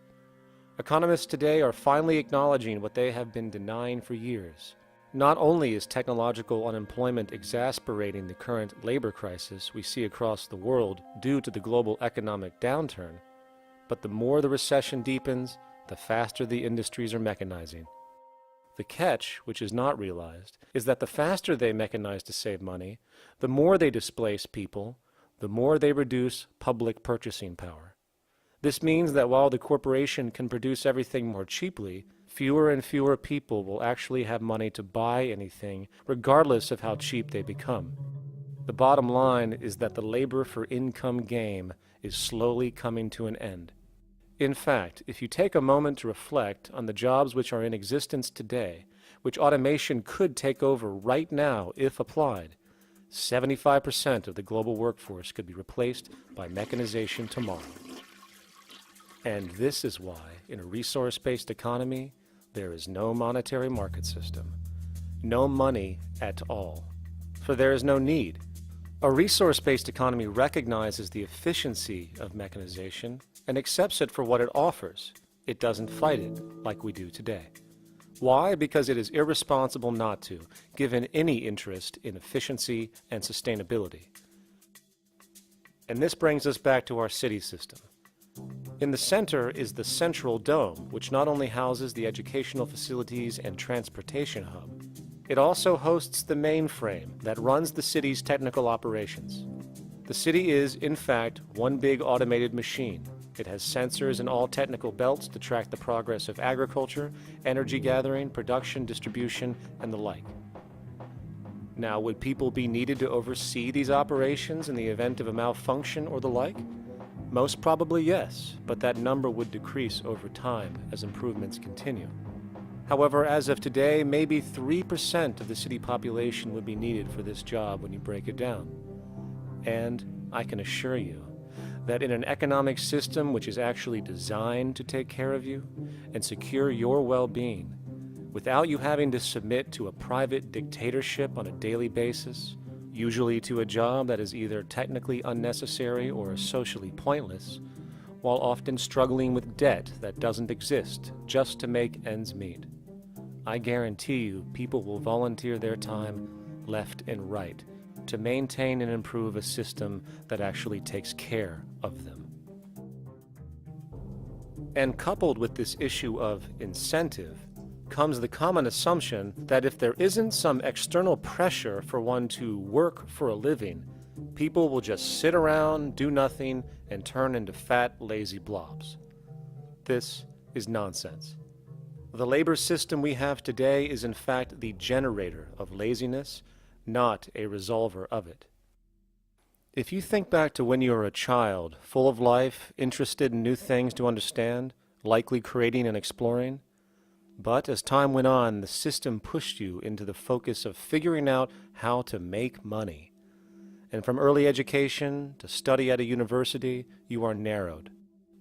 Economists today are finally acknowledging what they have been denying for years. Not only is technological unemployment exasperating the current labor crisis we see across the world due to the global economic downturn, but the more the recession deepens, the faster the industries are mechanizing. The catch, which is not realized, is that the faster they mechanize to save money, the more they displace people, the more they reduce public purchasing power. This means that while the corporation can produce everything more cheaply, fewer and fewer people will actually have money to buy anything, regardless of how cheap they become. The bottom line is that the labor for income game is slowly coming to an end. In fact, if you take a moment to reflect on the jobs which are in existence today, which automation could take over right now if applied, 75% of the global workforce could be replaced by mechanization tomorrow. And this is why, in a resource-based economy, there is no monetary market system, no money at all, for there is no need. A resource-based economy recognizes the efficiency of mechanization and accepts it for what it offers. It doesn't fight it like we do today. Why? Because it is irresponsible not to, given any interest in efficiency and sustainability. And this brings us back to our city system. In the center is the central dome, which not only houses the educational facilities and transportation hub, it also hosts the mainframe that runs the city's technical operations. The city is, in fact, one big automated machine. It has sensors in all technical belts to track the progress of agriculture, energy gathering, production, distribution, and the like. Now, would people be needed to oversee these operations in the event of a malfunction or the like? Most probably yes, but that number would decrease over time as improvements continue. However, as of today, maybe 3% of the city population would be needed for this job when you break it down. And I can assure you that in an economic system which is actually designed to take care of you and secure your well-being, without you having to submit to a private dictatorship on a daily basis, usually to a job that is either technically unnecessary or socially pointless, while often struggling with debt that doesn't exist just to make ends meet. I guarantee you people will volunteer their time left and right to maintain and improve a system that actually takes care of them. And coupled with this issue of incentive comes the common assumption that if there isn't some external pressure for one to work for a living, people will just sit around, do nothing, and turn into fat, lazy blobs. This is nonsense. The labor system we have today is in fact the generator of laziness, not a resolver of it. If you think back to when you were a child, full of life, interested in new things to understand, likely creating and exploring, but as time went on, the system pushed you into the focus of figuring out how to make money. And from early education to study at a university, you are narrowed,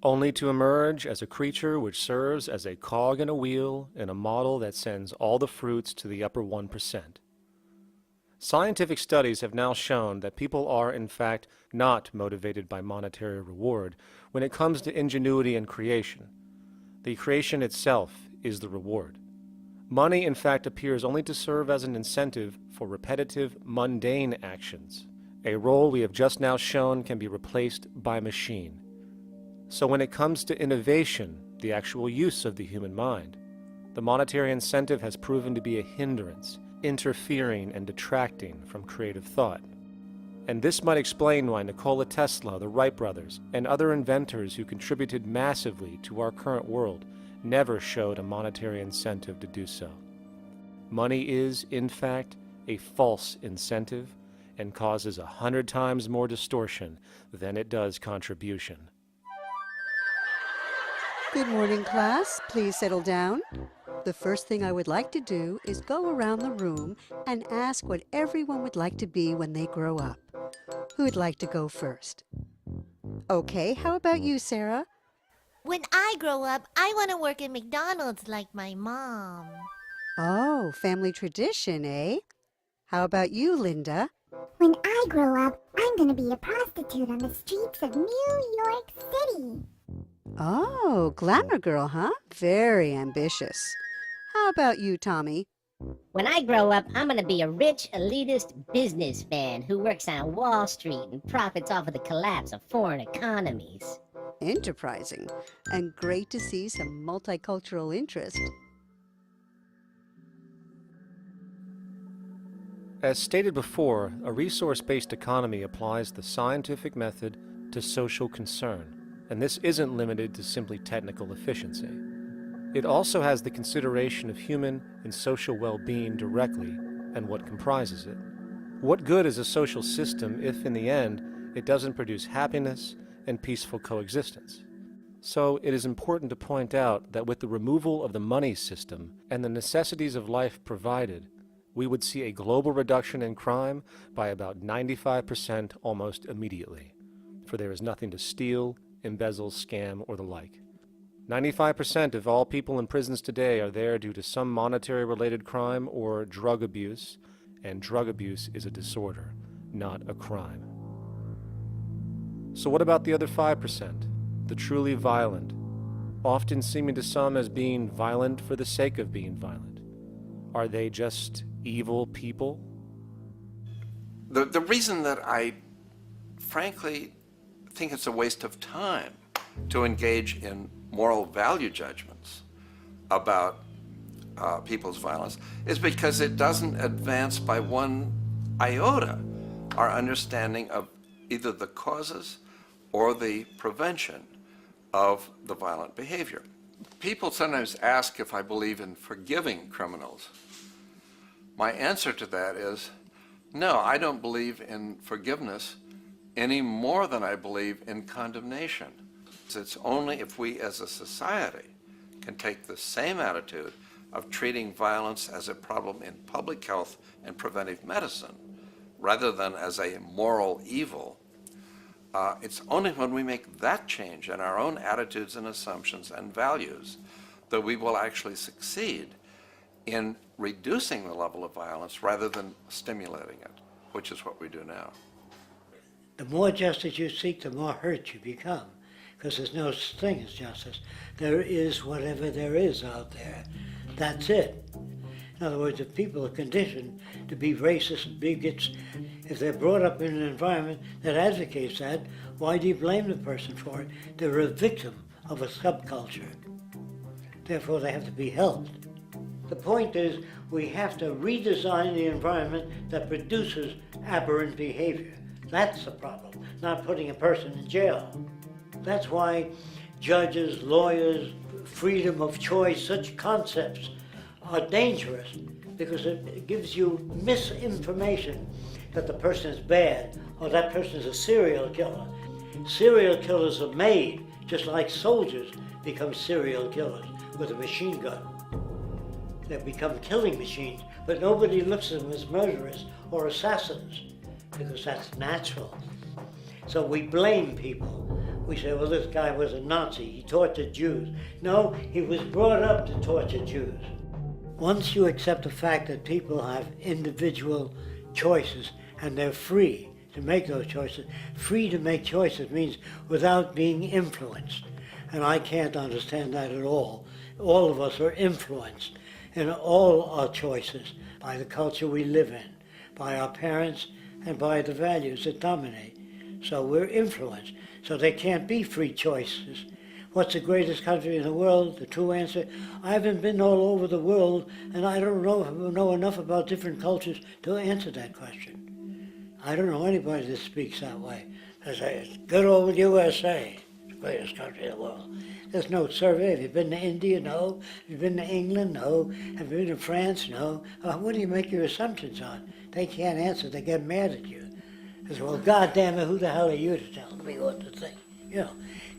only to emerge as a creature which serves as a cog in a wheel in a model that sends all the fruits to the upper 1%. Scientific studies have now shown that people are, in fact, not motivated by monetary reward when it comes to ingenuity and creation. The creation itself is the reward. Money, in fact, appears only to serve as an incentive for repetitive, mundane actions, a role we have just now shown can be replaced by machine. So when it comes to innovation, the actual use of the human mind, the monetary incentive has proven to be a hindrance, interfering and detracting from creative thought. And this might explain why Nikola Tesla, the Wright brothers, and other inventors who contributed massively to our current world never showed a monetary incentive to do so. Money is, in fact, a false incentive and causes 100 times more distortion than it does contribution. Good morning, class. Please settle down. The first thing I would like to do is go around the room and ask what everyone would like to be when they grow up. Who would like to go first? Okay, how about you, Sarah? When I grow up, I want to work at McDonald's like my mom. Oh, family tradition, eh? How about you, Linda? When I grow up, I'm going to be a prostitute on the streets of New York City. Oh, glamour girl, huh? Very ambitious. How about you, Tommy? When I grow up, I'm gonna be a rich, elitist businessman who works on Wall Street and profits off of the collapse of foreign economies. Enterprising, and great to see some multicultural interest. As stated before, a resource-based economy applies the scientific method to social concern, and this isn't limited to simply technical efficiency. It also has the consideration of human and social well-being directly and what comprises it. What good is a social system if, in the end, it doesn't produce happiness and peaceful coexistence? So it is important to point out that with the removal of the money system and the necessities of life provided, we would see a global reduction in crime by about 95% almost immediately, for there is nothing to steal, embezzle, scam, or the like. 95% of all people in prisons today are there due to some monetary-related crime or drug abuse, and drug abuse is a disorder, not a crime. So what about the other 5%, the truly violent, often seeming to some as being violent for the sake of being violent? Are they just evil people? The reason that I frankly think it's a waste of time to engage in moral value judgments about people's violence is because it doesn't advance by one iota our understanding of either the causes or the prevention of the violent behavior. People sometimes ask if I believe in forgiving criminals. My answer to that is, no, I don't believe in forgiveness any more than I believe in condemnation. It's only if we as a society can take the same attitude of treating violence as a problem in public health and preventive medicine rather than as a moral evil. It's only when we make that change in our own attitudes and assumptions and values that we will actually succeed in reducing the level of violence rather than stimulating it, which is what we do now. The more justice you seek, the more hurt you become, because there's no such thing as justice. There is whatever there is out there. That's it. In other words, if people are conditioned to be racist and bigots, if they're brought up in an environment that advocates that, Why do you blame the person for it? They're a victim of a subculture. Therefore, they have to be helped. The point is, we have to redesign the environment that produces aberrant behavior. That's the problem, not putting a person in jail. That's why judges, lawyers, freedom of choice, such concepts are dangerous because it gives you misinformation that the person is bad or that person is a serial killer. Serial killers are made, just like soldiers become serial killers with a machine gun. They become killing machines, but nobody looks at them as murderers or assassins because that's natural. So we blame people. We say, well, this guy was a Nazi, he tortured Jews. No, he was brought up to torture Jews. Once you accept the fact that people have individual choices and they're free to make those choices, free to make choices means without being influenced. And I can't understand that at all. All of us are influenced in all our choices by the culture we live in, by our parents, and by the values that dominate. So we're influenced. So there can't be free choices. What's the greatest country in the world? The true answer, I haven't been all over the world, and I don't know enough about different cultures to answer that question. I don't know anybody that speaks that way. They say, it's good old USA, the greatest country in the world. There's no survey. Have you been to India? No. Have you been to England? No. Have you been to France? No. What do you make your assumptions on? They can't answer. They get mad at you. They say, well, God damn it, who the hell are you to tell me what to think? You know,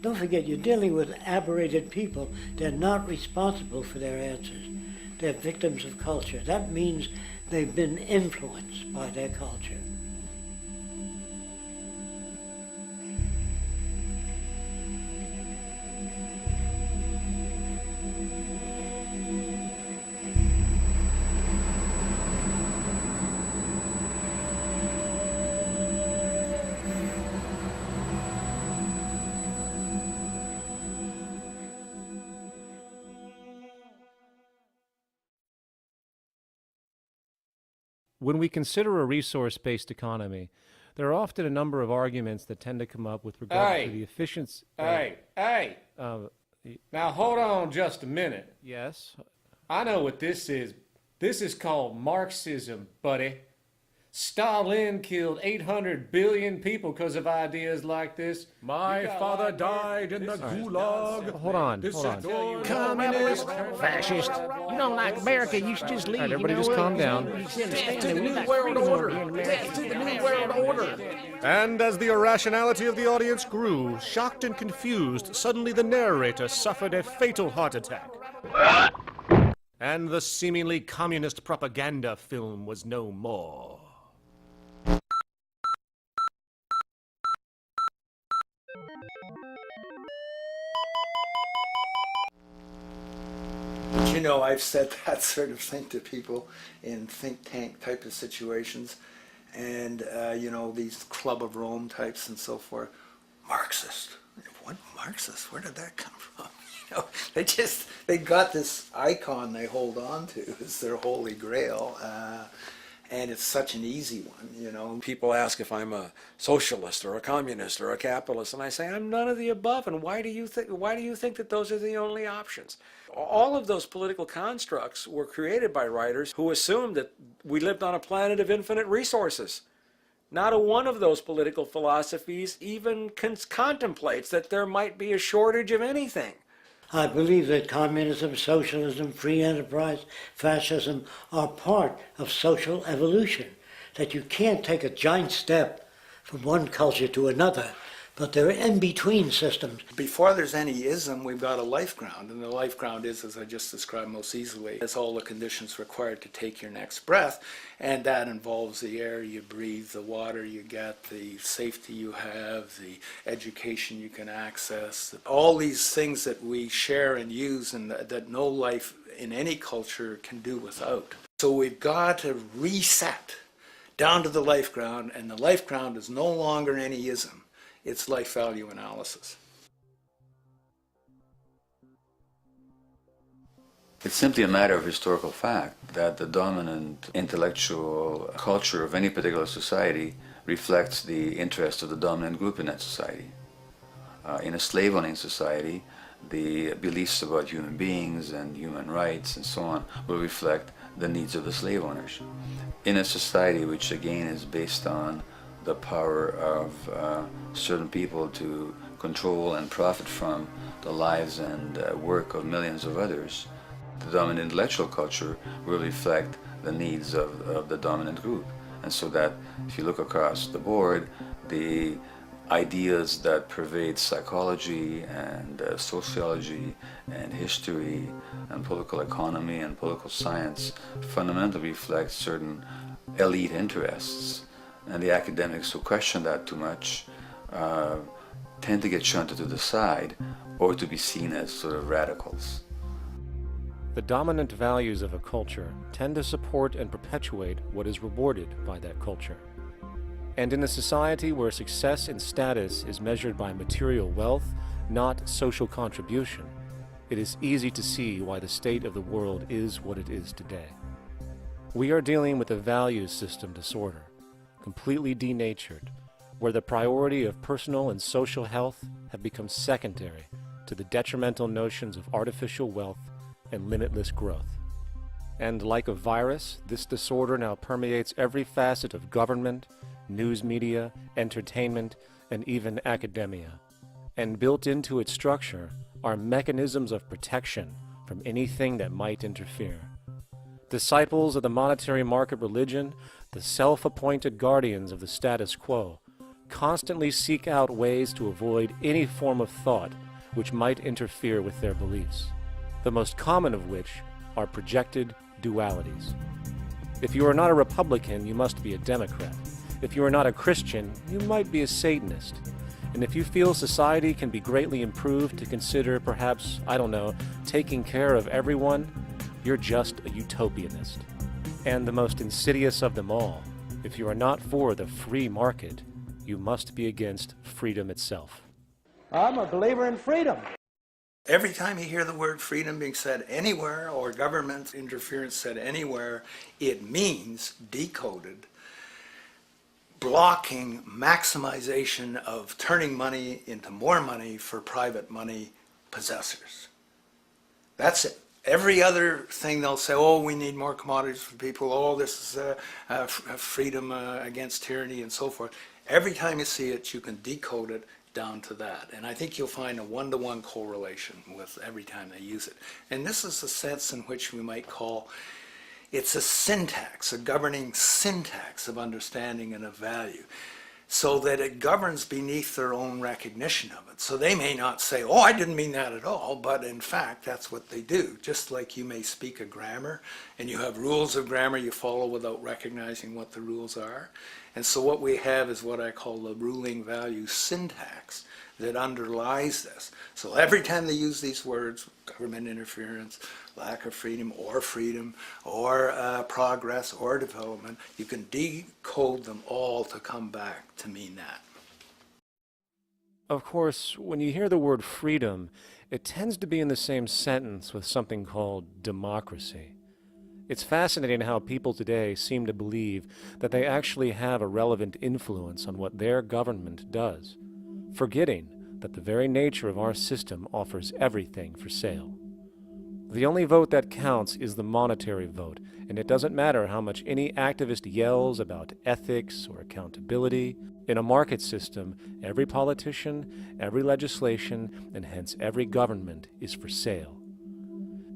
don't forget, you're dealing with aberrated people. They're not responsible for their answers. They're victims of culture. That means they've been influenced by their culture. When we consider a resource-based economy, there are often a number of arguments that tend to come up with regard to the efficiency. Hey! Now hold on just a minute. Yes? I know what this is. This is called Marxism, buddy. Stalin killed 800 billion people because of ideas like this. My father died in the gulag. Hold on. Communist, Fascist. You don't like America, you should just leave. All right, everybody just calm down. Death to the New World Order! Death to the New World Order! And as the irrationality of the audience grew, shocked and confused, suddenly the narrator suffered a fatal heart attack. And the seemingly communist propaganda film was no more. You know, I've said that sort of thing to people in think tank type of situations, and you know, these Club of Rome types and so forth. Marxist. What Marxist? Where did that come from? You know, they got this icon they hold on to as their holy grail, and it's such an easy one, you know. People ask if I'm a socialist or a communist or a capitalist, and I say I'm none of the above. And why do you think that those are the only options? All of those political constructs were created by writers who assumed that we lived on a planet of infinite resources. Not a one of those political philosophies even contemplates that there might be a shortage of anything. I believe that communism, socialism, free enterprise, fascism are part of social evolution, that you can't take a giant step from one culture to another, but they're in-between systems. Before there's any ism, we've got a life ground, and the life ground is, as I just described most easily, it's all the conditions required to take your next breath, and that involves the air you breathe, the water you get, the safety you have, the education you can access, all these things that we share and use and that no life in any culture can do without. So we've got to reset down to the life ground, and the life ground is no longer any ism. It's life value analysis. It's simply a matter of historical fact that the dominant intellectual culture of any particular society reflects the interest of the dominant group in that society. In a slave-owning society, the beliefs about human beings and human rights and so on will reflect the needs of the slave owners. In a society which again is based on the power of certain people to control and profit from the lives and work of millions of others, the dominant intellectual culture will reflect the needs of the dominant group. And so that if you look across the board, the ideas that pervade psychology and sociology and history and political economy and political science fundamentally reflect certain elite interests. And the academics who question that too much tend to get shunted to the side or to be seen as sort of radicals. The dominant values of a culture tend to support and perpetuate what is rewarded by that culture. And in a society where success and status is measured by material wealth, not social contribution, it is easy to see why the state of the world is what it is today. We are dealing with a values system disorder, completely denatured, where the priority of personal and social health have become secondary to the detrimental notions of artificial wealth and limitless growth. And like a virus, this disorder now permeates every facet of government, news media, entertainment, and even academia. And built into its structure are mechanisms of protection from anything that might interfere. Disciples of the monetary market religion, the self-appointed guardians of the status quo, constantly seek out ways to avoid any form of thought which might interfere with their beliefs, the most common of which are projected dualities. If you are not a Republican, you must be a Democrat. If you are not a Christian, you might be a Satanist. And if you feel society can be greatly improved to consider perhaps, I don't know, taking care of everyone, you're just a utopianist. And the most insidious of them all, if you are not for the free market, you must be against freedom itself. I'm a believer in freedom. Every time you hear the word freedom being said anywhere or government interference said anywhere, it means, decoded, blocking maximization of turning money into more money for private money possessors. That's it. Every other thing they'll say, oh, we need more commodities for people, oh, this is freedom against tyranny and so forth. Every time you see it, you can decode it down to that. And I think you'll find a one-to-one correlation with every time they use it. And this is the sense in which we might call it's a syntax, a governing syntax of understanding and of value, so that it governs beneath their own recognition of it. So they may not say, oh, I didn't mean that at all, but in fact, that's what they do. Just like you may speak a grammar, and you have rules of grammar you follow without recognizing what the rules are. And so what we have is what I call the ruling value syntax that underlies this. So every time they use these words, government interference, lack of freedom, or progress, or development, you can decode them all to come back to mean that. Of course, when you hear the word freedom, it tends to be in the same sentence with something called democracy. It's fascinating how people today seem to believe that they actually have a relevant influence on what their government does, forgetting that the very nature of our system offers everything for sale. The only vote that counts is the monetary vote, and it doesn't matter how much any activist yells about ethics or accountability. In a market system, every politician, every legislation, and hence every government is for sale.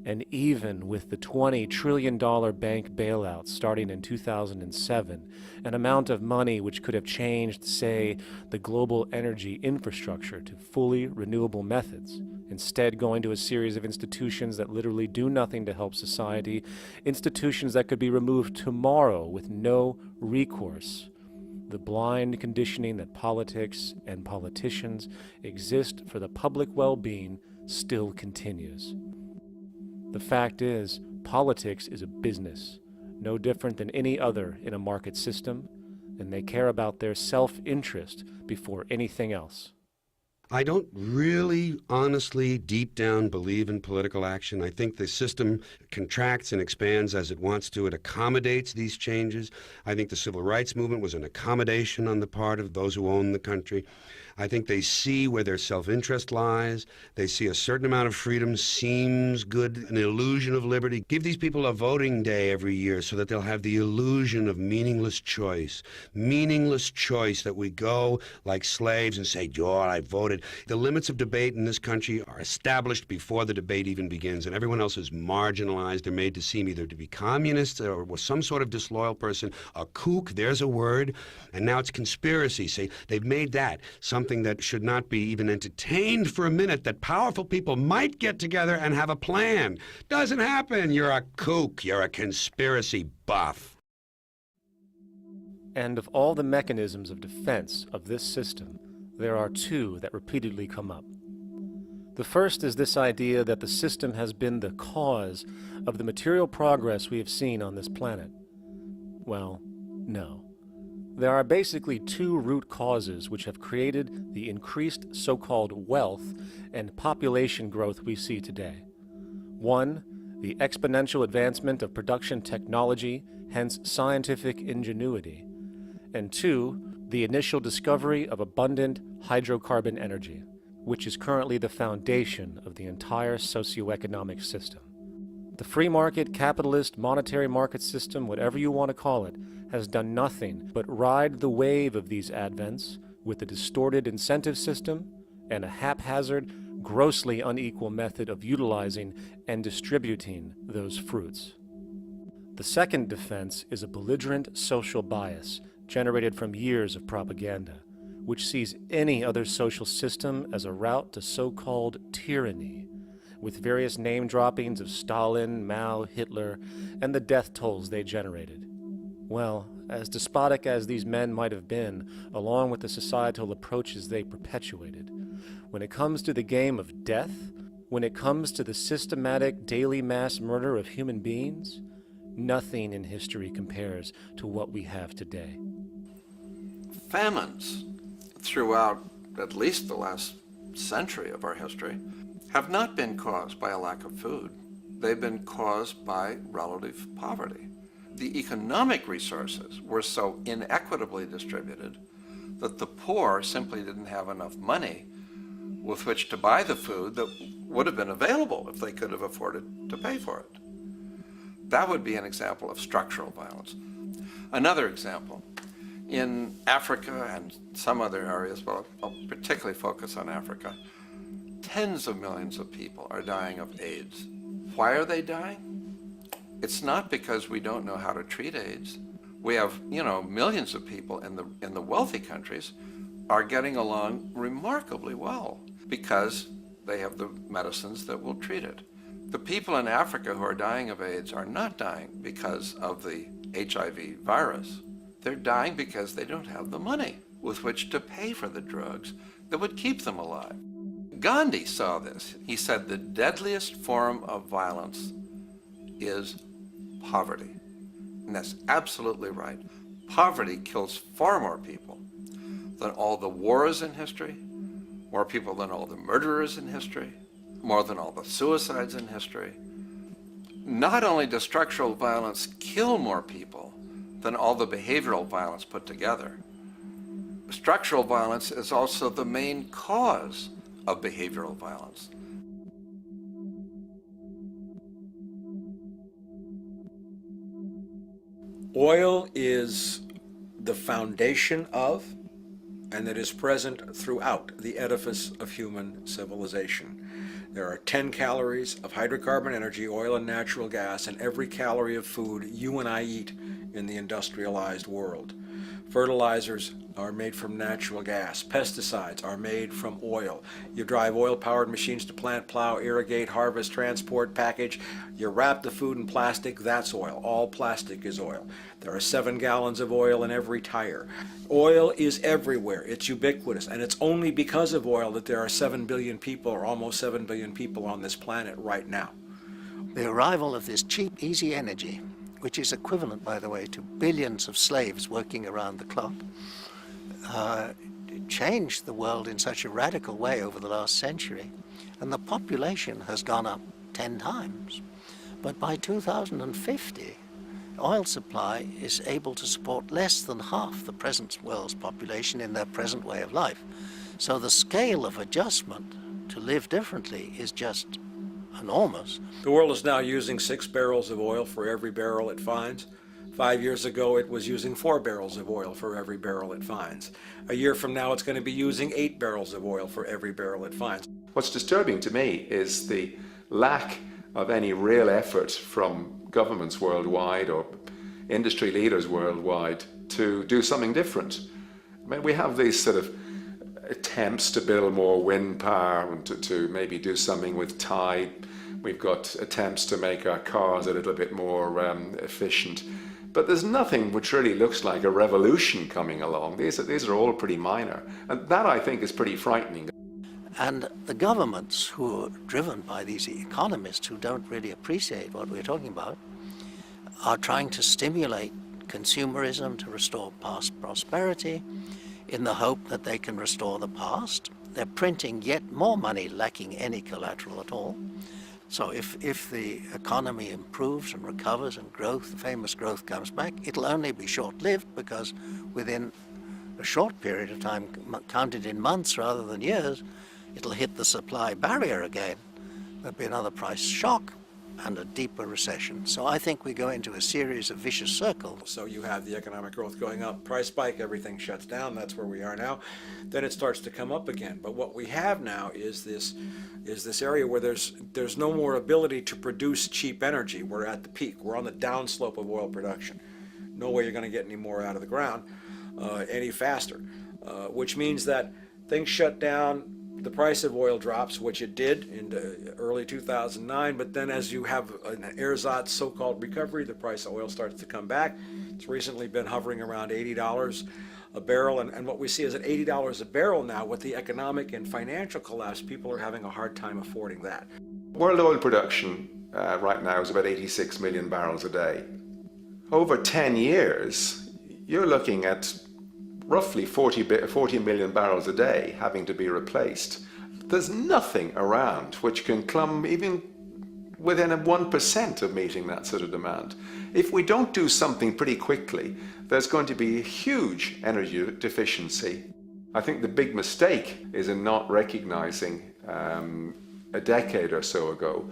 And even with the $20 trillion bank bailout starting in 2007, an amount of money which could have changed, say, the global energy infrastructure to fully renewable methods, instead going to a series of institutions that literally do nothing to help society, institutions that could be removed tomorrow with no recourse. The blind conditioning that politics and politicians exist for the public well-being still continues. The fact is, politics is a business, no different than any other in a market system, and they care about their self-interest before anything else. I don't really, honestly, deep down believe in political action. I think the system contracts and expands as it wants to. It accommodates these changes. I think the civil rights movement was an accommodation on the part of those who own the country. I think they see where their self-interest lies. They see a certain amount of freedom seems good, an illusion of liberty. Give these people a voting day every year so that they'll have the illusion of meaningless choice. Meaningless choice that we go like slaves and say, "Oh, I voted." The limits of debate in this country are established before the debate even begins, and everyone else is marginalized. They're made to seem either to be communists or some sort of disloyal person, a kook, there's a word, and now it's conspiracy. See, they've made that something that should not be even entertained for a minute, that powerful people might get together and have a plan. Doesn't happen. You're a kook. You're a conspiracy buff. And of all the mechanisms of defense of this system, there are two that repeatedly come up. The first is this idea that the system has been the cause of the material progress we have seen on this planet. Well, no. There are basically two root causes which have created the increased so-called wealth and population growth we see today. One, the exponential advancement of production technology, hence scientific ingenuity. And two, the initial discovery of abundant hydrocarbon energy, which is currently the foundation of the entire socioeconomic system. The free market, capitalist, monetary market system, whatever you want to call it, has done nothing but ride the wave of these advents with a distorted incentive system and a haphazard, grossly unequal method of utilizing and distributing those fruits. The second defense is a belligerent social bias generated from years of propaganda, which sees any other social system as a route to so-called tyranny, with various name droppings of Stalin, Mao, Hitler, and the death tolls they generated. Well, as despotic as these men might have been, along with the societal approaches they perpetuated, when it comes to the game of death, when it comes to the systematic daily mass murder of human beings, nothing in history compares to what we have today. Famines throughout at least the last century of our history have not been caused by a lack of food. They've been caused by relative poverty. The economic resources were so inequitably distributed that the poor simply didn't have enough money with which to buy the food that would have been available if they could have afforded to pay for it. That would be an example of structural violence. Another example, in Africa and some other areas, but I'll particularly focus on Africa, tens of millions of people are dying of AIDS. Why are they dying? It's not because we don't know how to treat AIDS. We have, millions of people in the wealthy countries are getting along remarkably well because they have the medicines that will treat it. The people in Africa who are dying of AIDS are not dying because of the HIV virus. They're dying because they don't have the money with which to pay for the drugs that would keep them alive. Gandhi saw this. He said the deadliest form of violence is poverty. And that's absolutely right. Poverty kills far more people than all the wars in history, more people than all the murderers in history, more than all the suicides in history. Not only does structural violence kill more people than all the behavioral violence put together, structural violence is also the main cause of behavioral violence. Oil is the foundation of, and that is present throughout the edifice of human civilization. There are 10 calories of hydrocarbon energy, oil and natural gas, in every calorie of food you and I eat in the industrialized world. Fertilizers are made from natural gas. Pesticides are made from oil. You drive oil-powered machines to plant, plow, irrigate, harvest, transport, package. You wrap the food in plastic, that's oil. All plastic is oil. There are 7 gallons of oil in every tire. Oil is everywhere. It's ubiquitous. And it's only because of oil that there are 7 billion people, or almost 7 billion people on this planet right now. The arrival of this cheap, easy energy, which is equivalent, by the way, to billions of slaves working around the clock, changed the world in such a radical way over the last century, and the population has gone up 10 times. But by 2050, oil supply is able to support less than half the present world's population in their present way of life. So the scale of adjustment to live differently is just enormous. The world is now using 6 barrels of oil for every barrel it finds. 5 years ago, it was using 4 barrels of oil for every barrel it finds. A year from now, it's going to be using 8 barrels of oil for every barrel it finds. What's disturbing to me is the lack of any real effort from governments worldwide or industry leaders worldwide to do something different. I mean, we have these sort of attempts to build more wind power and to maybe do something with tide. We've got attempts to make our cars a little bit more efficient. But there's nothing which really looks like a revolution coming along. These are all pretty minor. And that, I think, is pretty frightening. And the governments who are driven by these economists who don't really appreciate what we're talking about are trying to stimulate consumerism to restore past prosperity in the hope that they can restore the past. They're printing yet more money lacking any collateral at all. So if the economy improves and recovers and growth, the famous growth comes back, it'll only be short-lived because within a short period of time, counted in months rather than years, it'll hit the supply barrier again. There'll be another price shock and a deeper recession. So I think we go into a series of vicious circles. So you have the economic growth going up, price spike, everything shuts down, that's where we are now. Then it starts to come up again. But what we have now is this area where there's no more ability to produce cheap energy. We're at the peak. We're on the downslope of oil production. No way you're going to get any more out of the ground any faster, which means that things shut down. The price of oil drops, which it did in early 2009, but then as you have an ersatz so-called recovery, the price of oil starts to come back. It's recently been hovering around $80 a barrel, and what we see is at $80 a barrel now, with the economic and financial collapse, people are having a hard time affording that. World oil production right now is about 86 million barrels a day. Over 10 years, you're looking at roughly 40 million barrels a day having to be replaced. There's nothing around which can come even within 1% of meeting that sort of demand. If we don't do something pretty quickly, there's going to be a huge energy deficiency. I think the big mistake is in not recognizing a decade or so ago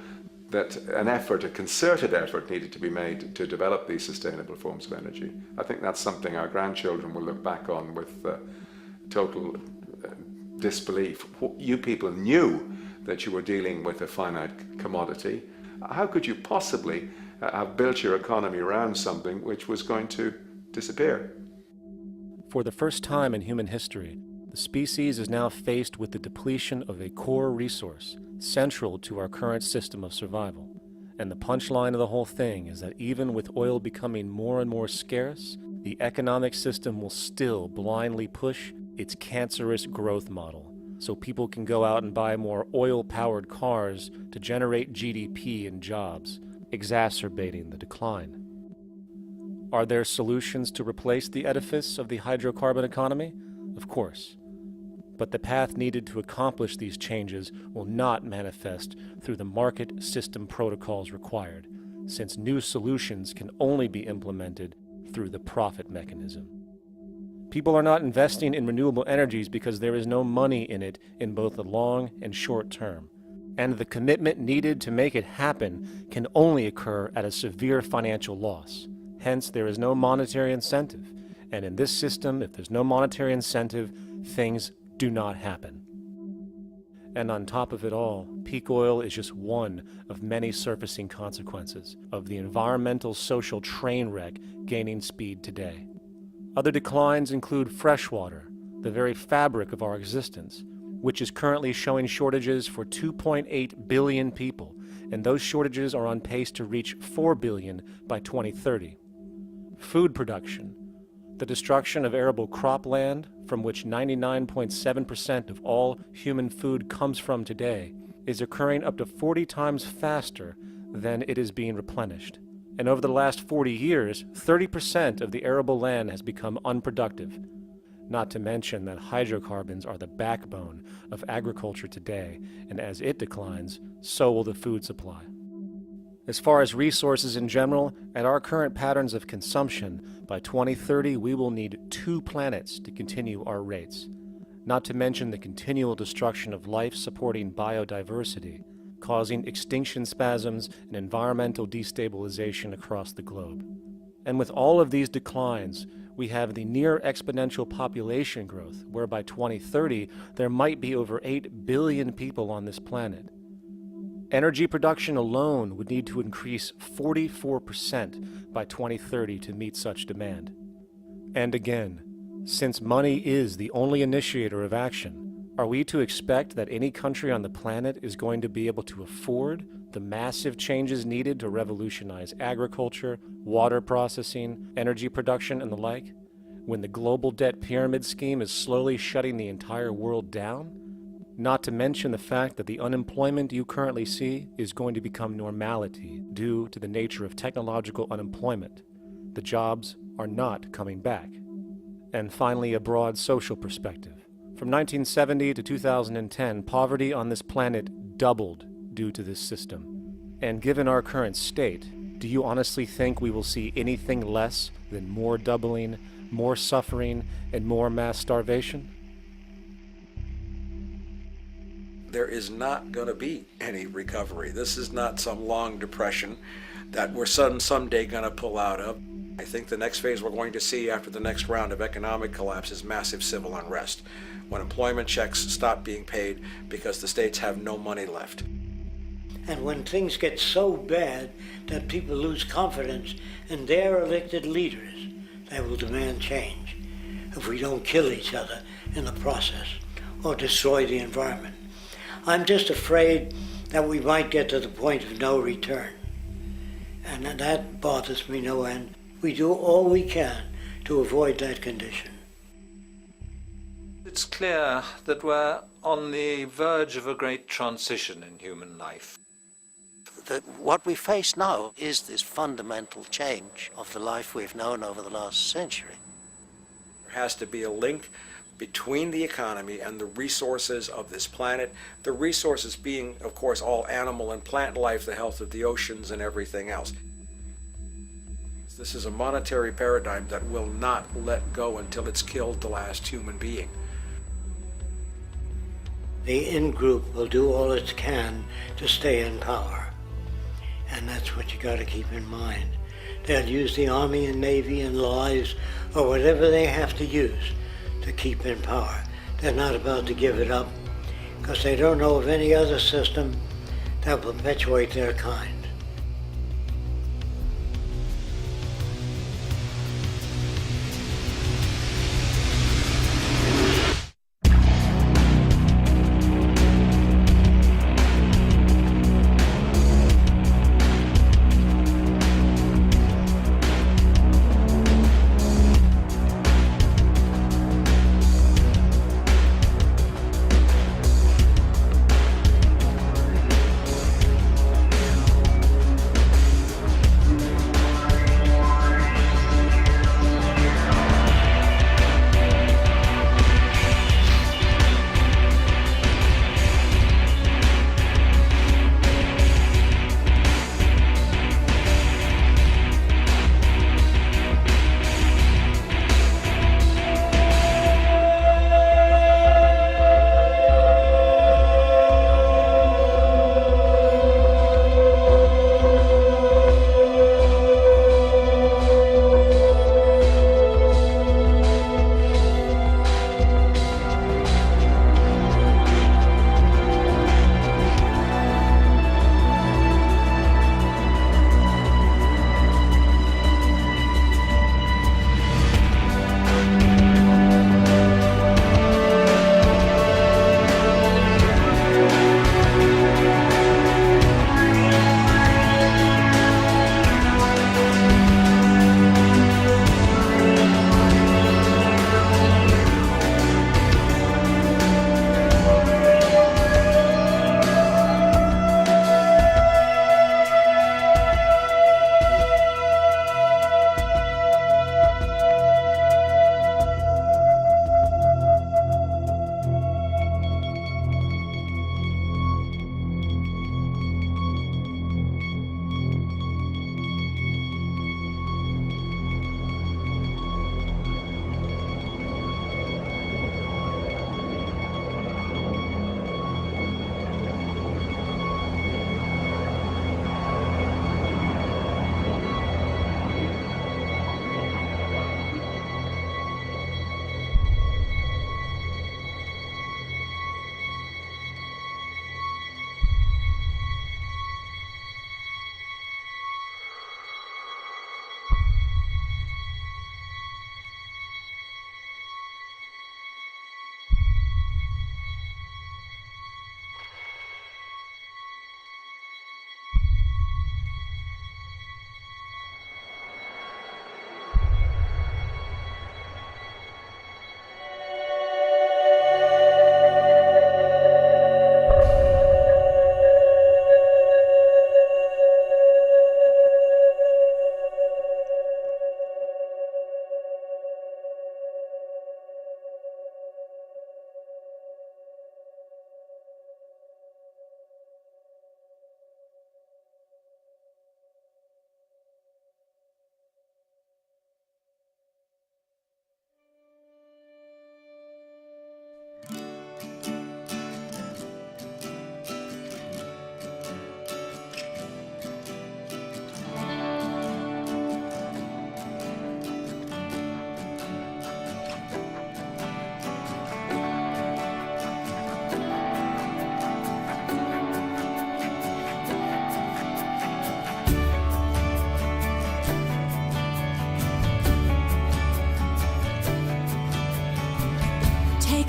that a concerted effort needed to be made to develop these sustainable forms of energy. I think that's something our grandchildren will look back on with total disbelief. You people knew that you were dealing with a finite commodity. How could you possibly have built your economy around something which was going to disappear? For the first time in human history, the species is now faced with the depletion of a core resource central to our current system of survival. And the punchline of the whole thing is that even with oil becoming more and more scarce, the economic system will still blindly push its cancerous growth model, so people can go out and buy more oil-powered cars to generate GDP and jobs, exacerbating the decline. Are there solutions to replace the edifice of the hydrocarbon economy? Of course. But the path needed to accomplish these changes will not manifest through the market system protocols required, since new solutions can only be implemented through the profit mechanism. People are not investing in renewable energies because there is no money in it in both the long and short term, and the commitment needed to make it happen can only occur at a severe financial loss. Hence, there is no monetary incentive, and in this system, if there's no monetary incentive, things do not happen. And on top of it all, peak oil is just one of many surfacing consequences of the environmental social train wreck gaining speed today. Other declines include freshwater, the very fabric of our existence, which is currently showing shortages for 2.8 billion people, and those shortages are on pace to reach 4 billion by 2030. Food production, the destruction of arable cropland, from which 99.7% of all human food comes from today, is occurring up to 40 times faster than it is being replenished. And over the last 40 years, 30% of the arable land has become unproductive. not to mention that hydrocarbons are the backbone of agriculture today, and as it declines, so will the food supply. As far as resources in general, at our current patterns of consumption, by 2030 we will need 2 planets to continue our rates, not to mention the continual destruction of life-supporting biodiversity, causing extinction spasms and environmental destabilization across the globe. And with all of these declines, we have the near exponential population growth, where by 2030 there might be over 8 billion people on this planet. Energy production alone would need to increase 44% by 2030 to meet such demand. And again, since money is the only initiator of action, are we to expect that any country on the planet is going to be able to afford the massive changes needed to revolutionize agriculture, water processing, energy production, and the like, when the global debt pyramid scheme is slowly shutting the entire world down? Not to mention the fact that the unemployment you currently see is going to become normality due to the nature of technological unemployment. The jobs are not coming back. And finally, a broad social perspective. From 1970 to 2010, poverty on this planet doubled due to this system. And given our current state, do you honestly think we will see anything less than more doubling, more suffering, and more mass starvation? There is not going to be any recovery. This is not some long depression that we're someday going to pull out of. I think the next phase we're going to see after the next round of economic collapse is massive civil unrest, when employment checks stop being paid because the states have no money left. And when things get so bad that people lose confidence in their elected leaders, they will demand change if we don't kill each other in the process or destroy the environment. I'm just afraid that we might get to the point of no return. And that bothers me no end. We do all we can to avoid that condition. It's clear that we're on the verge of a great transition in human life. What we face now is this fundamental change of the life we've known over the last century. There has to be a link between the economy and the resources of this planet, the resources being, of course, all animal and plant life, the health of the oceans and everything else. This is a monetary paradigm that will not let go until it's killed the last human being. The in-group will do all it can to stay in power. And that's what you got to keep in mind. They'll use the Army and Navy and lies or whatever they have to use to keep in power. They're not about to give it up because they don't know of any other system that will perpetuate their kind.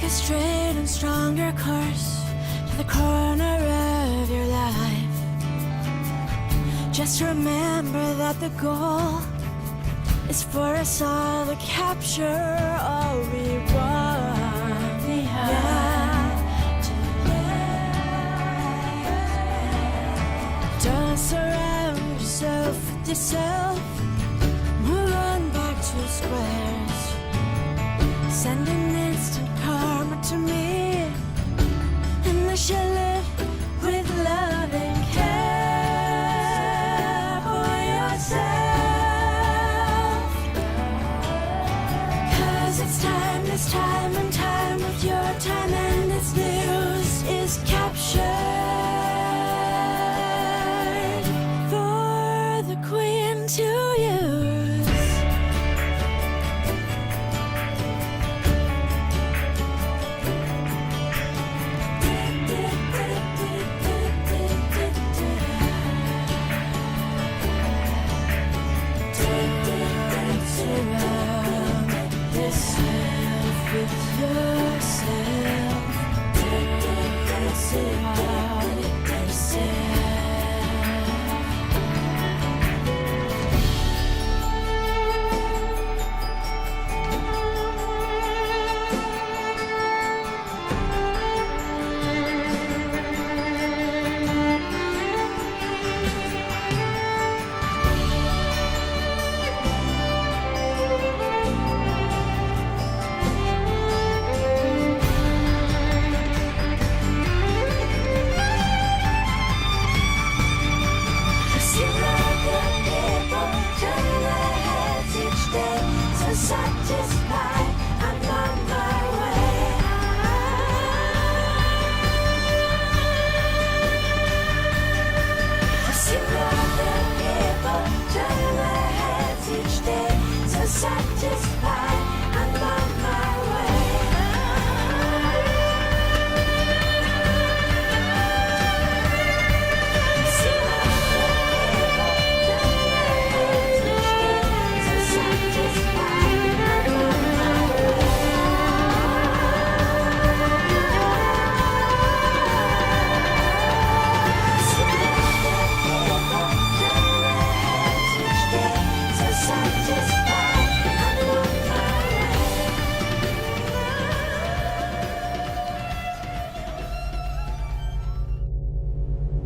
a straight and stronger course to the corner of your life. Just remember that the goal is for us all to capture all we want. Don't surround yourself with yourself. Move on back to squares. Send an instant karma to me, and I shall live with love and care for yourself. 'Cause it's time and time of your time, and its news is captured for the Queen to use. Surround yourself with yourself. Surround yourself. Satisfied, I'm on my way. See other people turn their heads each day. So satisfied, I'm on my way. See other people turn their heads each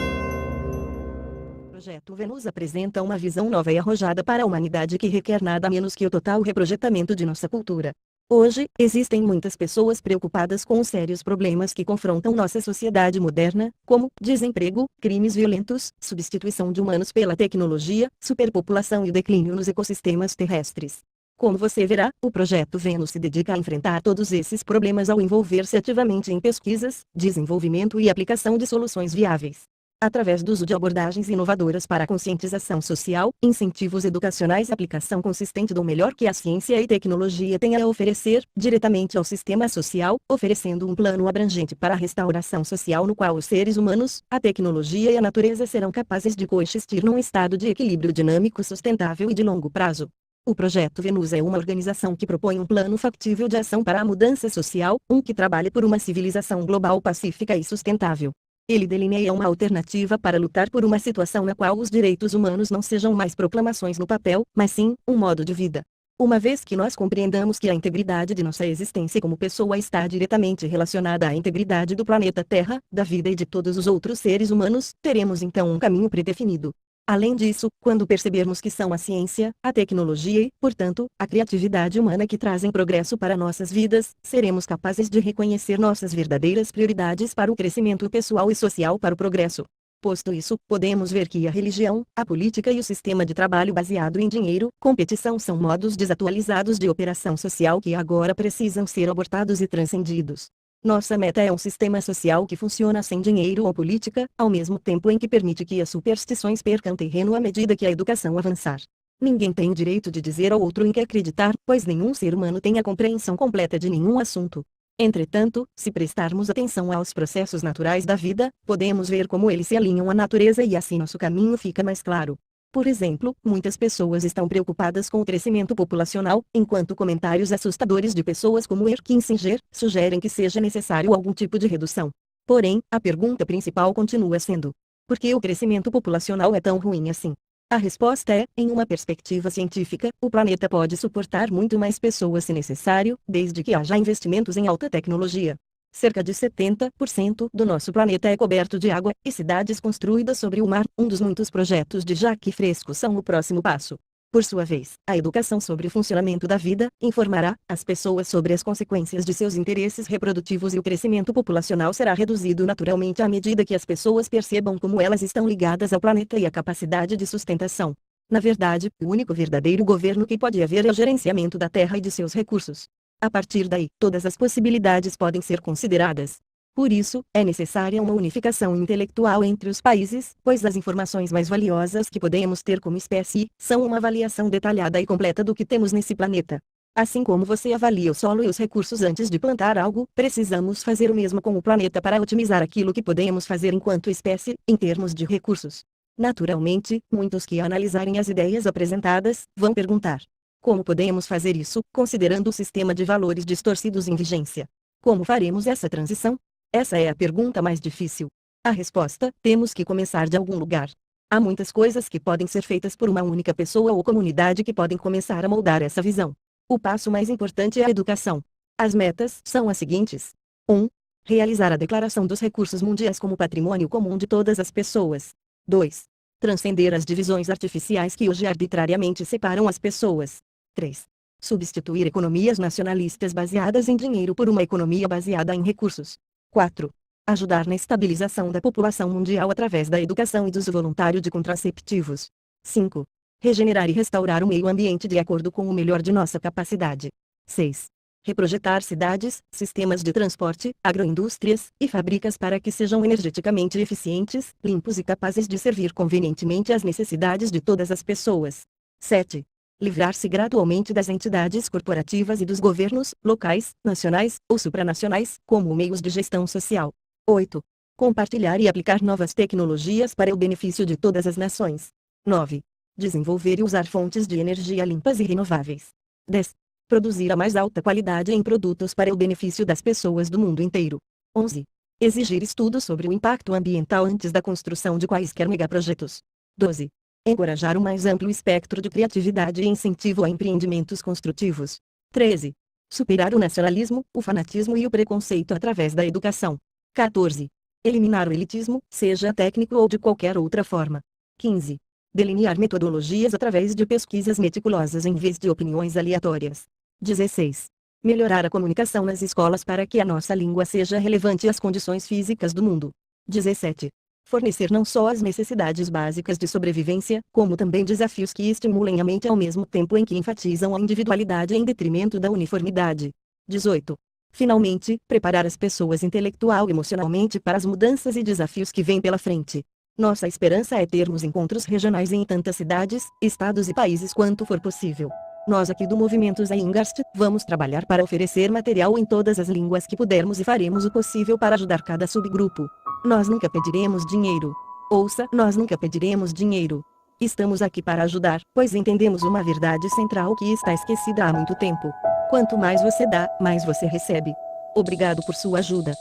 day. So satisfied. O projeto Vênus apresenta uma visão nova e arrojada para a humanidade que requer nada menos que o total reprojetamento de nossa cultura. Hoje, existem muitas pessoas preocupadas com os sérios problemas que confrontam nossa sociedade moderna, como desemprego, crimes violentos, substituição de humanos pela tecnologia, superpopulação e declínio nos ecossistemas terrestres. Como você verá, o projeto Vênus se dedica a enfrentar todos esses problemas ao envolver-se ativamente em pesquisas, desenvolvimento e aplicação de soluções viáveis. Através do uso de abordagens inovadoras para a conscientização social, incentivos educacionais e aplicação consistente do melhor que a ciência e tecnologia têm a oferecer, diretamente ao sistema social, oferecendo um plano abrangente para a restauração social no qual os seres humanos, a tecnologia e a natureza serão capazes de coexistir num estado de equilíbrio dinâmico sustentável e de longo prazo. O Projeto Vênus é uma organização que propõe um plano factível de ação para a mudança social, que trabalha por uma civilização global pacífica e sustentável. Ele delineia uma alternativa para lutar por uma situação na qual os direitos humanos não sejam mais proclamações no papel, mas sim, um modo de vida. Uma vez que nós compreendamos que a integridade de nossa existência como pessoa está diretamente relacionada à integridade do planeta Terra, da vida e de todos os outros seres humanos, teremos então um caminho predefinido. Além disso, quando percebermos que são a ciência, a tecnologia e, portanto, a criatividade humana que trazem progresso para nossas vidas, seremos capazes de reconhecer nossas verdadeiras prioridades para o crescimento pessoal e social para o progresso. Posto isso, podemos ver que a religião, a política e o sistema de trabalho baseado em dinheiro, competição são modos desatualizados de operação social que agora precisam ser abortados e transcendidos. Nossa meta é um sistema social que funciona sem dinheiro ou política, ao mesmo tempo em que permite que as superstições percam terreno à medida que a educação avançar. Ninguém tem o direito de dizer ao outro em que acreditar, pois nenhum ser humano tem a compreensão completa de nenhum assunto. Entretanto, se prestarmos atenção aos processos naturais da vida, podemos ver como eles se alinham à natureza e assim nosso caminho fica mais claro. Por exemplo, muitas pessoas estão preocupadas com o crescimento populacional, enquanto comentários assustadores de pessoas como Kissinger sugerem que seja necessário algum tipo de redução. Porém, a pergunta principal continua sendo: por que o crescimento populacional é tão ruim assim? A resposta é, em uma perspectiva científica, o planeta pode suportar muito mais pessoas se necessário, desde que haja investimentos em alta tecnologia. Cerca de 70% do nosso planeta é coberto de água, e cidades construídas sobre o mar, um dos muitos projetos de Jacques Fresco, são o próximo passo. Por sua vez, a educação sobre o funcionamento da vida informará as pessoas sobre as consequências de seus interesses reprodutivos e o crescimento populacional será reduzido naturalmente à medida que as pessoas percebam como elas estão ligadas ao planeta e à capacidade de sustentação. Na verdade, o único verdadeiro governo que pode haver é o gerenciamento da terra e de seus recursos. A partir daí, todas as possibilidades podem ser consideradas. Por isso, é necessária uma unificação intelectual entre os países, pois as informações mais valiosas que podemos ter como espécie são uma avaliação detalhada e completa do que temos nesse planeta. Assim como você avalia o solo e os recursos antes de plantar algo, precisamos fazer o mesmo com o planeta para otimizar aquilo que podemos fazer enquanto espécie, em termos de recursos. Naturalmente, muitos que analisarem as ideias apresentadas vão perguntar: como podemos fazer isso, considerando o sistema de valores distorcidos em vigência? Como faremos essa transição? Essa é a pergunta mais difícil. A resposta: temos que começar de algum lugar. Há muitas coisas que podem ser feitas por uma única pessoa ou comunidade que podem começar a moldar essa visão. O passo mais importante é a educação. As metas são as seguintes: 1. Realizar a Declaração dos Recursos Mundiais como patrimônio comum de todas as pessoas. 2. Transcender as divisões artificiais que hoje arbitrariamente separam as pessoas. 3. Substituir economias nacionalistas baseadas em dinheiro por uma economia baseada em recursos. 4. Ajudar na estabilização da população mundial através da educação e do uso voluntário de contraceptivos. 5. Regenerar e restaurar o meio ambiente de acordo com o melhor de nossa capacidade. 6. Reprojetar cidades, sistemas de transporte, agroindústrias e fábricas para que sejam energeticamente eficientes, limpos e capazes de servir convenientemente às necessidades de todas as pessoas. 7. Livrar-se gradualmente das entidades corporativas e dos governos, locais, nacionais ou supranacionais, como meios de gestão social. 8. Compartilhar e aplicar novas tecnologias para o benefício de todas as nações. 9. Desenvolver e usar fontes de energia limpas e renováveis. 10. Produzir a mais alta qualidade em produtos para o benefício das pessoas do mundo inteiro. 11. Exigir estudos sobre o impacto ambiental antes da construção de quaisquer megaprojetos. 12. Encorajar um mais amplo espectro de criatividade e incentivo a empreendimentos construtivos. 13. Superar o nacionalismo, o fanatismo e o preconceito através da educação. 14. Eliminar o elitismo, seja técnico ou de qualquer outra forma. 15. Delinear metodologias através de pesquisas meticulosas em vez de opiniões aleatórias. 16. Melhorar a comunicação nas escolas para que a nossa língua seja relevante às condições físicas do mundo. 17. Fornecer não só as necessidades básicas de sobrevivência, como também desafios que estimulem a mente ao mesmo tempo em que enfatizam a individualidade em detrimento da uniformidade. 18. Finalmente, preparar as pessoas intelectual e emocionalmente para as mudanças e desafios que vêm pela frente. Nossa esperança é termos encontros regionais em tantas cidades, estados e países quanto for possível. Nós aqui do Movimento ZEITGEIST vamos trabalhar para oferecer material em todas as línguas que pudermos e faremos o possível para ajudar cada subgrupo. Nós nunca pediremos dinheiro. Ouça, nós nunca pediremos dinheiro. Estamos aqui para ajudar, pois entendemos uma verdade central que está esquecida há muito tempo. Quanto mais você dá, mais você recebe. Obrigado por sua ajuda.